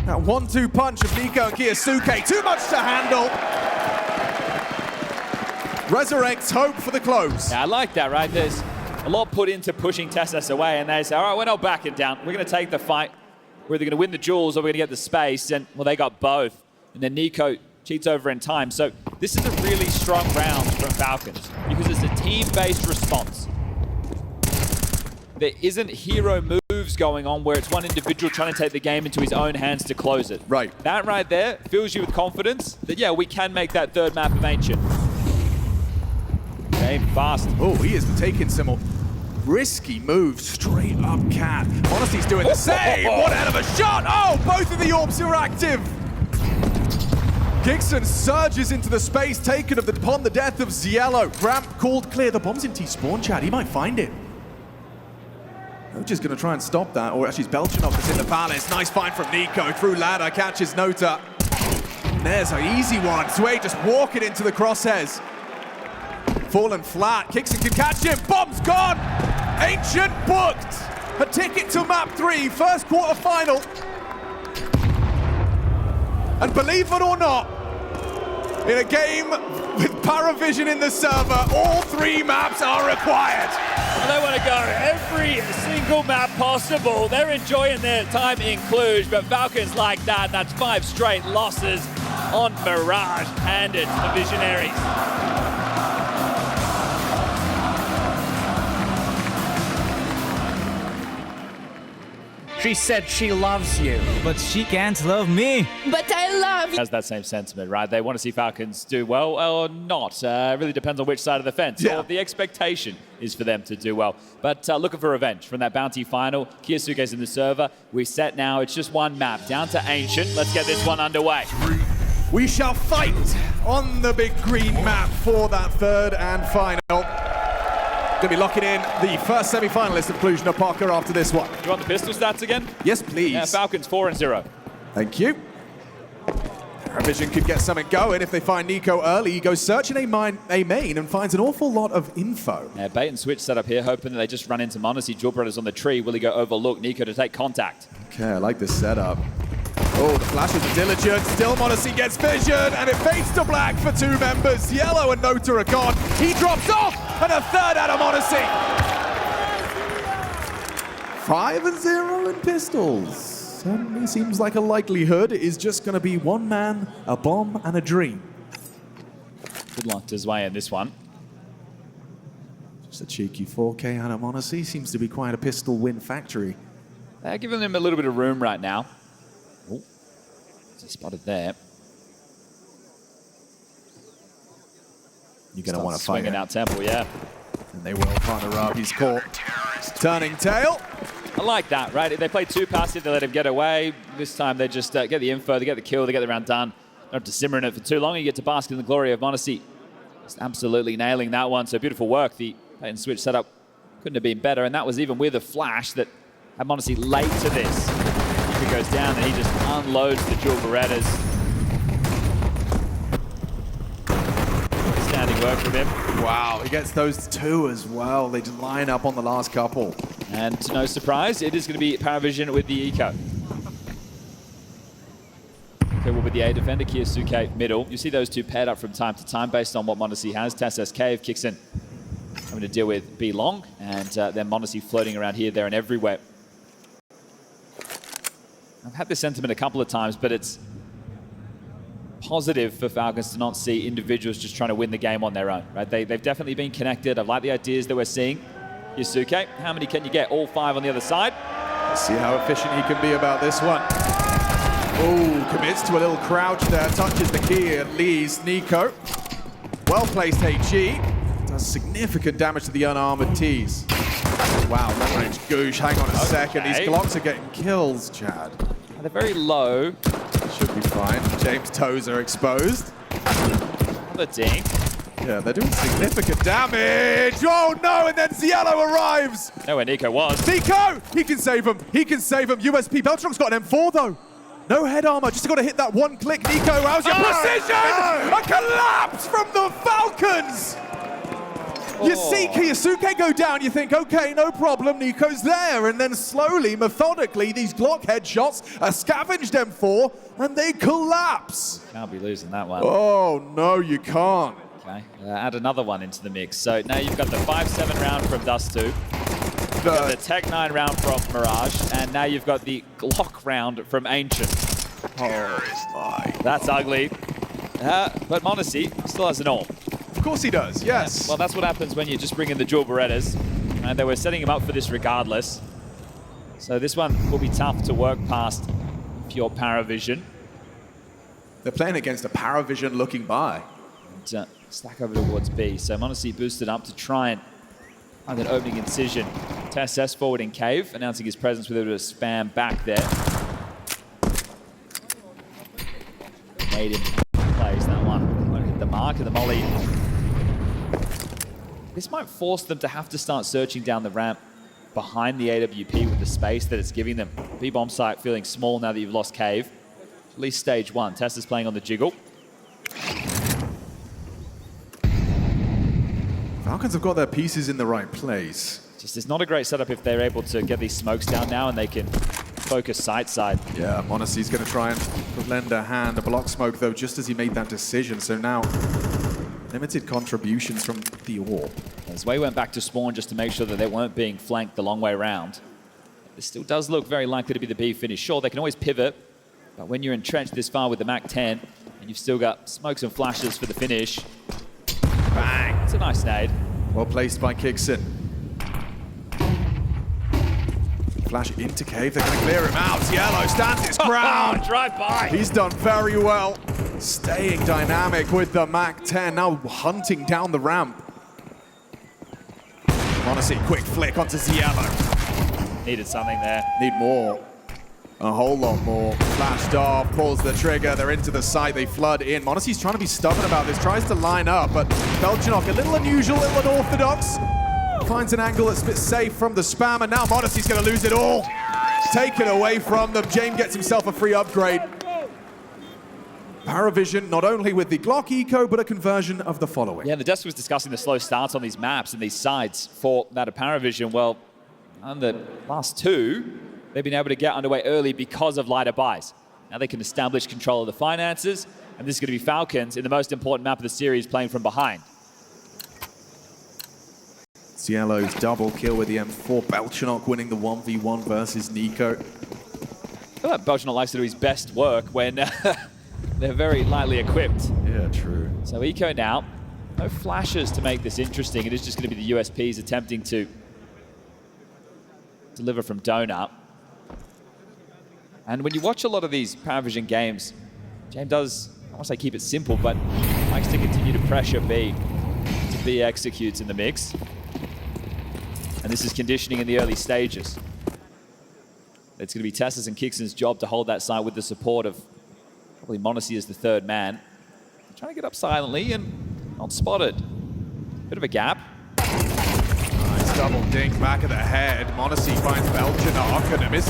that 1-2 punch of Nico and kyousuke. Too much to handle. Resurrects hope for the close. Yeah, I like that, right? There's a lot put into pushing Tessas away, and they say, all right, we're not backing down. We're going to take the fight. We're either going to win the duels or we're going to get the space. And, well, they got both. And then Nico cheats over in time. So this is a really strong round from Falcons because it's a team-based response. There isn't hero moves going on where it's one individual trying to take the game into his own hands to close it. Right. That right there fills you with confidence that, yeah, we can make that third map of Ancient. Game fast. Oh, he is taking some risky moves straight up cat. MongolZ's doing the same. What a hell of a shot. Oh, both of the orbs are active. Gigson surges into the space taken upon the death of Ziello. Ramp called clear. The bomb's in T-spawn, Chad. He might find it. Just going to try and stop that, or actually it's Belchanov that's in the palace. Nice find from Nico through ladder, catches Nota. And there's an easy one. Sway just walking into the crosshairs. Fallen flat, Kixon can catch him, bomb's gone! Ancient booked! A ticket to map 3, first quarter final. And believe it or not, in a game with PARIVISION in the server, all 3 maps are required. They want to go every single map possible. They're enjoying their time in Cluj, but Falcons like that. That's 5 straight losses on Mirage, and it's the Visionaries. She said she loves you. But she can't love me. But I love you. Has that same sentiment, right? They want to see Falcons do well or not. It really depends on which side of the fence. Yeah. Or the expectation is for them to do well. But looking for revenge from that bounty final. kyousuke's in the server. We're set now. It's just 1 map. Down to Ancient. Let's get this one underway. We shall fight on the big green map for that third and final. Going to be locking in the first semi-finalist of Cluj-Napoca after this one. You want the pistol stats again? Yes, please. Yeah, Falcons 4-0. Thank you. PARIVISION could get something going if they find Nico early. He goes searching a main and finds an awful lot of info. Yeah, bait and switch setup here, hoping that they just run into MongolZ. Jewel Brothers on the tree. Will he go overlook Nico to take contact? Okay, I like this setup. Oh, the flash of the diligent. Still MongolZ gets vision, and it fades to black for two members. Yellow and Nota are gone. He drops off, and a third out of MongolZ. 5-0 in pistols. Certainly seems like a likelihood. It is just going to be one man, a bomb, and a dream. Good luck his way in this one. Just a cheeky 4K out of MongolZ. Seems to be quite a pistol win factory. They're giving him a little bit of room right now. Oh, he's spotted there. You're going to want to fight swinging out Temple, yeah. And they will partner up. He's caught. Turning tail. I like that, right? They play too passive, they let him get away. This time they just get the info, they get the kill, they get the round done. Don't have to simmer in it for too long. You get to bask in the glory of MongolZ. Just absolutely nailing that one. So beautiful work. The bait and switch setup couldn't have been better. And that was even with a flash that had MongolZ late to this. He goes down and he just unloads the dual Berettas. Outstanding work from him. Wow, he gets those two as well. They just line up on the last couple. And to no surprise, it is going to be PARIVISION with the eco. Okay, well, with the A defender, kyousuke middle. You see those two paired up from time to time based on what MongolZ has. TSS Cave kicks in, having to deal with B long, and then MongolZ floating around here, there, and everywhere. I've had this sentiment a couple of times, but it's positive for Falcons to not see individuals just trying to win the game on their own, right? They've definitely been connected. I like the ideas that we're seeing. kyousuke, how many can you get? All 5 on the other side. Let's see how efficient he can be about this one. Oh, commits to a little crouch there, touches the key and leaves Nico. Well-placed HE. Does significant damage to the unarmored T's. Wow, long-range Goosh, hang on a second. These Glocks are getting kills, Chad. They're very low. Should be fine. James' toes are exposed. The ding. Yeah, they're doing significant damage. Oh no, and then Cielo arrives. Know where Nico was. Nico! He can save him. He can save him. USP. Beltron's got an M4 though. No head armor. Just got to hit that one click. Nico, how's your precision? A collapse from the Falcons. You see kyousuke go down, you think, okay, no problem, Nico's there. And then slowly, methodically, these Glock headshots are scavenged M4, and they collapse. Can't be losing that one. Oh, no, you can't. Okay, add another one into the mix. So now you've got the 5-7 round from Dust2, you've got the Tech 9 round from Mirage, and now you've got the Glock round from Ancient. Oh, my. That's ugly. But MongolZ still has an all. Of course he does, yes. Well, that's what happens when you just bring in the dual Berettas. And they were setting him up for this regardless. So this one will be tough to work past if you're PARIVISION. They're playing against a PARIVISION looking by. And, stack over towards B. So MongolZ boosted up to try and find an opening incision. TSS forward in cave, announcing his presence with a bit of spam back there. Made him plays that one. Won't hit the mark, and the molly. This might force them to have to start searching down the ramp behind the AWP with the space that it's giving them. B-bomb site feeling small now that you've lost cave. At least stage 1. Tesla's playing on the jiggle. Falcons have got their pieces in the right place. Just it's not a great setup if they're able to get these smokes down now and they can focus side. Yeah, MongolZ's going to try and lend a hand. A block smoke, though, just as he made that decision. So now, limited contributions from the AWP. Zway went back to spawn just to make sure that they weren't being flanked the long way around. This still does look very likely to be the B finish. Sure, they can always pivot, but when you're entrenched this far with the MAC-10, and you've still got smokes and flashes for the finish, bang! It's a nice nade. Well placed by Kixon. Flash into cave, they're going to clear him out. Yellow stands his ground. Drive by. He's done very well. Staying dynamic with the MAC-10, now hunting down the ramp. MongolZ, quick flick onto Cielo. Needed something there. Need more. A whole lot more. Flashed off, pulls the trigger, they're into the site, they flood in. MongolZ's trying to be stubborn about this, tries to line up, but Belchinok, a little unusual, a little unorthodox. Finds an angle that's a bit safe from the spam, and now MongolZ's going to lose it all. Take it away from them. James gets himself a free upgrade. PARIVISION, not only with the Glock eco, but a conversion of the following. Yeah, the Dust was discussing the slow starts on these maps and these sides for that of PARIVISION. Well, on the last two, they've been able to get underway early because of lighter buys. Now they can establish control of the finances, and this is going to be Falcons in the most important map of the series playing from behind. Cielo's double kill with the M4. Belchenok winning the 1v1 versus Nico. I feel like Belchenok likes to do his best work when they're very lightly equipped. Yeah, true. So Eco now, no flashes to make this interesting. It is just going to be the USPs attempting to deliver from Donut. And when you watch a lot of these PARIVISION games, James does, I don't want to say keep it simple, but likes to continue to pressure B. To B executes in the mix. And this is conditioning in the early stages. It's going to be Tessa's and Kixon's job to hold that side with the support of probably MongolZ as the third man. Trying to get up silently and not spotted. Bit of a gap. Nice double dink back of the head. MongolZ finds Belchenok and a miss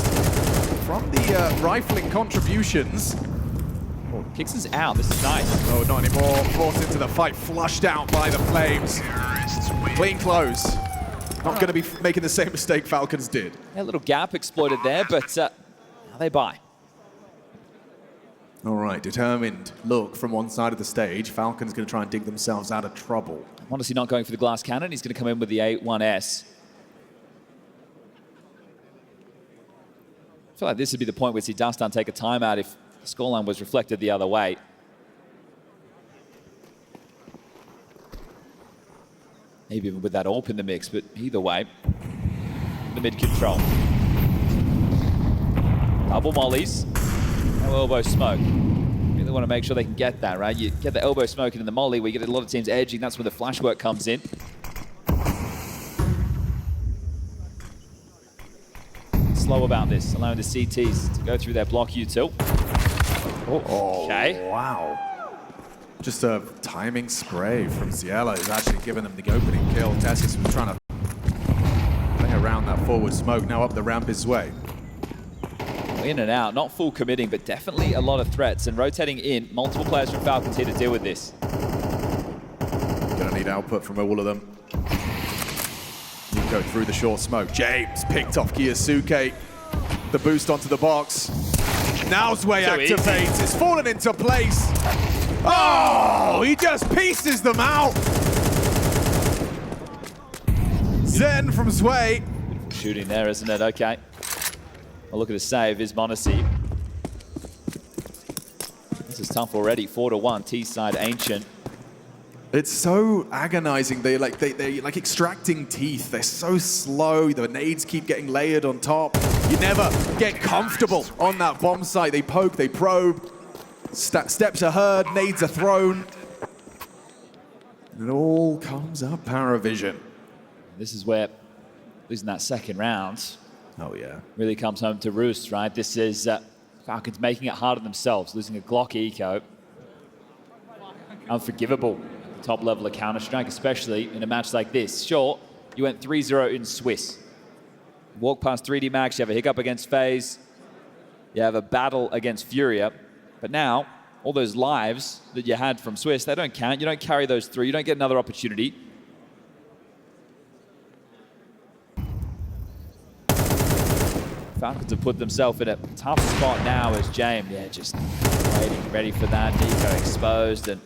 from the rifling contributions. Oh, Kixon's out. This is nice. Oh, not anymore. Brought into the fight, flushed out by the flames. Clean close. Not going to be making the same mistake Falcons did. A little gap exploited there, but now they buy. All right, determined look from one side of the stage. Falcons going to try and dig themselves out of trouble. MongolZ not going for the glass cannon. He's going to come in with the 8-1S. I feel like this would be the point where we see Dust2 take a timeout if the scoreline was reflected the other way. Maybe even with that AWP in the mix, but either way, the mid control. Double mollies, no elbow smoke. Really want to make sure they can get that, right? You get the elbow smoke in the molly, we get a lot of teams edging, that's where the flash work comes in. Slow about this, allowing the CTs to go through their block util. Oh, okay. Wow. Just a timing spray from Cielo is actually giving them the opening kill. Tessus was trying to play around that forward smoke. Now up the ramp his way. In and out, not full committing, but definitely a lot of threats. And rotating in, multiple players from Falcons here to deal with this. Gonna need output from all of them. Nico through the short smoke. James picked off kyousuke. The boost onto the box. Now's way So activates. It's fallen into place. Oh, he just pieces them out. Zen from Sway. Beautiful shooting there, isn't it? Okay. Well, look at the save, is MongolZ. This is tough already. 4-1, T-side Ancient. It's so agonizing. They're like extracting teeth. They're so slow. The nades keep getting layered on top. You never get comfortable on that bomb site. They poke, they probe. Steps are heard, nades are thrown. And it all comes up PARIVISION. This is where losing that second round Oh, yeah. really comes home to roost, right? This is Falcons making it hard on themselves, losing a Glock eco. Unforgivable top level of Counter-Strike, especially in a match like this. Sure, you went 3-0 in Swiss. Walk past 3D Max, you have a hiccup against FaZe, you have a battle against FURIA, but now, all those lives that you had from Swiss, they don't count. You don't carry those through. You don't get another opportunity. Falcons have put themselves in a tough spot now as James, just waiting, ready for that. Nico exposed, and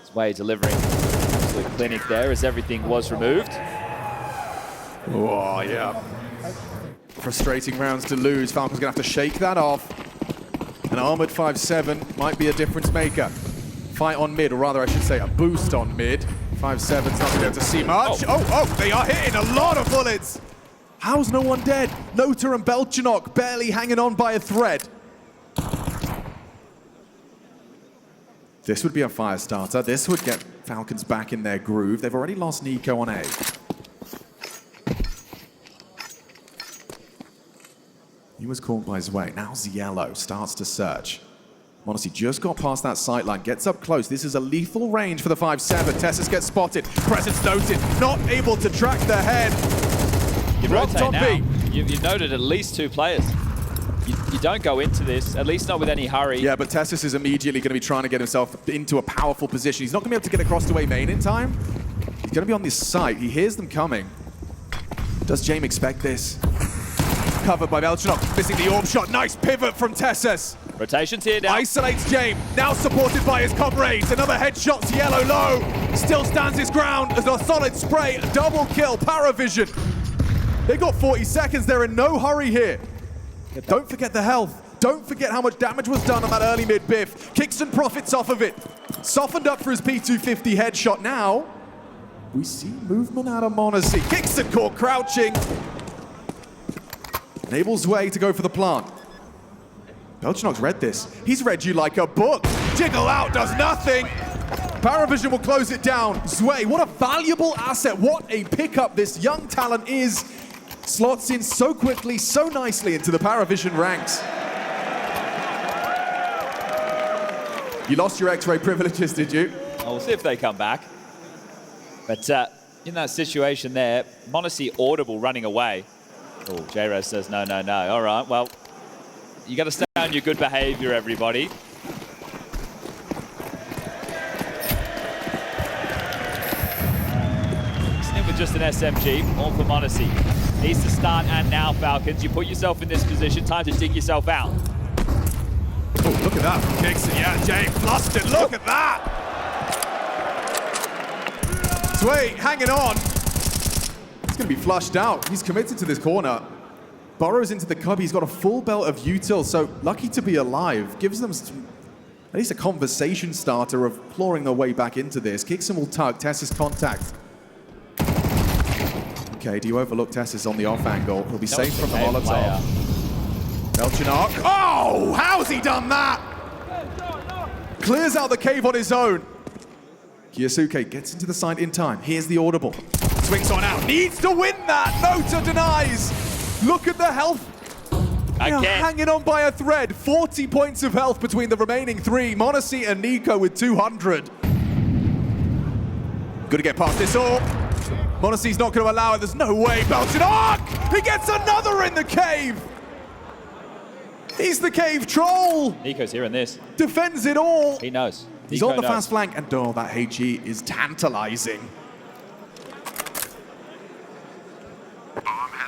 Sway delivering absolute clinic there as everything was removed. Oh, yeah. Frustrating rounds to lose. Falcons going to have to shake that off. An armored 5-7 might be a difference maker. Fight on mid, or rather I should say a boost on mid. 5-7's not going to be able to see much. Oh, they are hitting a lot of bullets. How's no one dead? Nota and Belchenok barely hanging on by a thread. This would be a fire starter. This would get Falcons back in their groove. They've already lost Nico on A. He was caught by his way. Now Ziello starts to search. MongolZ just got past that sight line, gets up close. This is a lethal range for the 5-7. Tessus gets spotted. Presence noted. Not able to track the head. You rotate now. You've noted at least 2 players. You don't go into this, at least not with any hurry. Yeah, but Tessus is immediately going to be trying to get himself into a powerful position. He's not going to be able to get across to A main in time. He's going to be on this site. He hears them coming. Does James expect this? Covered by Belchenok, missing the orb shot. Nice pivot from Tessus. Rotations here now. Isolates James, now supported by his comrades. Another headshot to Yellow low. Still stands his ground as a solid spray. Double kill, PARIVISION. They got 40 seconds. They're in no hurry here. Don't forget the health. Don't forget how much damage was done on that early mid biff. Kingston profits off of it. Softened up for his P250 headshot. Now, we see movement out of MongolZ. Kingston caught crouching. Enables Way to go for the plant. BTarena's read this. He's read you like a book. Jiggle out does nothing. PARIVISION will close it down. Zwei, what a valuable asset. What a pickup this young talent is. Slots in so quickly, so nicely into the PARIVISION ranks. You lost your X-ray privileges, did you? We'll see if they come back. But in that situation there, MongolZ audible running away. Oh, J-Rez says no, no, no. All right, well, you got to stay on your good behavior, everybody. Mixing in with just an SMG, all for MongolZ. Needs to start, and now Falcons, you put yourself in this position, time to dig yourself out. Oh, look at that from Kingston. Yeah, Jay flustered. Look at that. Zwei hanging on. He's going to be flushed out. He's committed to this corner. Burrows into the cub. He's got a full belt of util, so lucky to be alive. Gives them some, at least a conversation starter of clawing their way back into this. Kingston will tug. Tessa's contact. Okay, do you overlook Tessa's on the off angle? He'll be safe from the Molotov. BTarena. Oh, how's he done that? Clears out the cave on his own. kyousuke gets into the side in time. Here's the audible. Swings on out. Needs to win that. Nota denies. Look at the health. Hanging on by a thread. 40 points of health between the remaining three. MongolZ and Nico with 200. Gonna get past this all. MongolZ's not going to allow it. There's no way. BTarena. He gets another in the cave. He's the cave troll. Nico's hearing this. Defends it all. He knows. He's on the fast flank, and oh, that HE is tantalizing.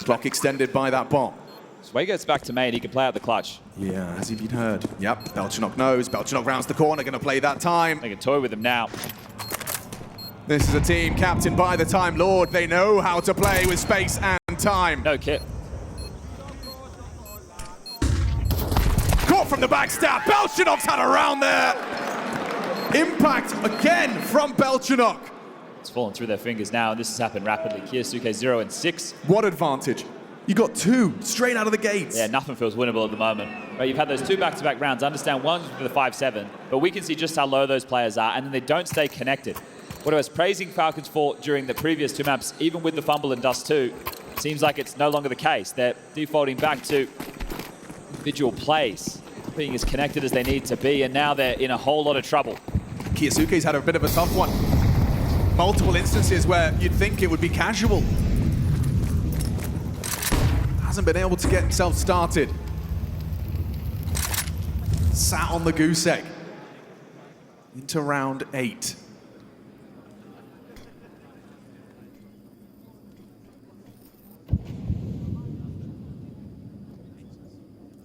Clock extended by that bomb. Zwei gets back to main, he can play out the clutch. Yeah, has he been heard? Yep, BTarena knows. BTarena rounds the corner, going to play that time. They can toy with him now. This is a team captained by the Time Lord. They know how to play with space and time. No kit. Caught from the backstab. BTarena's had a round there. Impact again from BTarena. It's fallen through their fingers now, and this has happened rapidly. kyousuke 0 and 6. What advantage? You got two straight out of the gates. Yeah, nothing feels winnable at the moment. Right, you've had those two back-to-back rounds. I understand one's for the 5-7, but we can see just how low those players are, and then they don't stay connected. What I was praising Falcons for during the previous two maps, even with the fumble in Dust2, seems like it's no longer the case. They're defaulting back to individual plays, being as connected as they need to be, and now they're in a whole lot of trouble. kyousuke's had a bit of a tough one. Multiple instances where you'd think it would be casual. Hasn't been able to get himself started. Sat on the goose egg. Into round 8.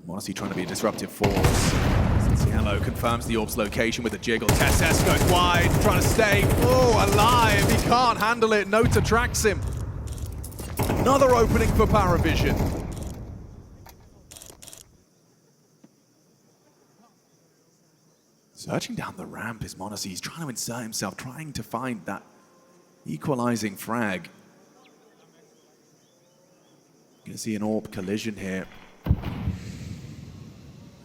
MongolZ trying to be a disruptive force. Yellow confirms the orb's location with a jiggle. Tess goes wide, trying to stay alive. He can't handle it. Nota tracks him. Another opening for PARIVISION. Searching down the ramp is MongolZ. He's trying to insert himself, trying to find that equalizing frag. You're going to see an orb collision here.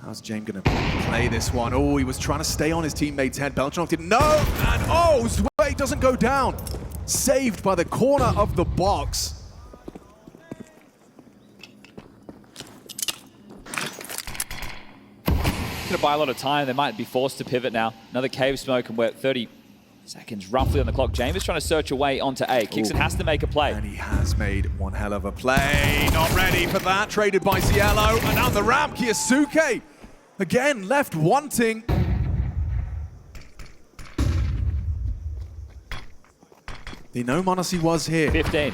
How's James going to play this one? Oh, he was trying to stay on his teammate's head. BTarena didn't know. And oh, Zwei doesn't go down. Saved by the corner of the box. Going to buy a lot of time. They might be forced to pivot now. Another cave smoke, and we're 30 seconds roughly on the clock. James is trying to search away onto A. Kingston has to make a play. And he has made one hell of a play. Not ready for that. Traded by Cielo. And down the ramp, kyousuke. Again, left wanting. They know MongolZ was here. 15.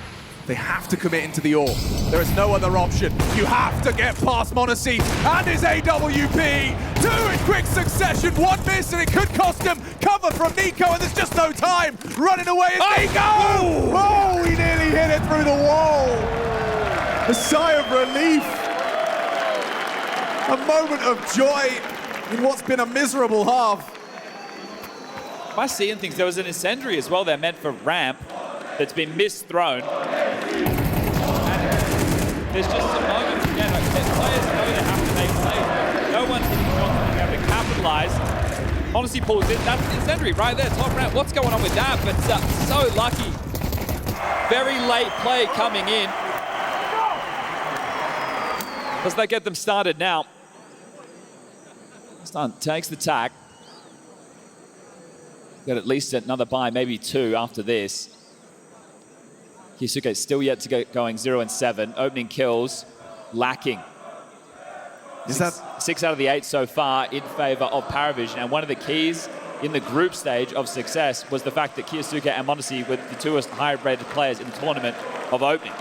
They have to commit into the AWP. There is no other option. You have to get past MongolZ and his AWP. 2 in quick succession, 1 miss, and it could cost him. Cover from NiKo, and there's just no time. Running away is NiKo! Oh, he nearly hit it through the wall. A sigh of relief. A moment of joy in what's been a miserable half. Am I seeing things? There was an incendiary as well there meant for ramp that's been misthrown. And there's just some moments again, like players know they have to make plays. No one's hitting shots that they have to capitalize. Honestly, pulls in. That's the incendiary right there, top ramp. What's going on with that? But so lucky. Very late play coming in. Does that get them started now? Stun takes the tack. Got at least another buy, maybe 2 after this. kyousuke still yet to get going, 0 and 7. Opening kills, lacking. Is that 6 out of the 8 so far in favor of PARIVISION, and one of the keys in the group stage of success was the fact that kyousuke and MongolZ were the 2 higher-rated players in the tournament of openings.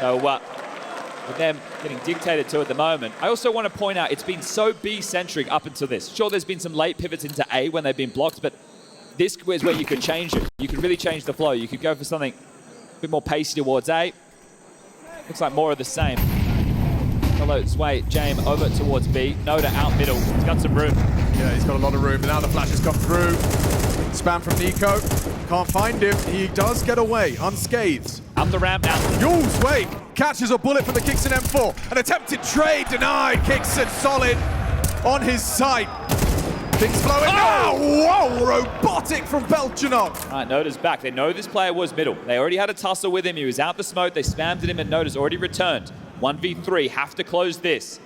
So with them getting dictated to at the moment. I also want to point out it's been so B-centric up until this. Sure, there's been some late pivots into A when they've been blocked, but this is where you could change it. You could really change the flow. You could go for something a bit more pacey towards A. Looks like more of the same. Follow its way, James over towards B. Noda out middle. He's got some room. Yeah, he's got a lot of room. But now the flashes come through. Spam from NiKo. Can't find him. He does get away unscathed. Up the ramp now. MOUZ, wait. Catches a bullet for the Kixon M4. An attempted trade denied. Kixon solid on his side. Things flowing. Oh, whoa, robotic from Belchanok. All right, Noda's back. They know this player was middle. They already had a tussle with him. He was out the smoke. They spammed at him, and Noda's already returned. 1v3, have to close this.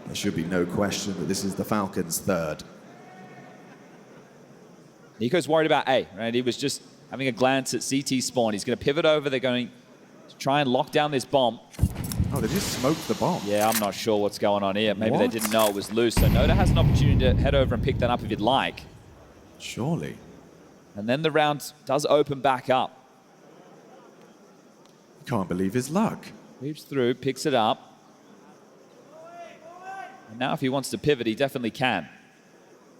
There should be no question that this is the Falcons' third. NiKo's worried about A, right? He was just having a glance at CT spawn. He's going to pivot over. They're going to try and lock down this bomb. Oh, they just smoked the bomb. Yeah, I'm not sure what's going on here. Maybe they didn't know it was loose. So Noda has an opportunity to head over and pick that up if he'd like. Surely. And then the round does open back up. Can't believe his luck. Weaves through, picks it up. And now if he wants to pivot, he definitely can.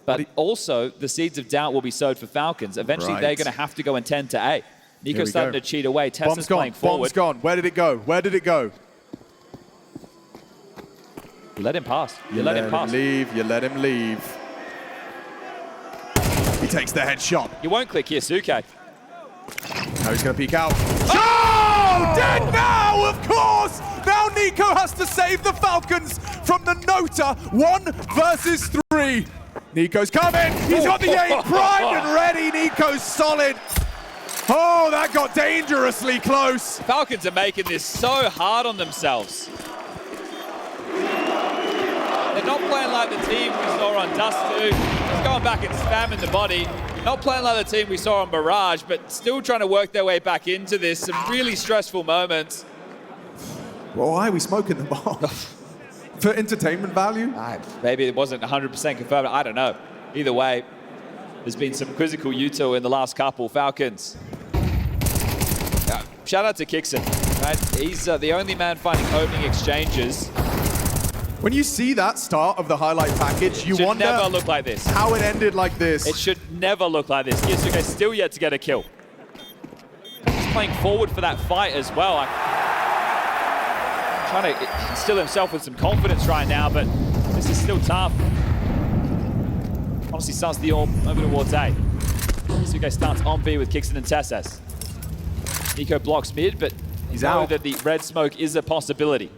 But also, the seeds of doubt will be sowed for Falcons. Eventually, they're going to have to go and 10 to A. NiKo's starting to cheat away. Tessa's playing forward. Bomb's gone. Where did it go? Where did it go? You let him pass. You let him pass. Leave. You let him leave. He takes the headshot. You won't click kyousuke. Now he's going to peek out. Oh! Dead now, of course! Now NiKo has to save the Falcons from the Nota 1 versus 3. NiKo's coming. He's got the 8 primed and ready. NiKo's solid. Oh, that got dangerously close. Falcons are making this so hard on themselves. They're not playing like the team we saw on Dust2. Just going back and spamming the body. Not playing like the team we saw on Mirage, but still trying to work their way back into this. Some really stressful moments. Well, why are we smoking the bomb? For entertainment value? Maybe it wasn't 100% confirmed. I don't know. Either way, there's been some quizzical util in the last couple. Falcons. Shout out to Kixon. Right? He's the only man finding opening exchanges. When you see that start of the highlight package, you wonder never look like this. How it ended like this. It should never look like this. kyousuke still yet to get a kill. He's playing forward for that fight as well. Trying to instill himself with some confidence right now, but this is still tough. Honestly, starts the AWP over towards A. kyousuke starts on B with Kixon and Tesses. NiKo blocks mid, but he's out. That the red smoke is a possibility.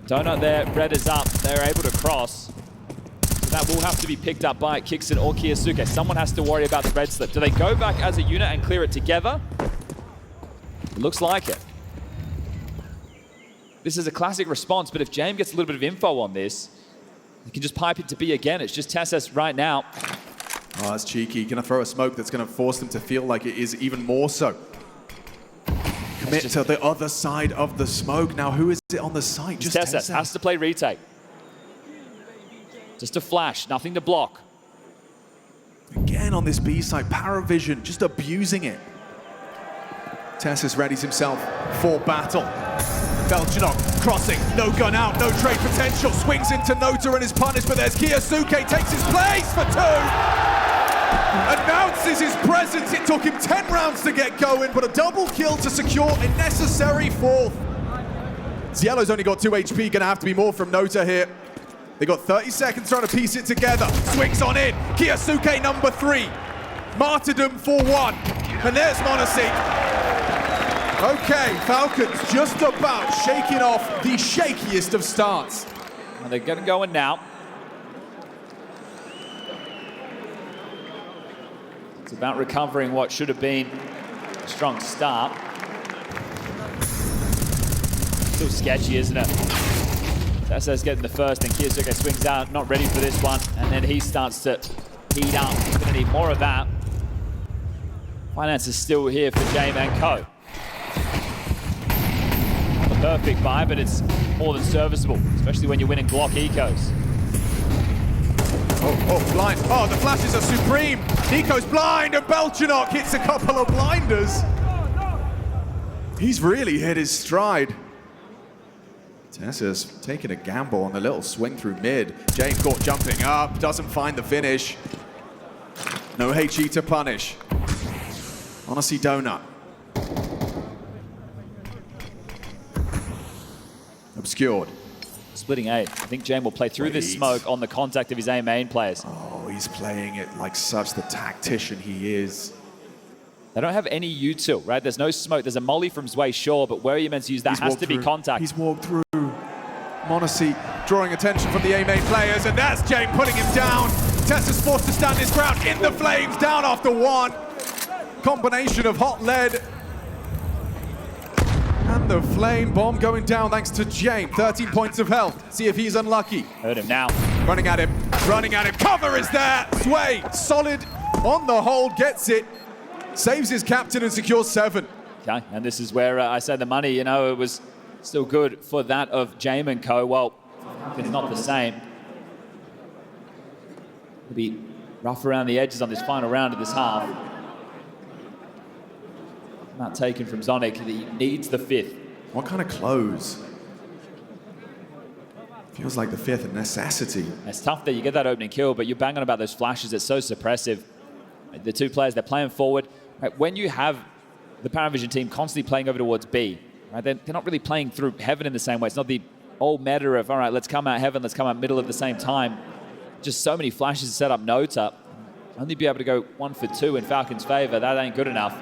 Donut there, red is up. They're able to cross. So that will have to be picked up by Kixon or kyousuke. Someone has to worry about the red slip. Do they go back as a unit and clear it together? It looks like it. This is a classic response, but if James gets a little bit of info on this, he can just pipe it to B again. It's just Tesses right now. Oh, that's cheeky. Gonna throw a smoke that's gonna force them to feel like it is even more so. Commit to the other side of the smoke. Now, who is it on the site? Just Tesses has to play retake. Just a flash, nothing to block. Again on this B side, PARIVISION just abusing it. Tesses readies himself 4 battle. Belchinok crossing, no gun out, no trade potential, swings into Nota and is punished, but there's kyousuke, takes his place for 2! Announces his presence. It took him 10 rounds to get going, but a double kill to secure a necessary 4th. Yellow's only got 2 HP, gonna have to be more from Nota here. They got 30 seconds trying to piece it together. Swings on in, kyousuke number 3. Martyrdom for 1, and there's MongolZ. Okay, Falcons just about shaking off the shakiest of starts. And they're gonna go in now. It's about recovering what should have been a strong start. Still sketchy, isn't it? Sasso's getting the first, and kyousuke swings out, not ready for this one, and then he starts to heat up. He's gonna need more of that. Finance is still here for James and Co. Not the perfect buy, but it's more than serviceable, especially when you're winning Glock ecos. Oh, blind. Oh, the flashes are supreme. Nico's blind, and Belchinok hits a couple of blinders. He's really hit his stride. Tessa's taking a gamble on the little swing through mid. James caught jumping up, doesn't find the finish. No HE to punish. Honestly, Donut. Obscured. Splitting A. I think James will play through this smoke on the contact of his A main players. Oh, he's playing it like such the tactician he is. They don't have any util, right? There's no smoke. There's a molly from Zwei, sure, but where are you meant to use that has to be contact. He's walked through. MongolZ drawing attention from the A main players, and that's James putting him down. Tessa's forced to stand his ground in the flames, down after 1. Combination of hot lead and the flame bomb going down thanks to James. 13 points of health. See if he's unlucky. Heard him now. Running at him. Cover is there. Zwei, solid on the hold, gets it. Saves his captain and secures 7. Okay, and this is where I said the money, you know, it was still good for that of James and Co. Well, it's not the same. It'll be rough around the edges on this final round of this half. Not taken from Zonic. He needs the 5th. What kind of close? Feels like the 5th a necessity. It's tough that you get that opening kill, but you're banging about those flashes. It's so suppressive. The 2 players, they're playing forward. Right? When you have the PARIVISION team constantly playing over towards B, right? They're not really playing through heaven in the same way. It's not the old meta of, all right, let's come out heaven, let's come out middle at the same time. Just so many flashes to set up Nota. Only be able to go 1 for 2 in Falcons' favor. That ain't good enough.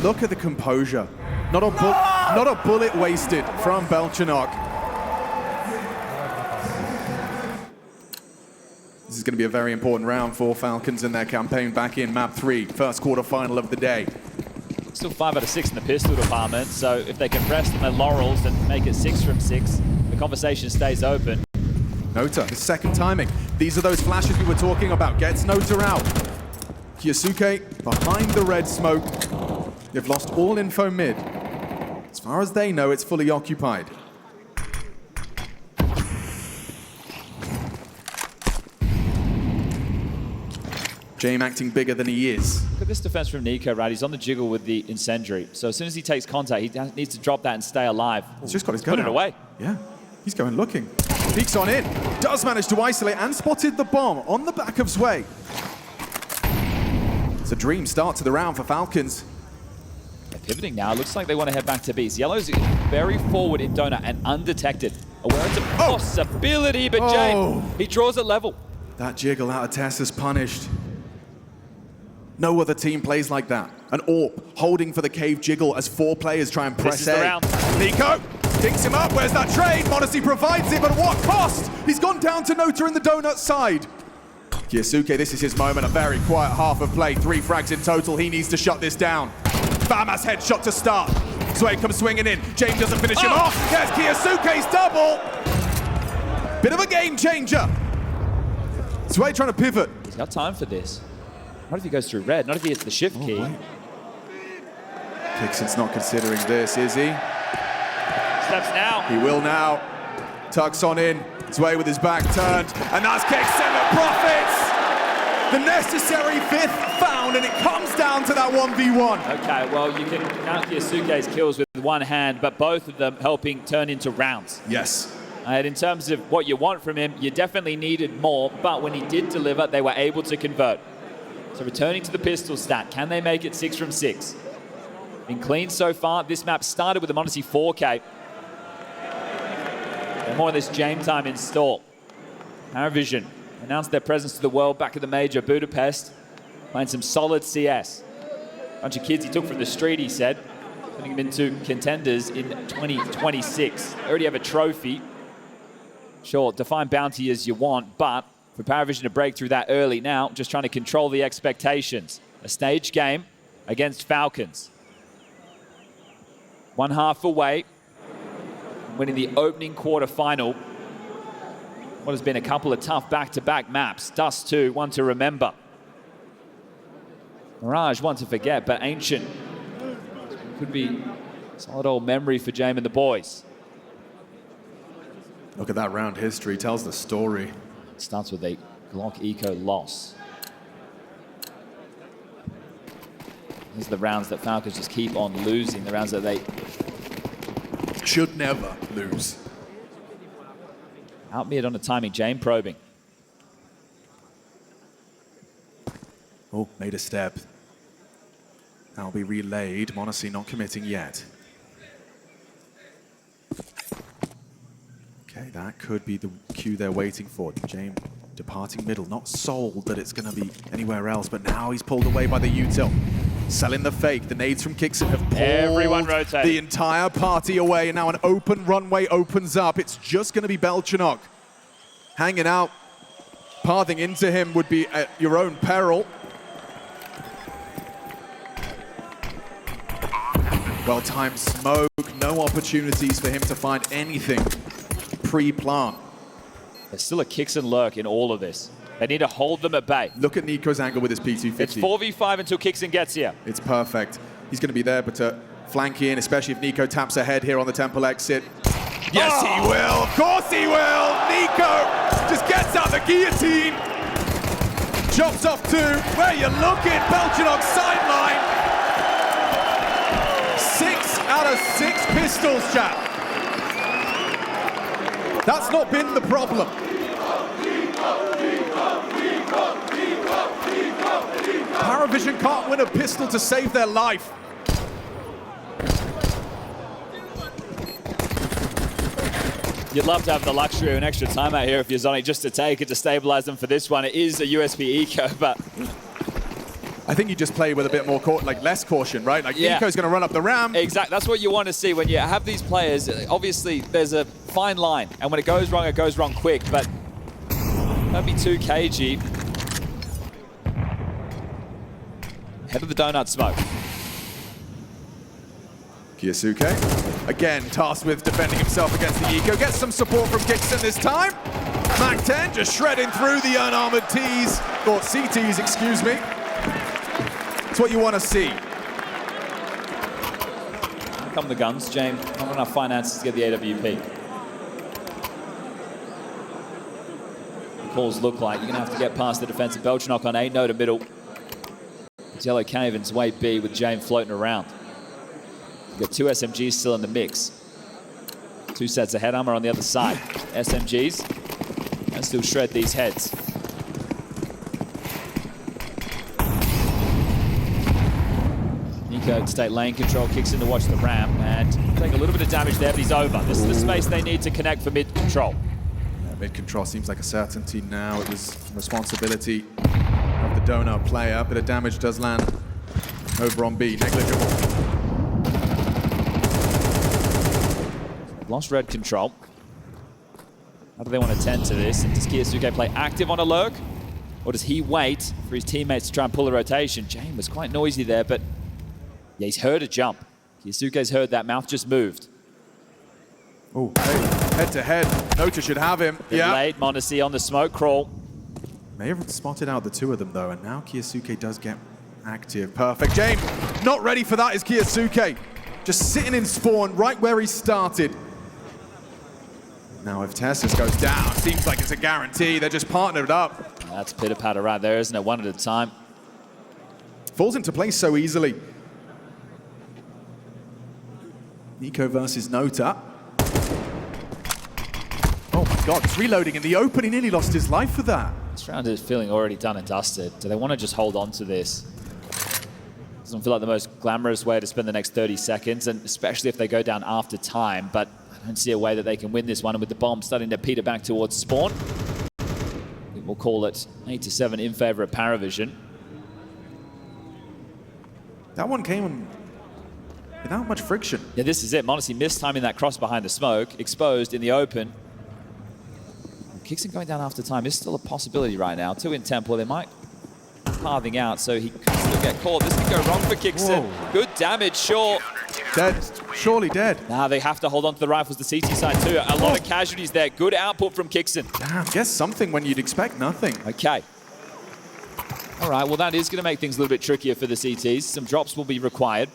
Look at the composure. Not a bullet wasted from Belchinok. This is going to be a very important round for Falcons in their campaign back in map 3, first quarterfinal of the day. Still 5 out of 6 in the pistol department, so if they can rest on their laurels and make it 6 from 6, the conversation stays open. Nota, the second timing. These are those flashes we were talking about. Gets Nota out. kyousuke behind the red smoke. They've lost all info mid. As far as they know, it's fully occupied. James acting bigger than he is. Look at this defense from Nico, right? He's on the jiggle with the incendiary. So as soon as he takes contact, he needs to drop that and stay alive. He's just got his gun Put it away. Yeah, he's going looking. Peeks on in. Does manage to isolate and spotted the bomb on the back of Zwei. It's a dream start to the round for Falcons. They're pivoting now. Looks like they want to head back to B. Yellow's very forward in Donut and undetected. Aware it's a possibility, but James, he draws it level. That jiggle out of Tess is punished. No other team plays like that. An AWP holding for the cave jiggle as 4 players try and press A. Nico picks him up. Where's that trade? MongolZ provides it, but at what cost? He's gone down to Nota in the Donut side. kyousuke, this is his moment. A very quiet half of play. 3 frags in total. He needs to shut this down. Famas headshot to start. Zwei comes swinging in. James doesn't finish him off. There's kyousuke's double. Bit of a game changer. Zwei trying to pivot. He's got time for this. Not if he goes through red, not if he hits the shift key. Wait. Kixon's not considering this, is he? Steps now. He will now. Tucks on in. Zwei with his back turned. And that's Kixon. Profits! The necessary fifth found, and it comes down to that 1v1. Okay, well, you can count kyousuke's kills with one hand, but both of them helping turn into rounds. Yes. And in terms of what you want from him, you definitely needed more, but when he did deliver, they were able to convert. So returning to the pistol stat, can they make it 6 from 6? Been clean so far. This map started with a Modesty 4K. And more of this Jame time install. PARIVISION announced their presence to the world back at the major Budapest, playing some solid CS. Bunch of kids he took from the street, he said, putting them into contenders in 2026. They already have a trophy. Sure, define bounty as you want, but for PARIVISION to break through that early now, just trying to control the expectations. A stage game against Falcons. 1/2 away, winning the opening quarterfinal. What has been a couple of tough back-to-back maps. Dust2, one to remember. Mirage, one to forget, but Ancient could be a solid old memory for Jame and the boys. Look at that round history, tells the story. Starts with a Glock Eco loss. These are the rounds that Falcons just keep on losing, the rounds that they should never lose. Out-mid on a timing, Jame probing. Oh, made a step. That'll be relayed. MongolZ not committing yet. Okay, that could be the cue they're waiting for. Jame departing middle, not sold that it's going to be anywhere else, but now he's pulled away by the util. Selling the fake. The nades from Kixon have pulled the entire party away, and now an open runway opens up. It's just going to be Belchanok hanging out. Pathing into him would be at your own peril. Well-timed smoke, no opportunities for him to find anything pre-plant. There's still a Kixon lurk in all of this. They need to hold them at bay. Look at Nico's angle with his P250. It's 4v5 until Kixon gets here. It's perfect. He's going to be there, but to flank in, especially if Nico taps ahead here on the temple exit. Yes, he will. Of course he will. Nico just gets out the guillotine. Chops off 2. Where you looking? Belchanok sideline. 6 out of 6 pistols, chap. That's not been the problem. PARIVISION can't win a pistol to save their life. You'd love to have the luxury of an extra timeout here if you're Zonic just to take it to stabilize them for this one. It is a USP eco, but I think you just play with a bit more, less caution, right? Like, yeah. Nico's going to run up the ramp. Exactly. That's what you want to see when you have these players. Obviously, there's a fine line, and when it goes wrong quick, but don't be too cagey. Head of the donut smoke. kyousuke, again, tasked with defending himself against the eco. Gets some support from Kixon this time. Mac 10 just shredding through the unarmored Ts, or CTs, excuse me. It's what you want to see. Here come the guns, Jame. Not enough finances to get the AWP. The calls look like you're going to have to get past the defensive Belchanok on A, no to middle. It's Yellow Caven's way B with Jame floating around. You've got 2 SMGs still in the mix. 2 sets of head armor on the other side. SMGs and still shred these heads. Nico to take lane control, kicks in to watch the ramp, and take a little bit of damage there, but he's over. This is the space they need to connect for mid control. Yeah, mid control seems like a certainty now. It was responsibility of the donut player. Bit of damage does land over on B, negligible. Lost red control. How do they want to tend to this? And does kyousuke play active on a lurk? Or does he wait for his teammates to try and pull a rotation? Jame was quite noisy there, but yeah, he's heard a jump. kyousuke's heard that. Mouth just moved. Oh, hey, head to head. Nota should have him. Yeah. Late, MongolZ on the smoke crawl. May have spotted out the 2 of them though, and now kyousuke does get active. Perfect. Jame, not ready for that is kyousuke. Just sitting in spawn right where he started. Now if Tessus goes down, seems like it's a guarantee. They're just partnered up. That's pitter-patter right there, isn't it? One at a time. Falls into place so easily. Nico versus Nota. Oh my God, he's reloading in the open. He nearly lost his life for that. This round is feeling already done and dusted. Do they want to just hold on to this? Doesn't feel like the most glamorous way to spend the next 30 seconds, and especially if they go down after time, but I don't see a way that they can win this one, and with the bomb starting to peter back towards spawn, we'll call it 8-7 in favor of PARIVISION. That one came without much friction. Yeah, this is it. MongolZ missed timing that cross behind the smoke, exposed in the open. Kixon going down after time is still a possibility right now. 2 in tempo, they might carving out, so he could still get caught. This could go wrong for Kixon. Whoa. Good damage, sure. Dead, surely dead. Now they have to hold on to the rifles, the CT side too. A lot of casualties there. Good output from Kixon. Damn, guess something when you'd expect nothing. Okay. All right, well that is going to make things a little bit trickier for the CTs. Some drops will be required,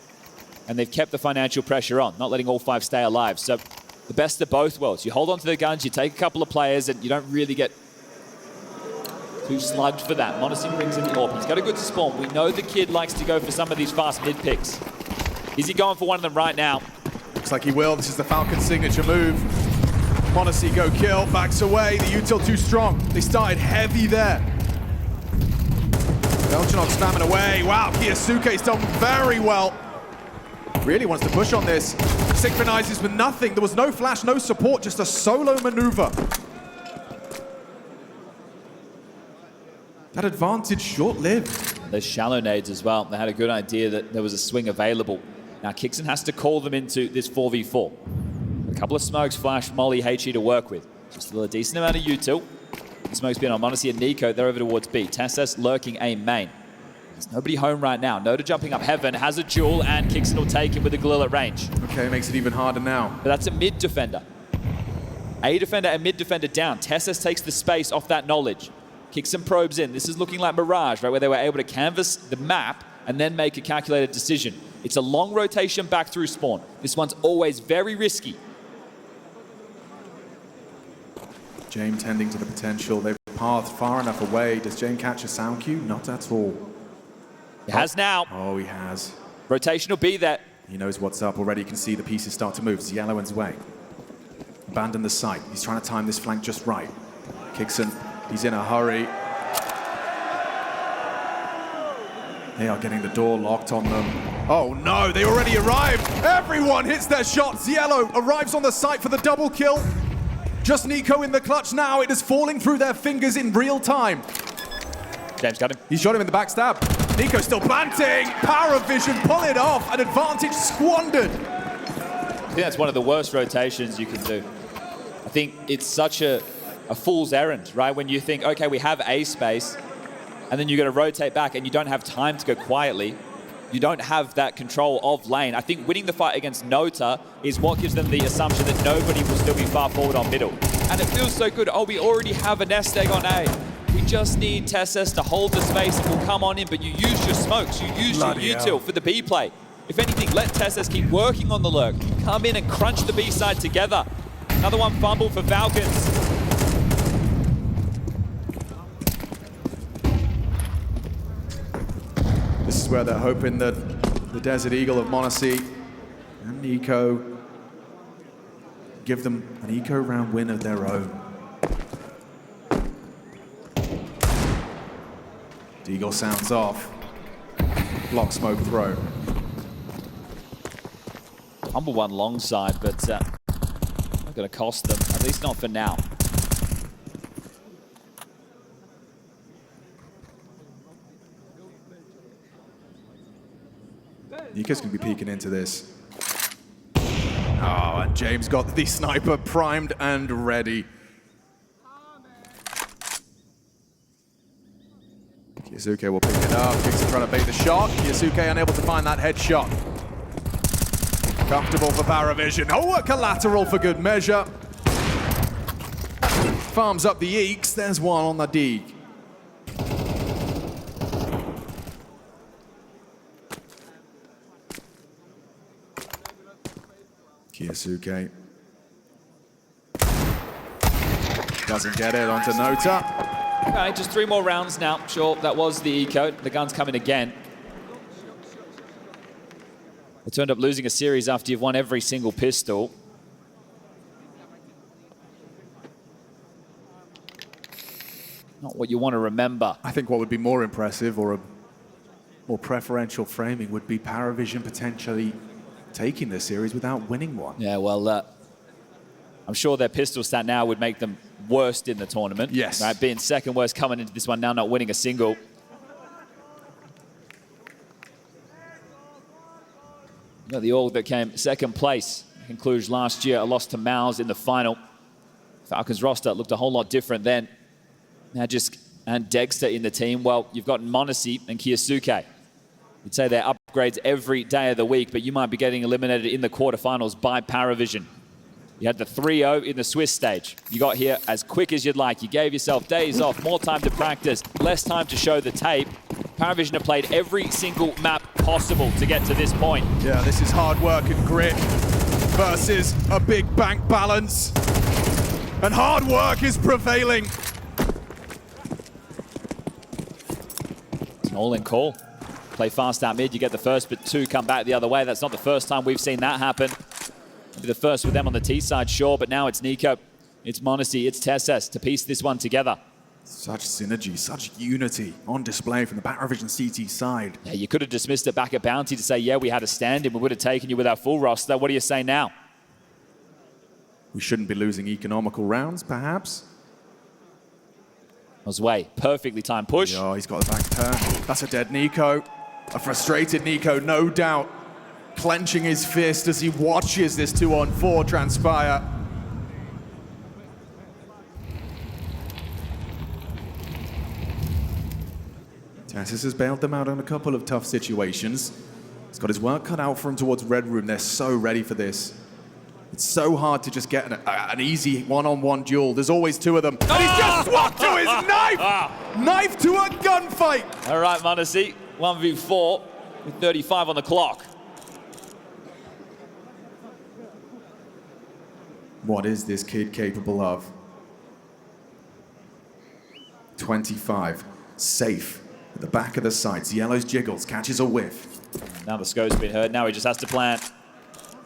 and they've kept the financial pressure on, not letting all 5 stay alive. So the best of both worlds. You hold on to the guns, you take a couple of players, and you don't really get too slugged for that. MongolZ brings in the AWP. He's got a good spawn. We know the kid likes to go for some of these fast mid picks. Is he going for one of them right now? Looks like he will. This is the Falcons' signature move. MongolZ go kill, backs away. The util too strong. They started heavy there. Belchinok spamming away. Wow, kyousuke's done very well. Really wants to push on this. Synchronizes with nothing. There was no flash, no support, just a solo maneuver. That advantage short-lived. There's shallow nades as well. They had a good idea that there was a swing available. Now Kixon has to call them into this 4v4. A couple of smokes, flash, Molly, HE to work with. Just still a decent amount of util. The smoke's been on MongolZ and Nico. They're over towards B. TeSeS lurking A main. There's nobody home right now. Nota jumping up heaven, has a duel, and Kixon will take him with a Galil at range. Okay, makes it even harder now. But that's a mid defender. A defender and mid defender down. TeSeS takes the space off that knowledge. Kixon probes in. This is looking like Mirage, right, where they were able to canvas the map and then make a calculated decision. It's a long rotation back through spawn. This one's always very risky. James tending to the potential. They've pathed far enough away. Does James catch a sound cue? Not at all. He has now. Oh, he has. Rotation will be there. He knows what's up already. You can see the pieces start to move. Yellowin's way. Abandon the site. He's trying to time this flank just right. Kixon, he's in a hurry. They are getting the door locked on them. Oh no, they already arrived. Everyone hits their shots. Yellow arrives on the site for the double kill. Just Nico in the clutch now. It is falling through their fingers in real time. James got him. He shot him in the backstab. Nico still planting. PARIVISION pull it off. An advantage squandered. I think that's one of the worst rotations you can do. I think it's such a fool's errand, right? When you think, okay, we have A space, and then you got to rotate back and you don't have time to go quietly. You don't have that control of lane. I think winning the fight against Nota is what gives them the assumption that nobody will still be far forward on middle. And it feels so good. Oh, we already have a nest egg on A. We just need TeSeS to hold the space and we'll come on in, but you use your smokes, you use your util for the B play. If anything, let TeSeS keep working on the lurk. Come in and crunch the B side together. Another one fumble for Falcons. This is where they're hoping that the Desert Eagle of MongolZ and Nico give them an eco round win of their own. Deagle sounds off. Block smoke throw. Humble one long side, but not going to cost them, at least not for now. Nico's going to be peeking into this. Oh, and James got the sniper primed and ready. kyousuke will pick it up. Kixon trying to bait the shot. kyousuke unable to find that headshot. Comfortable for PARIVISION. Oh, a collateral for good measure. Farms up the Eeks. There's one on the Deeg. kyousuke doesn't get it onto Nota. Okay, just 3 more rounds now. Sure, that was the eco. The gun's coming again. They turned up losing a series after you've won every single pistol. Not what you want to remember. I think what would be more impressive or a more preferential framing would be PARIVISION potentially taking this series without winning one. Yeah, well, I'm sure their pistol stat now would make them worst in the tournament. Yes. Right, being second worst coming into this one now, not winning a single. You know, the org that came second place in Cluj last year, a loss to MOUZ in the final. Falcons roster looked a whole lot different then. Magisk and Dexter in the team. Well, you've got MongolZ and kyousuke. You'd say they're upgrades every day of the week, but you might be getting eliminated in the quarterfinals by PARIVISION. You had the 3-0 in the Swiss stage. You got here as quick as you'd like. You gave yourself days off, more time to practice, less time to show the tape. PARIVISION have played every single map possible to get to this point. Yeah, this is hard work and grit versus a big bank balance. And hard work is prevailing. It's an all-in call. Play fast out mid, you get the first, but 2 come back the other way. That's not the first time we've seen that happen. Maybe the first with them on the T side, sure, but now it's Nico, it's MongolZ, it's Tessus to piece this one together. Such synergy, such unity on display from the PARIVISION CT side. Yeah, you could have dismissed it back at Bounty to say, yeah, we had a stand-in, we would have taken you with our full roster. What do you say now? We shouldn't be losing economical rounds, perhaps. MOUZ, perfectly timed push. Oh, he's got the back turn. That's a dead Nico. A frustrated Nico, no doubt, clenching his fist as he watches this 2-on-4 transpire. Tessus has bailed them out on a couple of tough situations. He's got his work cut out for him towards Red Room. They're so ready for this. It's so hard to just get an easy one-on-one duel. There's always 2 of them. And he's just swapped to his knife! Knife to a gunfight! All right, MongolZ, 1v4 with 35 on the clock. What is this kid capable of? 25, safe, at the back of the sights. Yellow's jiggles, catches a whiff. Now the scope's been hurt, now he just has to plant.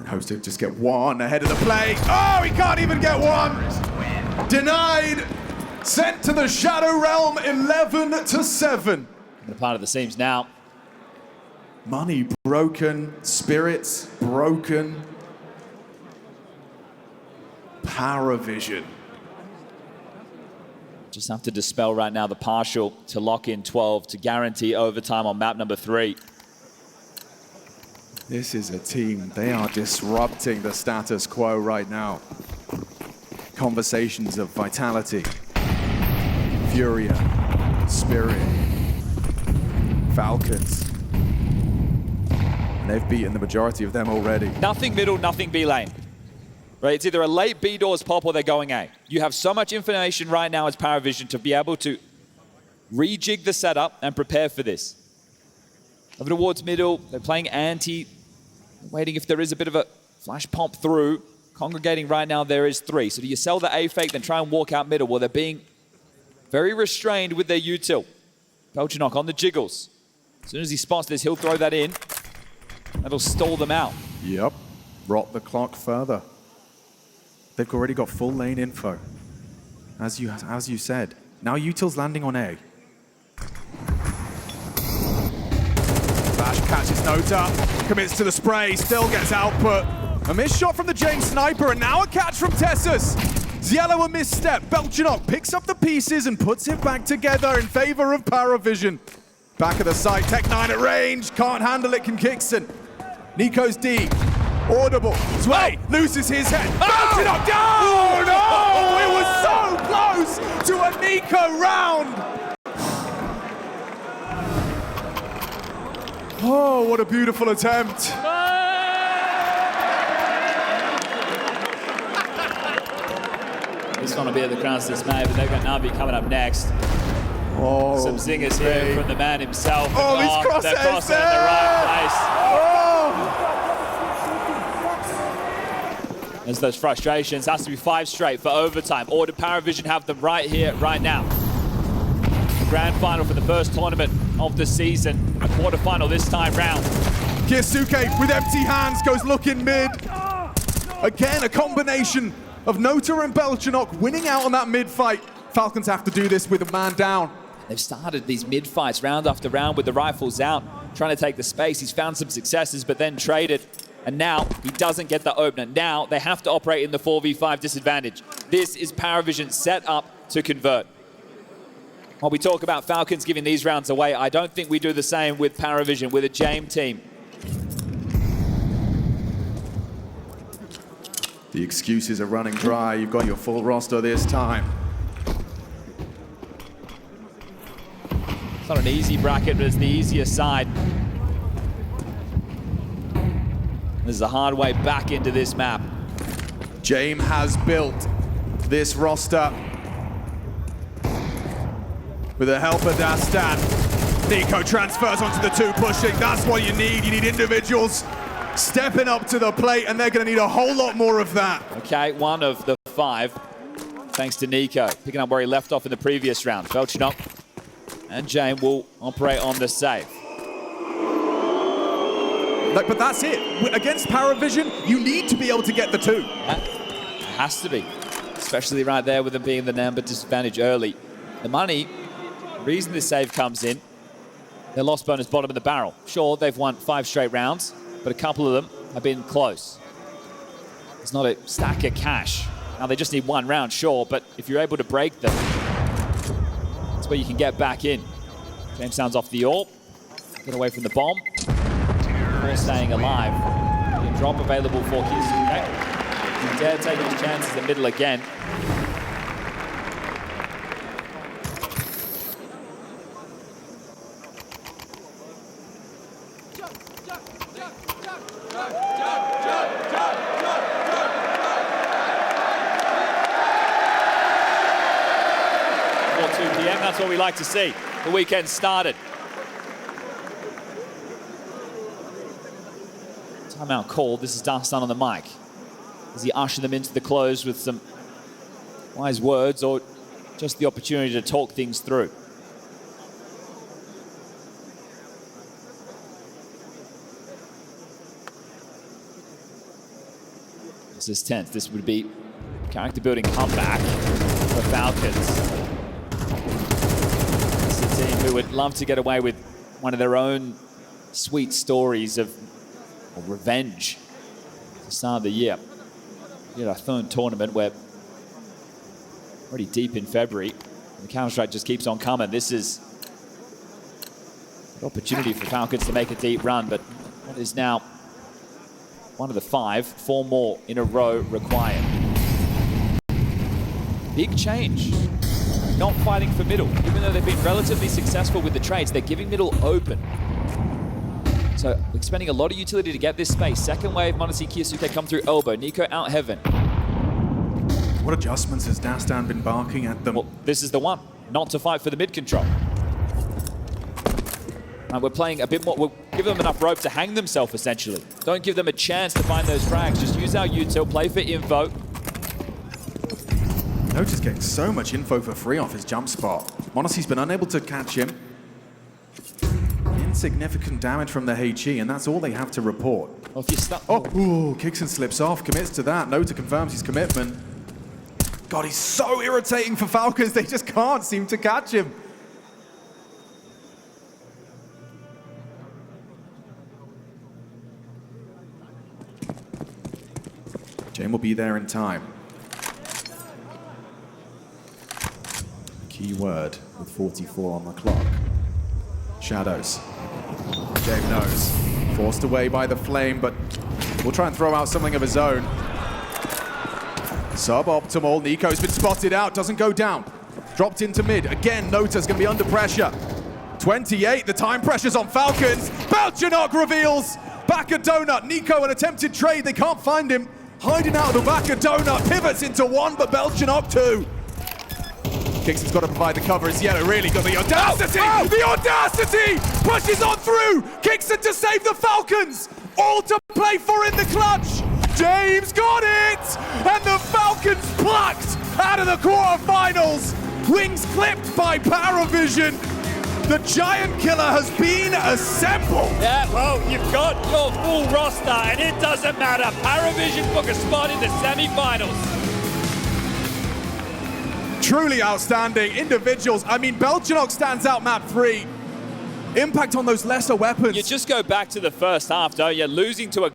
And hopes to just get one ahead of the play. Oh, he can't even get one! Denied! Sent to the Shadow Realm, 11-7. And a part of the seams now. Money broken, spirits broken. PARIVISION. Just have to dispel right now the partial to lock in 12 to guarantee overtime on map number 3. This is a team, they are disrupting the status quo right now. Conversations of vitality, FURIA, Spirit, Falcons. And they've beaten the majority of them already. Nothing middle, nothing B lane. Right, it's either a late B doors pop or they're going A. You have so much information right now as PARIVISION to be able to rejig the setup and prepare for this. Over towards middle, they're playing anti, waiting if there is a bit of a flash pump through. Congregating right now, there is 3. So do you sell the A fake, then try and walk out middle? Well, they're being very restrained with their util. Belchinok on the jiggles. As soon as he spots this, he'll throw that in. That'll stall them out. Yep, rot the clock further. They've already got full lane info. As you said. Now util's landing on A. Flash catches Nota, commits to the spray, still gets output. A missed shot from the Jane Sniper, and now a catch from Tessus. Yellow a misstep. Belchinok picks up the pieces and puts it back together in favor of PARIVISION. Back of the site, Tech 9 at range. Can't handle it, can Kickson. Nico's deep. Audible. Sway loses his head. Belchinok down! Oh no! It was so close to a Nico round! Oh, what a beautiful attempt. It's going to be at the Crown's dismay, but they've got Navi coming up next. Oh, some zingers here from the man himself. Oh, these crosshairs they're crossing in the right place. Oh. There's those frustrations. Has to be 5 straight for overtime. Or do PARIVISION have them right here, right now? grand final for the first tournament of the season. A quarterfinal this time round. kyousuke with empty hands goes looking mid. Again, a combination of Nota and Belchanok winning out on that mid fight. Falcons have to do this with a man down. They've started these mid fights round after round with the rifles out, trying to take the space. He's found some successes, but then traded. And now he doesn't get the opener. Now they have to operate in the 4v5 disadvantage. This is PARIVISION set up to convert. While we talk about Falcons giving these rounds away, I don't think we do the same with PARIVISION, with a Jame team. The excuses are running dry. You've got your full roster this time. It's not an easy bracket, but it's the easier side. This is a hard way back into this map. Jame has built this roster with the help of Dust2. Nico transfers onto the two pushing. That's what you need. You need individuals stepping up to the plate, and they're going to need a whole lot more of that. Okay, one of the 5, thanks to Nico, picking up where he left off in the previous round. Belchanok and Jame will operate on the save. But that's it. Against PARIVISION, you need to be able to get the 2. Yeah, it has to be, especially right there with them being the number disadvantage early. The money, the reason this save comes in, their loss bonus bottom of the barrel. Sure, they've won 5 straight rounds, but a couple of them have been close. It's not a stack of cash. Now they just need 1 round, sure, but if you're able to break them, that's where you can get back in. James sounds off the AWP, get away from the bomb. All staying alive. The drop available for kyousuke. Dare taking his chances in the middle again. That's what we like to see. The weekend started. Timeout called. This is Dust2 on the mic. Does he usher them into the close with some wise words, or just the opportunity to talk things through? This is tense. This would be character building comeback for Falcons. Team who would love to get away with one of their own sweet stories of revenge at the start of the year. We had our 3rd tournament where already deep in February, and the Counter-Strike just keeps on coming. This is an opportunity for Falcons to make a deep run, but what is now one of the 5, 4 more in a row required. Big change. Not fighting for middle. Even though they've been relatively successful with the trades, they're giving middle open. So expending a lot of utility to get this space. Second wave, MongolZ, kyousuke come through elbow. Nico out heaven. What adjustments has Dust2 been barking at them? Well, this is the one. Not to fight for the mid control. And we're playing a bit more. We'll give them enough rope to hang themselves, essentially. Don't give them a chance to find those frags. Just use our util, play for info. Nota's getting so much info for free off his jump spot. MongolZ's been unable to catch him. Insignificant damage from the HE, and that's all they have to report. Well, if you start, kicks and slips off, commits to that. Nota confirms his commitment. God, he's so irritating for Falcons. They just can't seem to catch him. Jame will be there in time. Keyword with 44 on the clock. Shadows. Jame knows. Forced away by the flame, but we'll try and throw out something of his own. Suboptimal. Nico's been spotted out. Doesn't go down. Dropped into mid. Again, Nota's going to be under pressure. 28. The time pressure's on Falcons. Belchanok reveals back of donut. Nico, an attempted trade. They can't find him. Hiding out of the back of donut. Pivots into 1, but Belchanok 2. Kingston's got to provide the cover. It's Yellow really got the audacity! The audacity! Pushes on through! Kingston to save the Falcons! All to play for in the clutch! James got it! And the Falcons plucked out of the quarterfinals! Wings clipped by PARIVISION. The giant killer has been assembled. Yeah, well, you've got your full roster, and it doesn't matter. PARIVISION book a spot in the semi-finals. Truly outstanding individuals. I mean, BTarena stands out map 3. Impact on those lesser weapons. You just go back to the first half, don't you? Losing to a